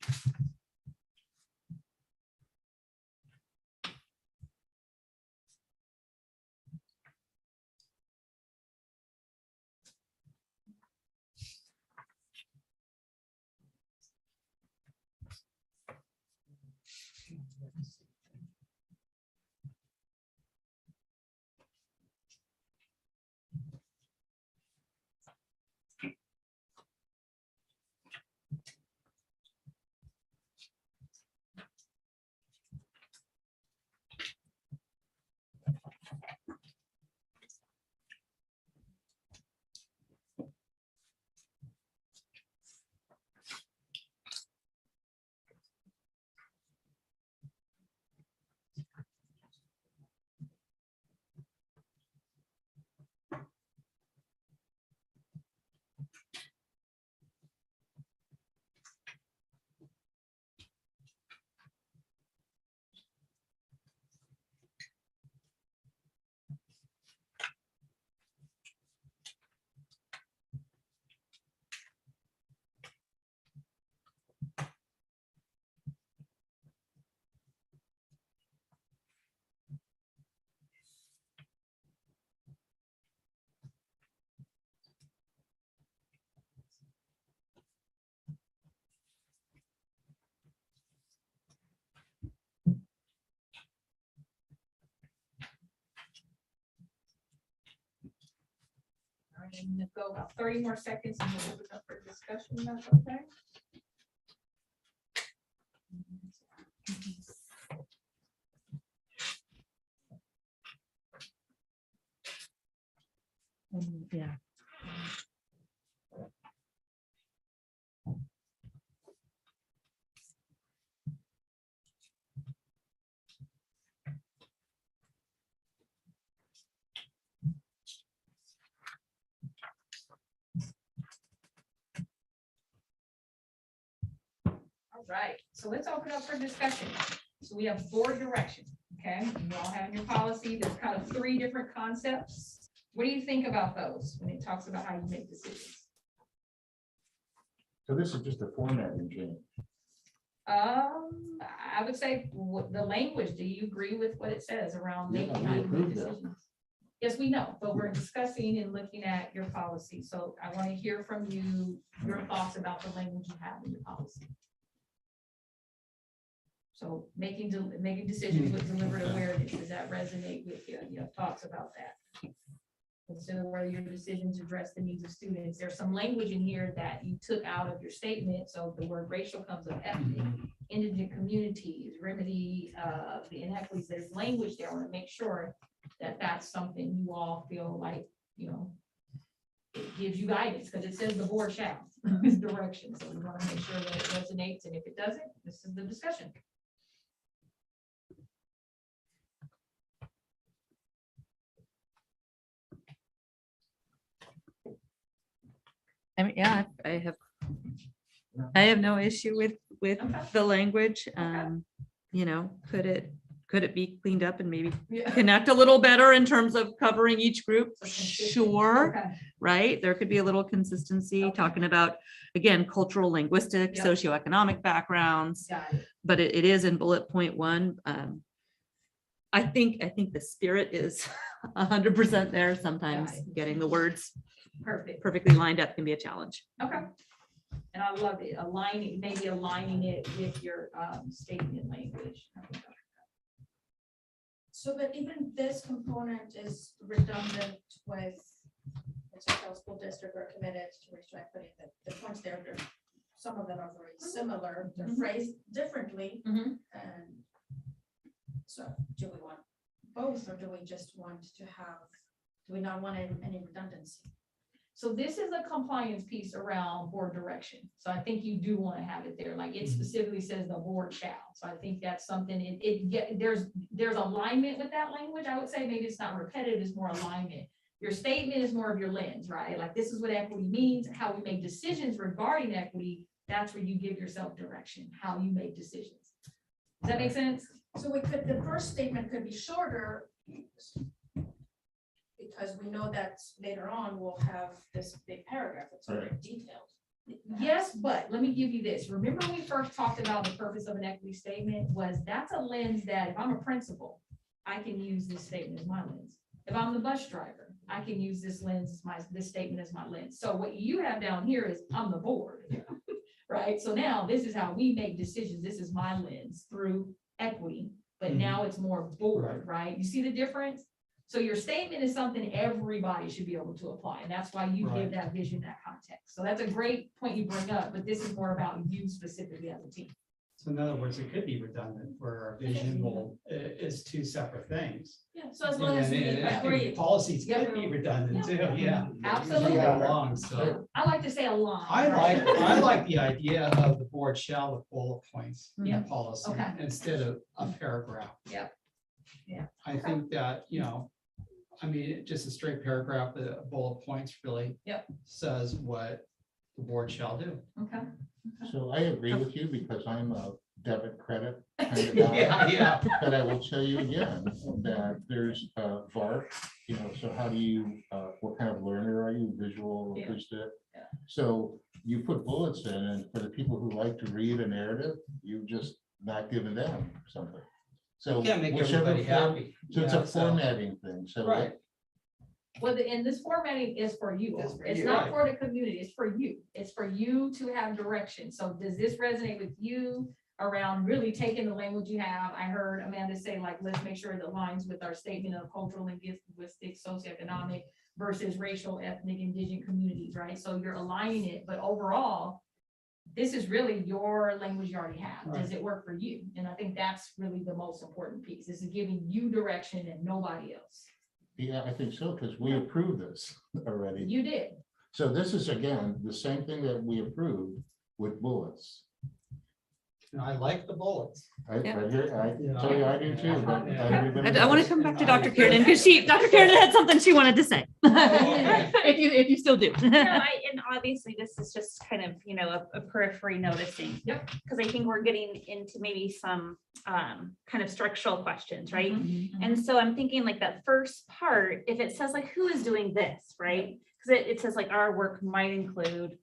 Speaker 11: All right, I'm gonna go about 30 more seconds and we'll open up for discussion, if that's okay?
Speaker 2: Yeah.
Speaker 11: All right, so let's open up for discussion. So we have board direction, okay? You all have in your policy, there's kind of 3 different concepts. What do you think about those when it talks about how you make decisions?
Speaker 9: So this is just a formatting change.
Speaker 11: I would say the language, do you agree with what it says around
Speaker 9: Yeah,
Speaker 11: making
Speaker 9: we
Speaker 11: how you make
Speaker 9: approve that.
Speaker 11: decisions? Yes, we know, but we're discussing and looking at your policy. So I want to hear from you, your thoughts about the language you have in your policy. So making decisions with deliberate awareness, does that resonate with you? You have thoughts about that? Consider whether your decisions address the needs of students. There's some language in here that you took out of your statement. So the word racial comes up, ethnic, indigent communities, remedy the inequities. There's language there. I want to make sure that that's something you all feel like, you know, it gives you guidance, because it says the board shall is direction. So we want to make sure that it resonates. And if it doesn't, this is the discussion.
Speaker 2: I mean, yeah, I have no issue with
Speaker 11: Okay.
Speaker 2: the language. You know, could it be cleaned up and maybe connect a little better in terms of covering each group?
Speaker 11: So consistent.
Speaker 2: Sure,
Speaker 11: Okay.
Speaker 2: right? There could be a little consistency
Speaker 11: Okay.
Speaker 2: talking about, again, cultural, linguistic,
Speaker 11: Yep.
Speaker 2: socioeconomic backgrounds,
Speaker 11: Got it.
Speaker 2: but it is in bullet point 1. I think the spirit is 100% there. Sometimes
Speaker 11: Got it.
Speaker 2: getting the words
Speaker 11: Perfect.
Speaker 2: perfectly lined up can be a challenge.
Speaker 11: Okay. And I love it, maybe aligning it with your statement language.
Speaker 10: So, but even this component is redundant with the Central School District are committed to racial equity. The points there, some of them are very similar, they're
Speaker 11: Mhm.
Speaker 10: phrased differently.
Speaker 11: Mhm.
Speaker 10: And so do we want both, or do we just want to have, do we not want any redundancy?
Speaker 11: So this is a compliance piece around board direction. So I think you do want to have it there, like it specifically says the board shall. So I think that's something, there's alignment with that language. I would say maybe it's not repetitive, it's more alignment. Your statement is more of your lens, right? Like this is what equity means, how we make decisions regarding equity. That's where you give yourself direction, how you make decisions. Does that make sense?
Speaker 10: So we could, the first statement could be shorter, because we know that later on we'll have this big paragraph that's very detailed.
Speaker 11: Yes, but let me give you this. Remember when we first talked about the purpose of an equity statement was that's a lens that if I'm a principal, I can use this statement as my lens. If I'm the bus driver, I can use this lens, this statement as my lens. So what you have down here is I'm the board, right? So now this is how we make decisions. This is my lens through equity, but now it's more board, right? You see the difference? So your statement is something everybody should be able to apply. And that's why you give that vision, that context. So that's a great point you bring up, but this is more about you specifically as a team.
Speaker 8: So in other words, it could be redundant where our vision is two separate things.
Speaker 10: Yeah, so as long as we agree.
Speaker 8: Policies could be redundant too, yeah.
Speaker 11: Absolutely.
Speaker 8: Go along, so.
Speaker 11: I like to say a line.
Speaker 8: I like the idea of the board shall with bullet points in
Speaker 11: Yeah.
Speaker 8: the policy
Speaker 11: Okay.
Speaker 8: instead of a paragraph.
Speaker 11: Yep. Yeah.
Speaker 8: I think that, I mean, just a straight paragraph, the bullet points really says what the board shall do.
Speaker 11: Okay.
Speaker 9: So I agree with you because I'm a debit credit kind of guy.
Speaker 8: Yeah.
Speaker 9: But I will tell you again that there's VARC, so how do you, what kind of learner are you, visual, acoustic? So you put bullets in, and for the people who like to read a narrative, you just not giving them something. So
Speaker 8: Can't make
Speaker 9: whichever
Speaker 8: everybody
Speaker 9: form-
Speaker 8: happy.
Speaker 9: So it's
Speaker 8: Yeah,
Speaker 9: a formatting thing, so.
Speaker 8: Right.
Speaker 11: Well, and this formatting is for you.
Speaker 7: It's for
Speaker 11: It's
Speaker 7: you.
Speaker 11: not for the community. It's for you. It's for you to have direction. So does this resonate with you around really taking the language you have? I heard Amanda say, like, let's make sure it aligns with our statement of cultural, linguistic, socioeconomic versus racial, ethnic, indigenous communities, right? So you're aligning it, but overall, this is really your language you already have. Does it work for you? And I think that's really the most important piece. This is giving you direction and nobody else.
Speaker 9: Yeah, I think so, because we approved this already.
Speaker 11: You did.
Speaker 9: So this is, again, the same thing that we approved with bullets.
Speaker 8: And I like the bullets.
Speaker 9: I tell you, I do too. but everybody
Speaker 2: I want to
Speaker 9: does.
Speaker 2: come back to Dr. Kiernan because Dr. Kiernan had something she wanted to say. If you still do.
Speaker 13: And obviously this is just kind of, a periphery noticing.
Speaker 11: Yep.
Speaker 13: Because I think we're getting into maybe some kind of structural questions, right? And so I'm thinking like that first part, if it says like, who is doing this, right? Because it says like our work might include,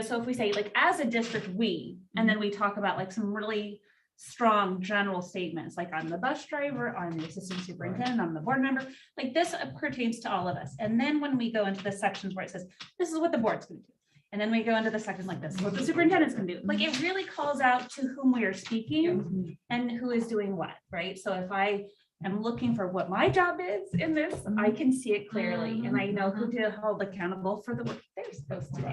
Speaker 13: so if we say like, as a district, we, and then we talk about like some really strong general statements, like I'm the bus driver, I'm the assistant superintendent, I'm the board member, like this pertains to all of us. And then when we go into the sections where it says, this is what the board's going to do. And then we go into the section like this, is what the superintendent's going to do. Like it really calls out to whom we are speaking and who is doing what, right? So if I am looking for what my job is in this, I can see it clearly. And I know who to hold accountable for the work they're supposed to do.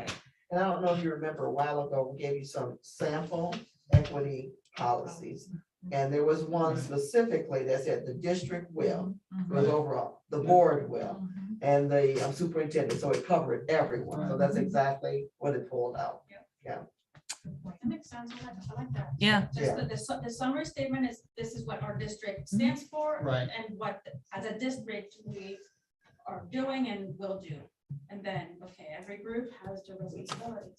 Speaker 7: And I don't know if you remember a while ago, we gave you some sample equity policies. And there was one specifically that said the district will, it was overall, the board will, and the superintendent, so it covered everyone. So that's exactly what it pulled out.
Speaker 10: That makes sense. I like that.
Speaker 2: Yeah.
Speaker 10: Just the summary statement is, this is what our district stands for.
Speaker 8: Right.
Speaker 10: And what, as a district, we are doing and will do. And then, okay, every group has their responsibilities.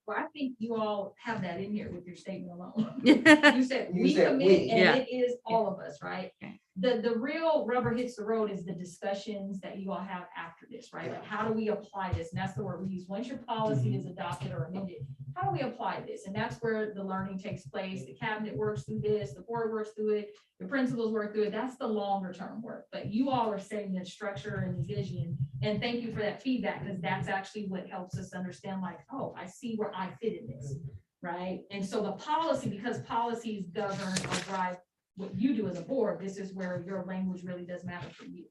Speaker 11: Well, I think you all have that in here with your statement alone.
Speaker 2: Yeah.
Speaker 11: You said
Speaker 7: You
Speaker 11: we
Speaker 7: said
Speaker 11: commit
Speaker 7: we.
Speaker 11: and
Speaker 2: Yeah.
Speaker 11: it is all of us, right? The real rubber hits the road is the discussions that you all have after this, right? Like, how do we apply this? And that's the word we use. Once your policy is adopted or amended, how do we apply this? And that's where the learning takes place. The cabinet works through this, the board works through it, the principals work through it. That's the longer term work. But you all are setting the structure and the vision. And thank you for that feedback, because that's actually what helps us understand, like, oh, I see where I fit in this, right? And so the policy, because policies govern or drive what you do as a board, this is where your language really does matter for you.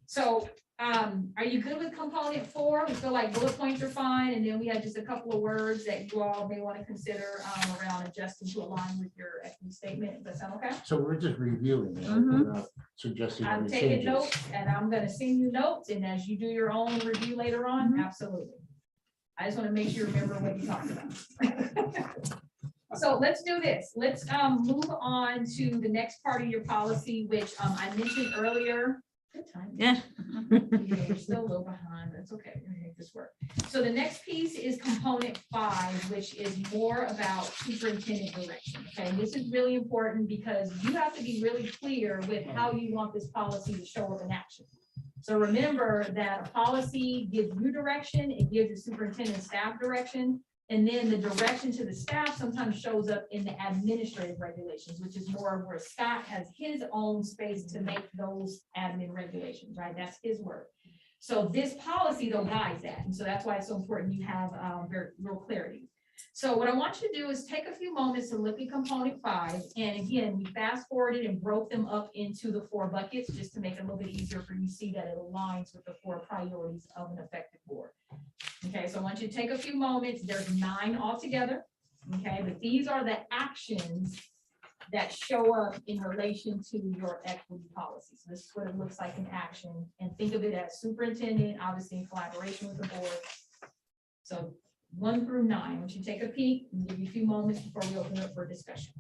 Speaker 11: So are you good with component 4? We feel like bullet points are fine, and then we had just a couple of words that you all may want to consider around adjusting to align with your equity statement. Does that sound okay?
Speaker 9: So we're just reviewing it, we're not suggesting
Speaker 11: I'm
Speaker 9: any
Speaker 11: taking
Speaker 9: changes.
Speaker 11: notes, and I'm gonna send you notes, and as you do your own review later on, absolutely. I just want to make sure you remember what you talked about. So let's do this. Let's move on to the next part of your policy, which I mentioned earlier. Good time.
Speaker 2: Yeah.
Speaker 11: We're still a little behind, but it's okay, we're gonna make this work. So the next piece is component 5, which is more about superintendent direction. Okay, and this is really important because you have to be really clear with how you want this policy to show up in action. So remember that a policy gives you direction, it gives the superintendent staff direction, and then the direction to the staff sometimes shows up in the administrative regulations, which is more where Scott has his own space to make those admin regulations, right? That's his work. So this policy though guides that. And so that's why it's so important you have very real clarity. So what I want you to do is take a few moments to look at component 5. And again, we fast forwarded and broke them up into the 4 buckets just to make it a little bit easier for you to see that it aligns with the 4 priorities of an effective board. Okay, so I want you to take a few moments. There's 9 altogether. Okay, but these are the actions that show up in relation to your equity policy. So this is what it looks like in action. And think of it as superintendent, obviously in collaboration with the board. So 1 through 9. I want you to take a peek and give you a few moments before we open up for discussion.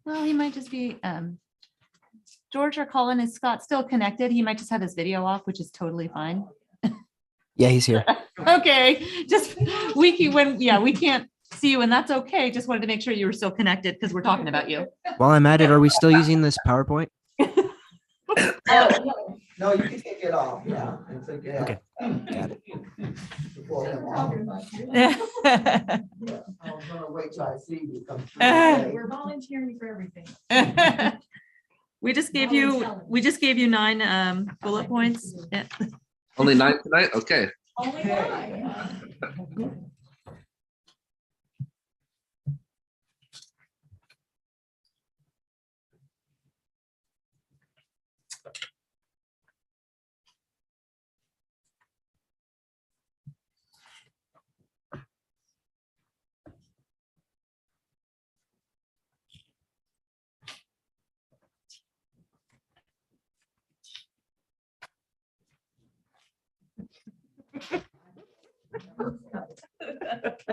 Speaker 2: Well, he might just be, George or Colin, is Scott still connected? He might just have his video off, which is totally fine.
Speaker 1: Yeah, he's here.
Speaker 2: Okay, just, we can't see you and that's okay. Just wanted to make sure you were still connected because we're talking about you.
Speaker 1: While I'm at it, are we still using this PowerPoint?
Speaker 7: No, you can take it off, yeah. It's okay.
Speaker 1: Okay, got it.
Speaker 7: Before him off.
Speaker 2: Yeah.
Speaker 7: Yeah, I was gonna wait till I see you come through.
Speaker 11: We're volunteering for everything.
Speaker 2: We just gave you 9 bullet points. Yeah.
Speaker 6: Only 9 tonight? Okay.
Speaker 11: Only 9.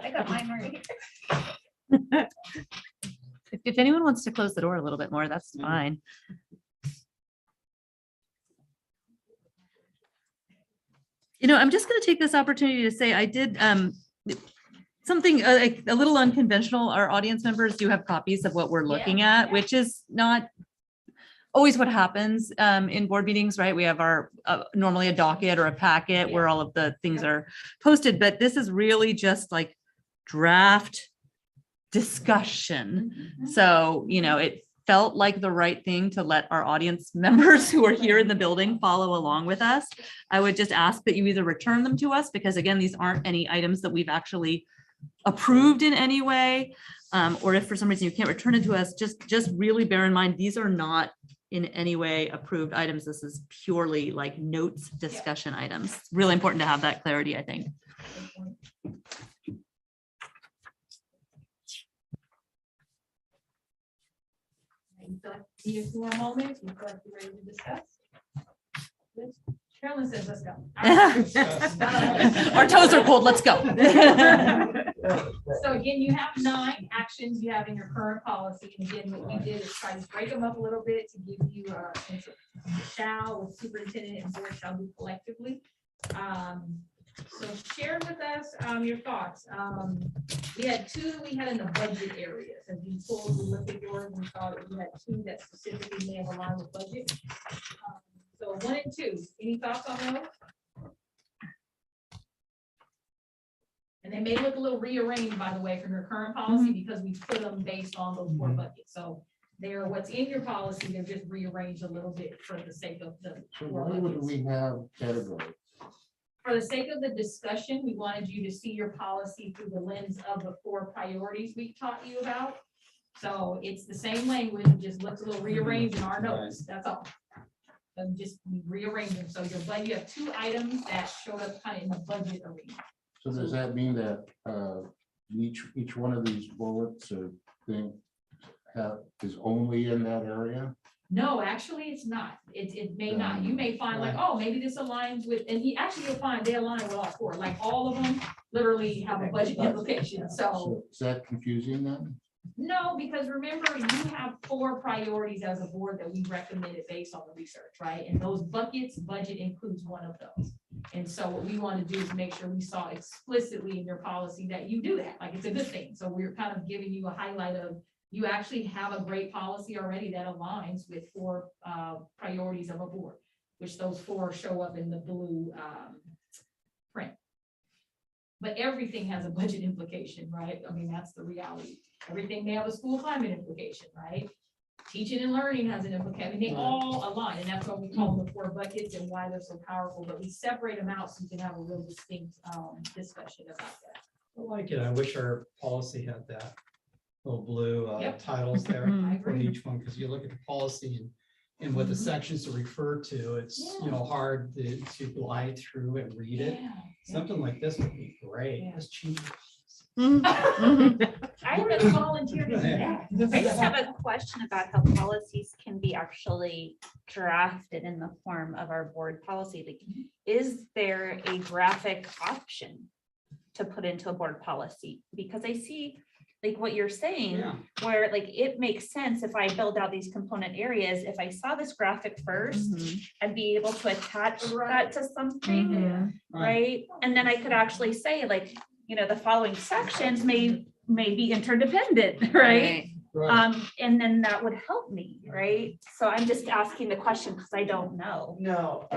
Speaker 11: I got mine right.
Speaker 2: If anyone wants to close the door a little bit more, that's fine. You know, I'm just going to take this opportunity to say I did something a little unconventional. Our audience members do have copies of what we're looking at, which is not always what happens in board meetings, right? We have our normally a docket or a packet where all of the things are posted, but this is really just like draft discussion. So, you know, it felt like the right thing to let our audience members who are here in the building follow along with us. I would just ask that you either return them to us, because again, these aren't any items that we've actually approved in any way. Or if for some reason you can't return it to us, just really bear in mind, these are not in any way approved items. This is purely like notes discussion items. It's really important to have that clarity, I think.
Speaker 11: You feel like you need a few more moments? You feel like you're ready to discuss? Carolyn says, let's go.
Speaker 2: Our toes are cold, let's go.
Speaker 11: So again, you have 9 actions you have in your current policy. And again, what we did is try to break them up a little bit to give you shall with superintendent and board shall do collectively. So share with us your thoughts. We had two that we had in the budget areas. As you pulled, we looked at yours and saw that we had two that specifically may have aligned with budget. So 1 and 2, any thoughts on those? And they may look a little rearranged, by the way, from your current policy because we put them based on those 4 buckets. So they're what's in your policy, they're just rearranged a little bit for the sake of the.
Speaker 9: So
Speaker 11: 4
Speaker 9: why would
Speaker 11: buckets.
Speaker 9: we have categories?
Speaker 11: For the sake of the discussion, we wanted you to see your policy through the lens of the 4 priorities we taught you about. So it's the same language, it just looks a little rearranged in our notes, that's all. And just rearrange them, so your budget, you have 2 items that showed up kind of in the budget arena.
Speaker 9: So does that mean that each one of these bullets or thing is only in that area?
Speaker 11: No, actually, it's not. It may not. You may find like, oh, maybe this aligns with, and you'll find they align with all 4. Like all of them literally have a budget implication. So
Speaker 9: So is that confusing then?
Speaker 11: no, because remember, you have 4 priorities as a board that we recommended based on the research, right? And those buckets, budget includes one of those. And so what we want to do is make sure we saw explicitly in your policy that you do that, like it's a good thing. So we're kind of giving you a highlight of, you actually have a great policy already that aligns with 4 priorities of a board, which those 4 show up in the blue print. But everything has a budget implication, right? I mean, that's the reality. Everything may have a school climate implication, right? Teaching and learning has an implication. I mean, they all align, and that's what we call them the 4 buckets and why they're so powerful. But we separate them out so you can have a real distinct discussion about that.
Speaker 8: I like it. I wish our policy had that little blue
Speaker 11: Yep.
Speaker 8: titles there
Speaker 11: I
Speaker 8: for
Speaker 11: agree.
Speaker 8: each one, because you look at the policy and what the sections are referred to, it's, hard to glide through and read it.
Speaker 11: Yeah.
Speaker 8: Something like this would be great.
Speaker 11: Yeah.
Speaker 8: Let's change it.
Speaker 13: I
Speaker 11: We're gonna volunteer to do that.
Speaker 13: I just have a question about how policies can be actually drafted in the form of our board policy. Like, is there a graphic option to put into a board policy? Because I see like what you're saying,
Speaker 8: Yeah.
Speaker 13: where like it makes sense if I build out these component areas, if I saw this graphic first, I'd be able to attach that to something, right? And then I could actually say like, the following sections may be interdependent, right?
Speaker 8: Right.
Speaker 13: And then that would help me, right? So I'm just asking the question because I don't know.
Speaker 7: No,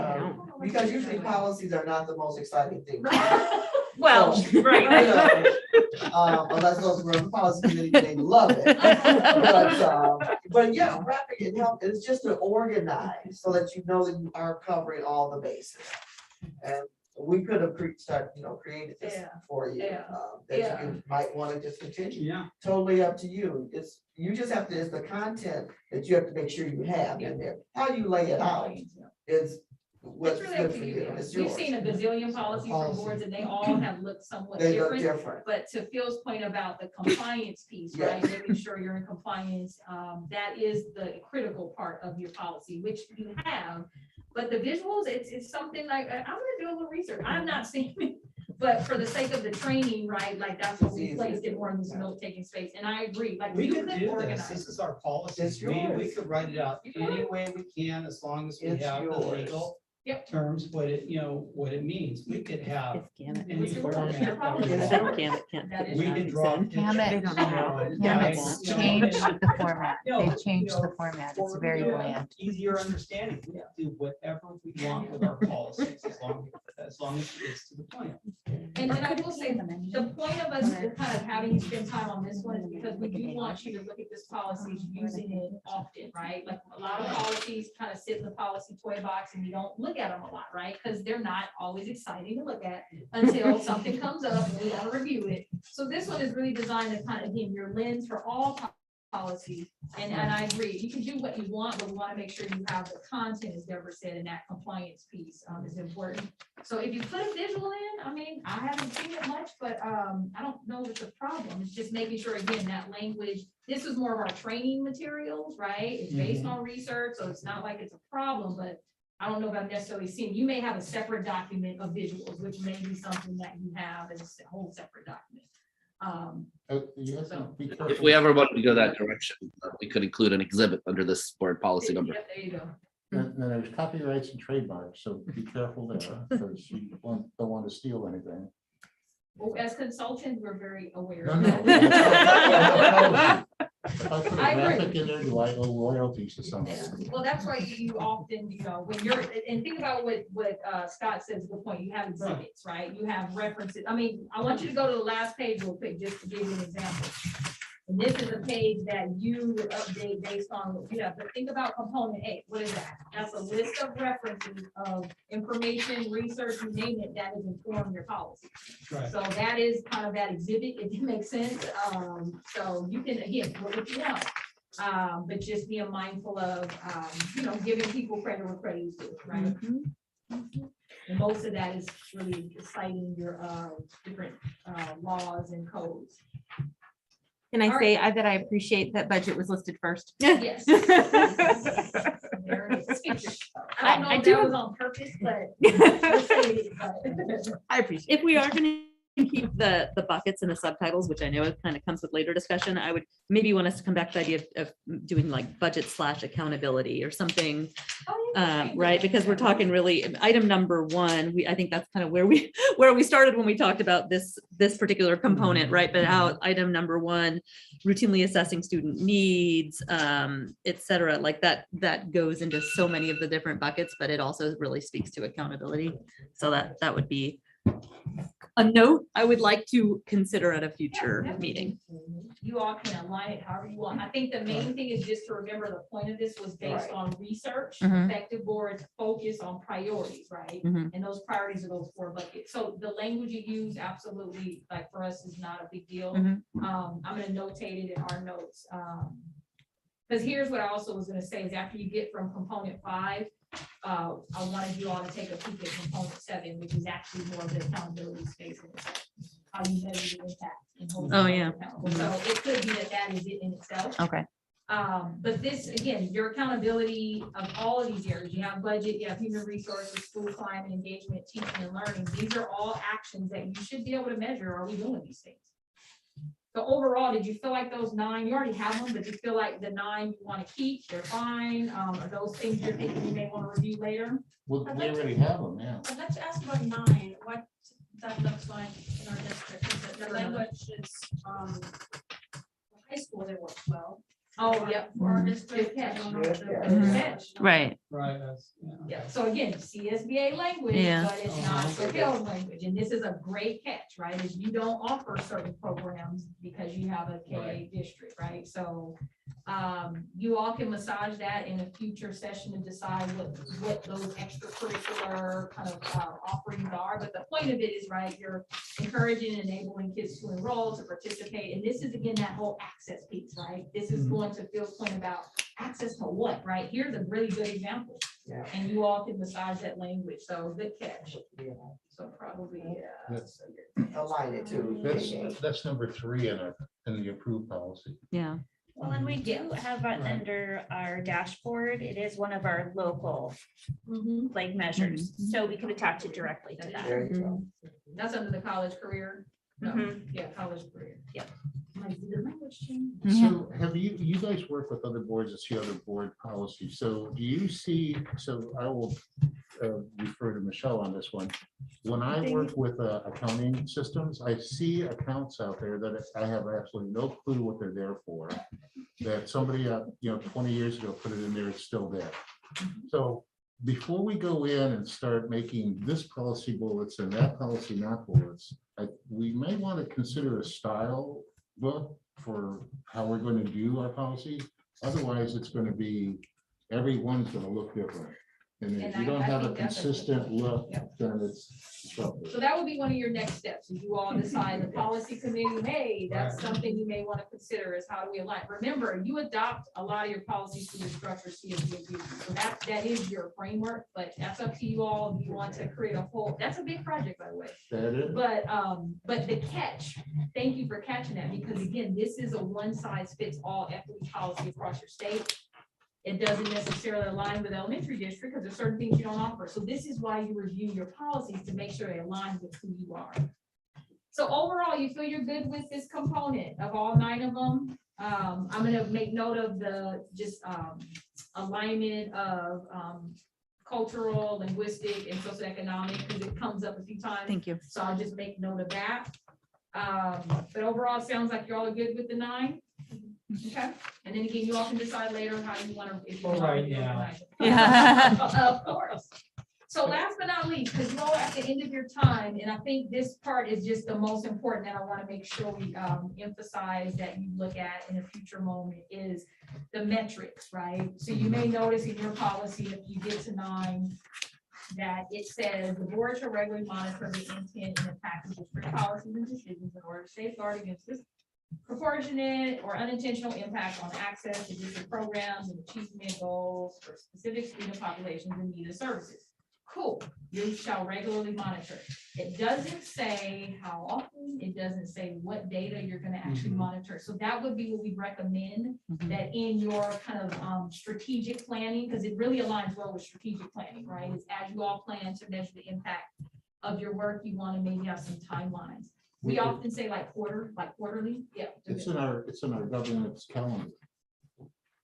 Speaker 7: because usually policies are not the most exciting thing.
Speaker 13: Well,
Speaker 7: So,
Speaker 13: right.
Speaker 7: Unless those were on the policy committee, they love it. But yeah, graphic, it helps, it's just to organize so that you know that you are covering all the bases. And we could have created this for you, that you might want to just continue.
Speaker 8: Yeah.
Speaker 7: Totally up to you. You just have to, it's the content that you have to make sure you have in there. How you lay it out is what's
Speaker 11: It's really
Speaker 7: good
Speaker 11: up
Speaker 7: for
Speaker 11: to
Speaker 7: you.
Speaker 11: you.
Speaker 7: It's
Speaker 11: We've
Speaker 7: yours.
Speaker 11: seen a gazillion policies from
Speaker 7: Policy.
Speaker 11: boards and they all have looked somewhat
Speaker 7: They look
Speaker 11: different.
Speaker 7: different.
Speaker 11: But to Phil's point about the compliance piece, right, making sure you're in compliance, that is the critical part of your policy, which you have. But the visuals, it's something like, I'm gonna do a little research. I'm not seeing it. But for the sake of the training, right, like that's what we placed it more in this note-taking space. And I agree, like
Speaker 8: We
Speaker 11: you
Speaker 8: could
Speaker 11: could
Speaker 8: do this.
Speaker 11: organize.
Speaker 8: This is our policy.
Speaker 7: It's
Speaker 8: We
Speaker 7: yours.
Speaker 8: could write it out
Speaker 11: You can
Speaker 8: any way we can, as long as we
Speaker 7: It's
Speaker 8: have the
Speaker 7: yours.
Speaker 8: legal
Speaker 11: Yep.
Speaker 8: terms, what it means. We could have any
Speaker 11: It's yours.
Speaker 8: format
Speaker 11: Your
Speaker 8: that
Speaker 11: policy.
Speaker 8: we
Speaker 7: It's
Speaker 8: want.
Speaker 7: yours.
Speaker 11: That is
Speaker 8: We
Speaker 11: right.
Speaker 8: can draw.
Speaker 4: Damn it.
Speaker 8: pictures,
Speaker 4: It's
Speaker 8: guides,
Speaker 4: changed the format.
Speaker 8: No,
Speaker 4: They changed
Speaker 8: you
Speaker 4: the
Speaker 8: know,
Speaker 4: format. It's
Speaker 8: for,
Speaker 4: very
Speaker 8: you know,
Speaker 4: bland.
Speaker 8: Easier understanding. We can do whatever we want with our policies, as long as it gets to the plan.
Speaker 11: And I will say, the point of us kind of having you spend time on this one is because we do want you to look at this policy, using it often, right? Like a lot of policies kind of sit in the policy toy box and you don't look at them a lot, right? Because they're not always exciting to look at until something comes up and we want to review it. So this one is really designed to kind of give your lens for all policy. And I agree, you can do what you want, but we want to make sure you have the content, as Deborah said, and that compliance piece is important. So if you put a visual in, I mean, I haven't seen it much, but I don't know if it's a problem. It's just making sure, again, that language, this is more of our training materials, right? It's based on research, so it's not like it's a problem, but I don't know if I've necessarily seen, you may have a separate document of visuals, which may be something that you have as a whole separate document.
Speaker 9: You have to be
Speaker 6: If
Speaker 9: careful.
Speaker 6: we ever wanted to go that direction, we could include an exhibit under this board policy number.
Speaker 11: Yep, there you go.
Speaker 9: Then there's copyrights and trademarks, so be careful there, because you don't want to steal anything.
Speaker 11: Well, as consultants, we're very aware.
Speaker 9: No,
Speaker 11: of
Speaker 9: no.
Speaker 11: that.
Speaker 9: If I put a
Speaker 11: I agree.
Speaker 9: graphic in there, do I owe royalties to somebody?
Speaker 11: Well, that's why you often, when you're, and think about what Scott says, the point, you have exhibits, right? You have references. I mean, I want you to go to the last page real quick, just to give you an example. And this is a page that you would update based on what you have, but think about component A. What is that? That's a list of references of information, research, you name it, that has informed your policy.
Speaker 8: Right.
Speaker 11: So that is kind of that exhibit, if it makes sense. So you can, again, put what you want. But just being mindful of, giving people credit where credit is due, right? And most of that is really citing your different laws and codes.
Speaker 12: Can I say that I appreciate that budget was listed first?
Speaker 11: Yes. There it is. I don't know
Speaker 12: I
Speaker 11: if
Speaker 12: do.
Speaker 11: that was on purpose, but. we'll say it, but-
Speaker 12: I appreciate
Speaker 2: If we are gonna keep the buckets and the subtitles, which I know it kind of comes with later discussion, I would maybe want us to come back to the idea of doing like budget / accountability or something.
Speaker 11: Oh, yeah.
Speaker 2: Right, because we're talking really, item number 1, I think that's kind of where we started when we talked about this particular component, right? But how item number 1, routinely assessing student needs, et cetera, like that goes into so many of the different buckets, but it also really speaks to accountability. So that would be a note I would like to consider at a future meeting.
Speaker 11: You all can align it however you want. I think the main thing is just to remember the point of this was based on research.
Speaker 2: Mhm.
Speaker 11: Effective boards focus on priorities, right?
Speaker 2: Mhm.
Speaker 11: And those priorities are those 4 buckets. So the language you use, absolutely, like for us is not a big deal.
Speaker 2: Mhm.
Speaker 11: I'm gonna notate it in our notes. Because here's what I also was gonna say is after you get from component 5, I wanted you all to take a peek at component 7, which is actually more of the accountability space. In itself. How you measure the impact. And hold
Speaker 2: Oh,
Speaker 11: yourself
Speaker 2: yeah.
Speaker 11: accountable. So it could be that is it in itself.
Speaker 2: Okay.
Speaker 11: But this, again, your accountability of all of these areas, you have budget, you have human resources, school climate, engagement, teaching and learning. These are all actions that you should be able to measure. Are we doing these things? So overall, did you feel like those 9, you already have them, but do you feel like the 9 you want to keep, they're fine? Are those things you're thinking you may want to review later?
Speaker 9: Well, we already have them, yeah.
Speaker 10: I'd like to ask about 9, what that looks like in our district. Is it the language is, high school, they work well.
Speaker 11: Oh, yep.
Speaker 10: For our district,
Speaker 11: Good
Speaker 10: I
Speaker 11: catch.
Speaker 10: don't know.
Speaker 7: Good
Speaker 10: if
Speaker 7: catch.
Speaker 10: they're-
Speaker 2: Mhm. Right.
Speaker 8: Right, that's, yeah.
Speaker 11: Yeah, so again, CSBA language,
Speaker 2: Yeah.
Speaker 11: but it's not Fiscal language, and this is a great catch, right? Is you don't offer certain programs because you have a KA district, right? So you all can massage that in a future session and decide what those extracurricular kind of offerings are. But the point of it is, right, you're encouraging and enabling kids to enroll, to participate, and this is again that whole access piece, right? This is going to Phil's point about access to what, right? Here's a really good example.
Speaker 7: Yeah.
Speaker 11: And you all can massage that language, so good catch.
Speaker 7: Yeah.
Speaker 11: So probably,
Speaker 9: That's-
Speaker 7: Align it too.
Speaker 9: That's number 3 in the approved policy.
Speaker 2: Yeah.
Speaker 13: Well, and we do have under our dashboard, it is one of our local like measures, so we could attach it directly to that.
Speaker 7: There you go.
Speaker 11: that's under the college career. No,
Speaker 13: Mhm.
Speaker 11: yeah, college career.
Speaker 13: Yep.
Speaker 11: Might be the language change.
Speaker 9: So have you guys work with other boards to see other board policies? So do you see, so I will refer to Michelle on this one. When I work with accounting systems, I see accounts out there that I have absolutely no clue what they're there for. That somebody, 20 years ago put it in there, it's still there. So before we go in and start making this policy bullets and that policy not bullets, we may want to consider a style book for how we're going to do our policies. Otherwise, it's going to be, everyone's going to look different. And if
Speaker 11: And
Speaker 9: you don't
Speaker 11: I
Speaker 9: have a
Speaker 11: think that's a-
Speaker 9: consistent look,
Speaker 11: Yep.
Speaker 9: then it's disruptive.
Speaker 11: So that would be one of your next steps. If you all decide the policy committee, hey, that's
Speaker 8: Right.
Speaker 11: something you may want to consider is how do we align? Remember, you adopt a lot of your policies to your structure CSBA. So that is your framework, but that's up to you all. If you want to create a whole, that's a big project, by the way.
Speaker 9: That is.
Speaker 11: But the catch, thank you for catching that, because again, this is a one size fits all equity policy across your state. It doesn't necessarily align with elementary district because there's certain things you don't offer. So this is why you review your policies to make sure they align with who you are. So overall, you feel you're good with this component of all 9 of them? I'm gonna make note of the, just alignment of cultural, linguistic, and socioeconomic, because it comes up a few times.
Speaker 2: Thank you.
Speaker 11: So I'll just make note of that. But overall, it sounds like y'all are good with the 9. Okay, and then again, you all can decide later how you want to.
Speaker 8: For right now.
Speaker 11: Of course. So last but not least, because you're all at the end of your time, and I think this part is just the most important that I want to make sure we emphasize that you look at in a future moment is the metrics, right? So you may notice in your policy, if you get to 9, that it says the board shall regularly monitor the intent and impact of district policies and decisions in order to safeguard against this proportionate or unintentional impact on access to district programs and achievement goals for specific student populations in need of services. Cool, you shall regularly monitor. It doesn't say how often, it doesn't say what data you're gonna actually monitor. So that would be what we recommend, that in your kind of strategic planning, because it really aligns well with strategic planning, right? Is as you all plan to measure the impact of your work, you wanna maybe have some timelines. We often say like quarterly, yeah.
Speaker 9: It's in our governance calendar.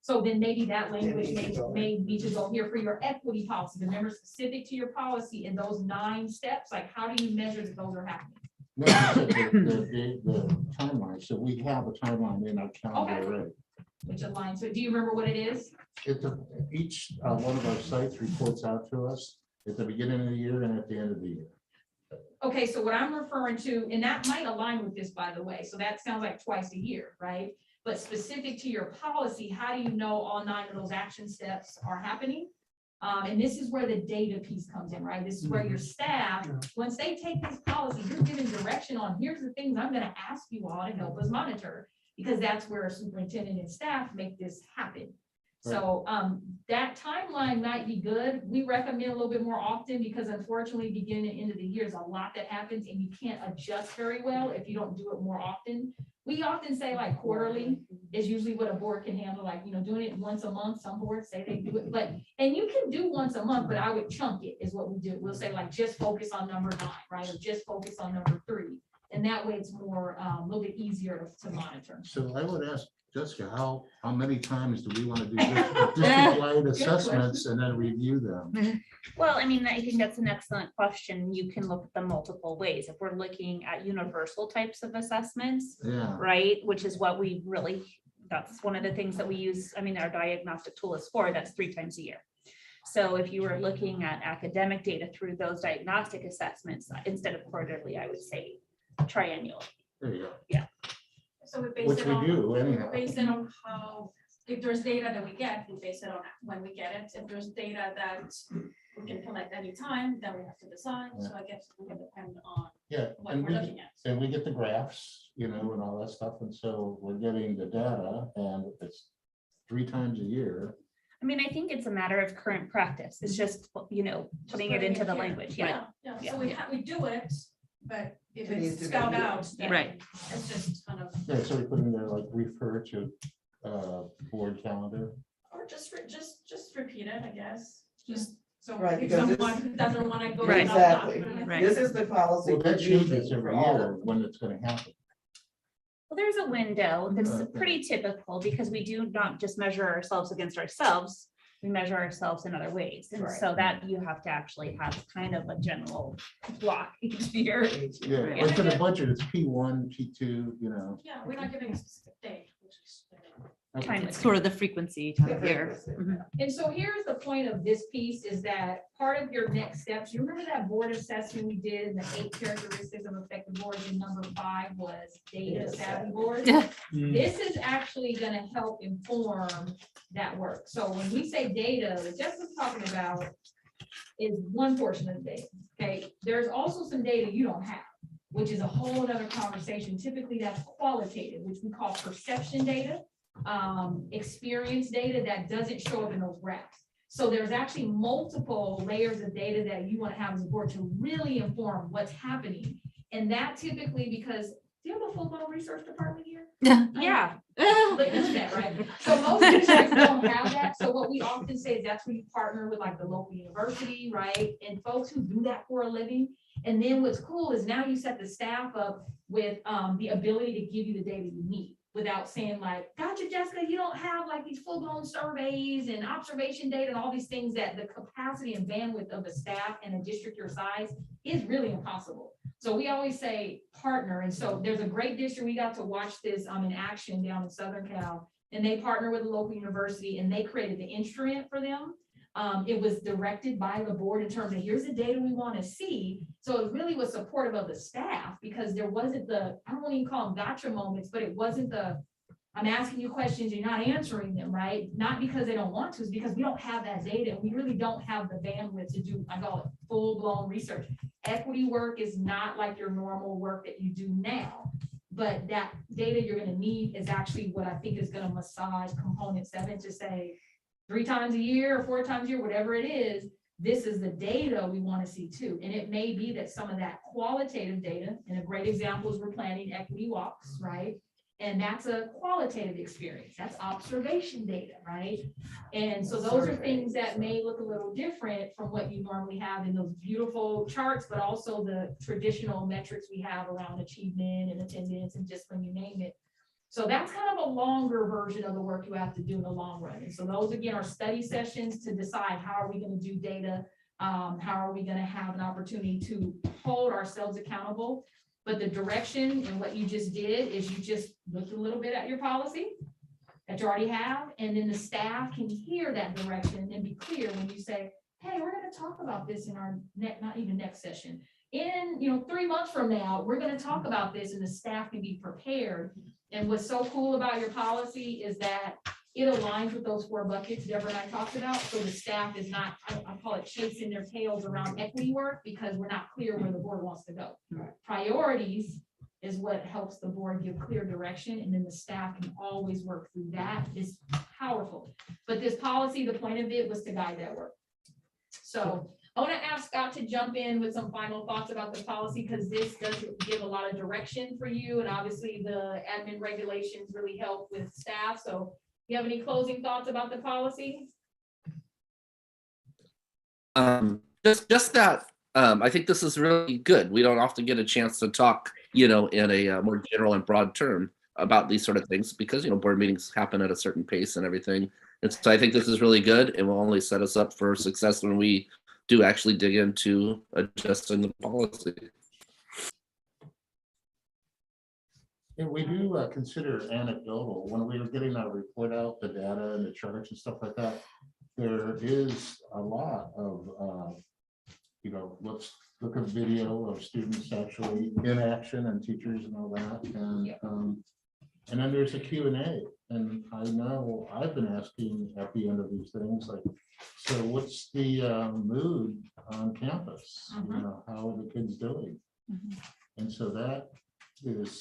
Speaker 11: So then maybe that language may need to go here for your equity policy, remember specific to your policy in those 9 steps, like how do you measure that those are happening?
Speaker 9: No, the timeline, so we have a timeline in our calendar already.
Speaker 11: Which aligns, so do you remember what it is?
Speaker 9: Each one of our sites reports out to us at the beginning of the year and at the end of the year.
Speaker 11: Okay, so what I'm referring to, and that might align with this, by the way, so that sounds like twice a year, right? But specific to your policy, how do you know all 9 of those action steps are happening? And this is where the data piece comes in, right? This is where your staff, once they take this policy, you're giving direction on, here's the things I'm gonna ask you all to help us monitor, because that's where a superintendent and staff make this happen. So that timeline might be good. We recommend a little bit more often because unfortunately, beginning and end of the year is a lot that happens and you can't adjust very well if you don't do it more often. We often say like quarterly is usually what a board can handle, like, doing it once a month. Some boards say they do it, and you can do once a month, but I would chunk it is what we do. We'll say like, just focus on number 9, right? Or just focus on number 3. And that way it's more, a little bit easier to monitor.
Speaker 9: So I would ask Jessica, how many times do we want to do district-wide assessments and then review them?
Speaker 13: Well, I mean, I think that's an excellent question. You can look at them multiple ways. If we're looking at universal types of assessments,
Speaker 9: Yeah.
Speaker 13: right, which is what we really, that's one of the things that we use. I mean, our diagnostic tool is for, that's 3 times a year. So if you were looking at academic data through those diagnostic assessments, instead of quarterly, I would say triennial.
Speaker 9: There you go.
Speaker 13: Yeah.
Speaker 10: So we base
Speaker 9: Which
Speaker 10: it
Speaker 9: we
Speaker 10: on,
Speaker 9: do anyhow.
Speaker 10: base it on how, if there's data that we get, we base it on when we get it. If there's data that we can collect anytime, then we have to decide. So I guess we can depend on
Speaker 9: Yeah,
Speaker 10: what
Speaker 9: and
Speaker 10: we're looking at.
Speaker 9: and we get the graphs, and all that stuff, and so we're getting the data, and it's 3 times a year.
Speaker 13: I mean, I think it's a matter of current practice. It's just, putting it into the
Speaker 10: here.
Speaker 13: language. Yeah.
Speaker 10: Yeah, so we do it, but if
Speaker 7: It needs
Speaker 10: it's
Speaker 7: to be
Speaker 10: spelled
Speaker 7: here.
Speaker 10: out, then
Speaker 2: Right.
Speaker 10: it's just kind of,
Speaker 9: Yeah, so we put in there like refer to board calendar.
Speaker 10: or just repeat it, I guess, just. So
Speaker 7: Right,
Speaker 10: if
Speaker 7: because
Speaker 10: someone
Speaker 7: it's-
Speaker 10: who doesn't want to go.
Speaker 2: Right.
Speaker 7: Exactly.
Speaker 2: Right.
Speaker 7: This is the policy.
Speaker 9: Well, that
Speaker 7: we're using
Speaker 9: changes
Speaker 7: for
Speaker 9: every
Speaker 7: all of
Speaker 9: year
Speaker 7: them.
Speaker 9: when it's gonna happen.
Speaker 13: Well, there's a window that's
Speaker 9: Okay.
Speaker 13: pretty typical because we do not just measure ourselves against ourselves. We measure ourselves in other ways. And
Speaker 7: Right.
Speaker 13: so that you have to actually have kind of a general block each year.
Speaker 9: Yeah,
Speaker 2: Right.
Speaker 9: like for the budget, it's P1, P2,
Speaker 10: Yeah, we're not giving a specific date, which is.
Speaker 9: Okay.
Speaker 13: Kind
Speaker 2: It's sort of the frequency time of year.
Speaker 11: And so here's the point of this piece is that part of your next steps, you remember that board assessment we did and the 8 characteristics of effective boards, and number 5 was data savvy boards? This is actually gonna help inform that work. So when we say data, what Jeff was talking about is one portion of the data, okay? There's also some data you don't have, which is a whole other conversation. Typically, that's qualitative, which we call perception data, experience data that doesn't show up in those graphs. So there's actually multiple layers of data that you want to have as a board to really inform what's happening. And that typically, because do you have a football research department here?
Speaker 13: Yeah.
Speaker 11: The internet, right? So most districts don't have that. So what we often say is that's where you partner with like the local university, right? And folks who do that for a living. And then what's cool is now you set the staff up with the ability to give you the data you need. without saying like, gotcha, Jessica, you don't have like these full-blown surveys and observation data and all these things that the capacity and bandwidth of the staff in a district your size is really impossible. So we always say partner. And so there's a great district, we got to watch this in action down in Southern Cal, and they partner with a local university and they created the instrument for them. It was directed by the board in terms of here's the data we want to see. So it really was supportive of the staff because there wasn't the, I don't want to even call them gotcha moments, but it wasn't the, I'm asking you questions, you're not answering them, right? Not because they don't want to, it's because we don't have that data. We really don't have the bandwidth to do, I call it full-blown research. Equity work is not like your normal work that you do now. But that data you're going to need is actually what I think is going to massage component 7 to say 3 times a year or 4 times a year, whatever it is, this is the data we want to see too. And it may be that some of that qualitative data, and a great example is we're planning equity walks, right? And that's a qualitative experience. That's observation data, right? And so those are things that may look a little different from what you normally have in those beautiful charts, but also the traditional metrics we have around achievement and attendance and discipline, you name it. So that's kind of a longer version of the work you have to do in the long run. And so those again are study sessions to decide how are we going to do data, how are we going to have an opportunity to hold ourselves accountable. But the direction and what you just did is you just looked a little bit at your policy that you already have, and then the staff can hear that direction and be clear when you say, hey, we're going to talk about this in our not even next session. In 3 months from now, we're going to talk about this, and the staff can be prepared. And what's so cool about your policy is that it aligns with those 4 buckets Deborah and I talked about. So the staff is not, I call it chasing their tails around equity work because we're not clear where the board wants to go.
Speaker 7: Right.
Speaker 11: Priorities is what helps the board give clear direction, and then the staff can always work through that. Is powerful. But this policy, the point of it was to guide that work. So I want to ask Scott to jump in with some final thoughts about the policy, because this does give a lot of direction for you. And obviously the admin regulations really help with staff. So you have any closing thoughts about the policy?
Speaker 6: Just that I think this is really good. We don't often get a chance to talk, in a more general and broad term about these sort of things because, board meetings happen at a certain pace and everything. And so I think this is really good and will only set us up for success when we do actually dig into adjusting the policy.
Speaker 9: Yeah, we do consider anecdotal. When we were getting our report out, the data and the charts and stuff like that, there is a lot of, let's look at video of students actually in action and teachers and all that. And then there's a Q&A. And I know I've been asking at the end of these things, like, so what's the mood on campus? How are the kids doing? And so that is,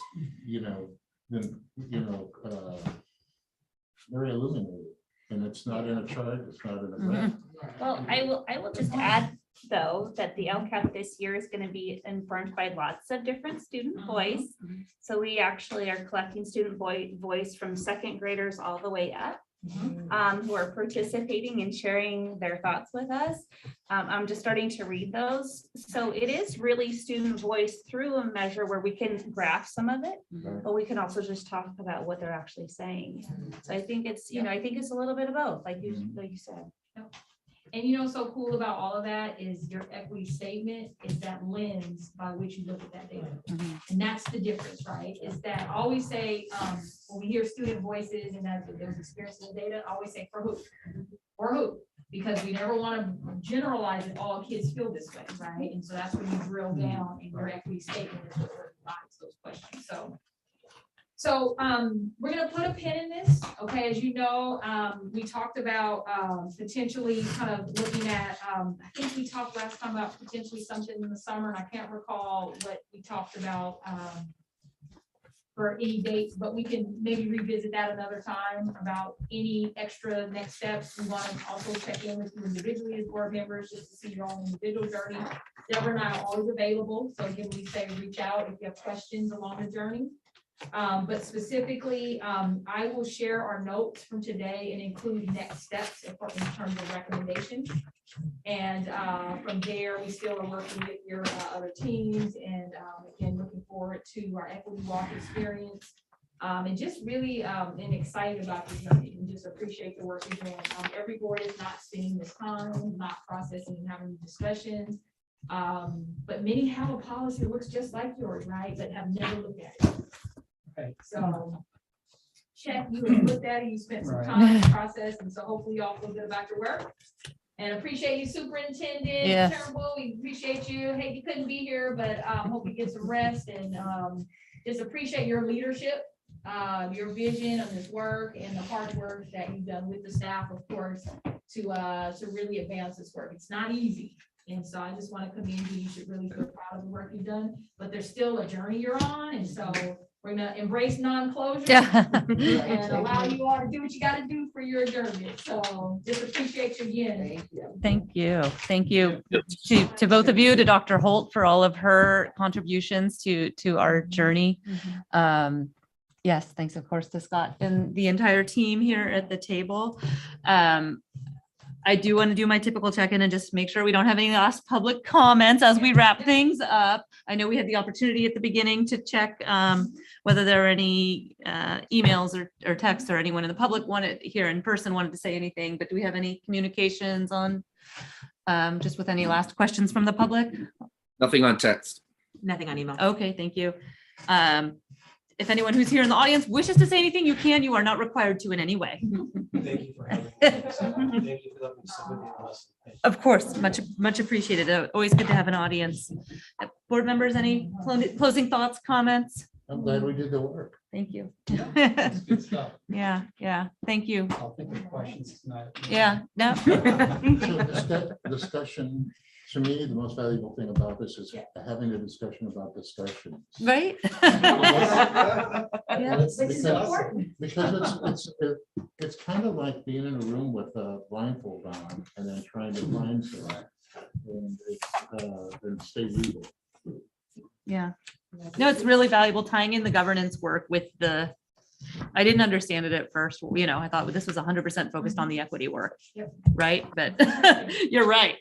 Speaker 9: very illuminating. And it's not in a chart, it's not in a graph.
Speaker 13: Well, I will just add though that the LCAP this year is going to be informed by lots of different student voice. So we actually are collecting student voice from second graders all the way up, who are participating and sharing their thoughts with us. I'm just starting to read those. So it is really student voice through a measure where we can graph some of it, but we can also just talk about what they're actually saying. So I think it's, I think it's a little bit of both, like you said.
Speaker 11: And so cool about all of that is your equity statement is that lens by which you look at that data. And that's the difference, right? Is that I always say, when we hear student voices and that there's experiences in data, I always say for who? For who? Because we never want to generalize that all kids feel this way, right? And so that's when you drill down in your equity statement is what provides those questions. So we're going to put a pin in this. Okay, as you know, we talked about potentially kind of looking at, I think we talked last time about potentially something in the summer, and I can't recall what we talked about for any dates, but we can maybe revisit that another time about any extra next steps. We want to also check in with you individually as board members just to see your own individual journey. Deborah and I are always available. So again, we say reach out if you have questions along the journey. But specifically, I will share our notes from today and include next steps in terms of recommendations. And from there, we still are working with your other teams and again, looking forward to our equity walk experience. And just really and excited about the journey and just appreciate the work you're doing. Every board is not spending this time, not processing and having discussions. But many have a policy that looks just like yours, right? But have never looked at it.
Speaker 8: Right.
Speaker 11: So check, you have looked at it, you spent some
Speaker 8: Right.
Speaker 11: time to process, and so hopefully y'all feel good about your work. And appreciate you, Superintendent
Speaker 2: Yes.
Speaker 11: Turnbull. We appreciate you. Hey, you couldn't be here, but hope you get some rest and just appreciate your leadership, your vision of this work and the hard work that you've done with the staff, of course, to really advance this work. It's not easy. And so I just want to commend you. You should really feel proud of the work you've done, but there's still a journey you're on. And so we're gonna embrace non-closure and allow you all to do what you got to do for your adjournment. So just appreciate you again.
Speaker 2: Thank you. Thank you to both of you, to Dr. Holt for all of her contributions to our journey. Yes, thanks, of course, to Scott and the entire team here at the table. I do want to do my typical check-in and just make sure we don't have any last public comments as we wrap things up. I know we had the opportunity at the beginning to check whether there are any emails or texts or anyone in the public wanted here in person wanted to say anything, but do we have any communications on just with any last questions from the public?
Speaker 6: Nothing on text.
Speaker 12: Nothing on email.
Speaker 2: Okay, thank you. If anyone who's here in the audience wishes to say anything, you can. You are not required to in any way.
Speaker 5: Thank you for having me. Thank you for letting me sit with you and listen. Thank you.
Speaker 2: Of course, much appreciated. Always good to have an audience. Board members, any closing thoughts, comments?
Speaker 9: I'm glad we did the work.
Speaker 2: Thank you.
Speaker 8: That's good stuff.
Speaker 2: Yeah, thank you.
Speaker 8: I'll think of questions tonight.
Speaker 2: Yeah, no.
Speaker 9: So discussion, to me, the most valuable thing about this is having a discussion about discussion.
Speaker 2: Right?
Speaker 9: Because it's kind of like being in a room with a blindfold on and then trying to blind select and stay legal.
Speaker 2: Yeah. No, it's really valuable tying in the governance work with I didn't understand it at first. I thought this was 100% focused on the equity work.
Speaker 11: Yep.
Speaker 2: Right? But you're right.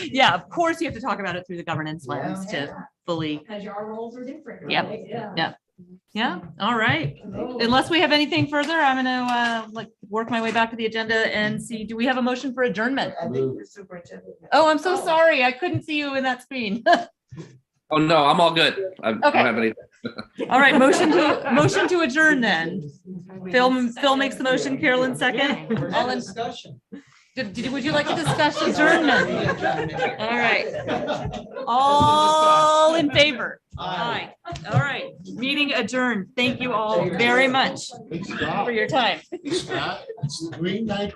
Speaker 2: Yeah, of course you have to talk about it through the governance lens to fully.
Speaker 11: Because your roles are different.
Speaker 2: Yep.
Speaker 11: Right? Yeah.
Speaker 2: Yep. Yeah. All right. Unless we have anything further, I'm going to work my way back to the agenda and see, do we have a motion for adjournment?
Speaker 7: I think the superintendent.
Speaker 2: Oh, I'm so sorry. I couldn't see you in that screen.
Speaker 6: Oh, no, I'm all good. I don't have anything.
Speaker 2: All right, motion to adjourn then. Phil makes the motion, Carolyn second. All in
Speaker 8: Discussion.
Speaker 2: Would you like to discuss adjournment? All right. All in favor? Aye. All right, meeting adjourned. Thank you all very much
Speaker 9: Hey, Scott.
Speaker 2: for your time.
Speaker 9: Scott, it's Green Night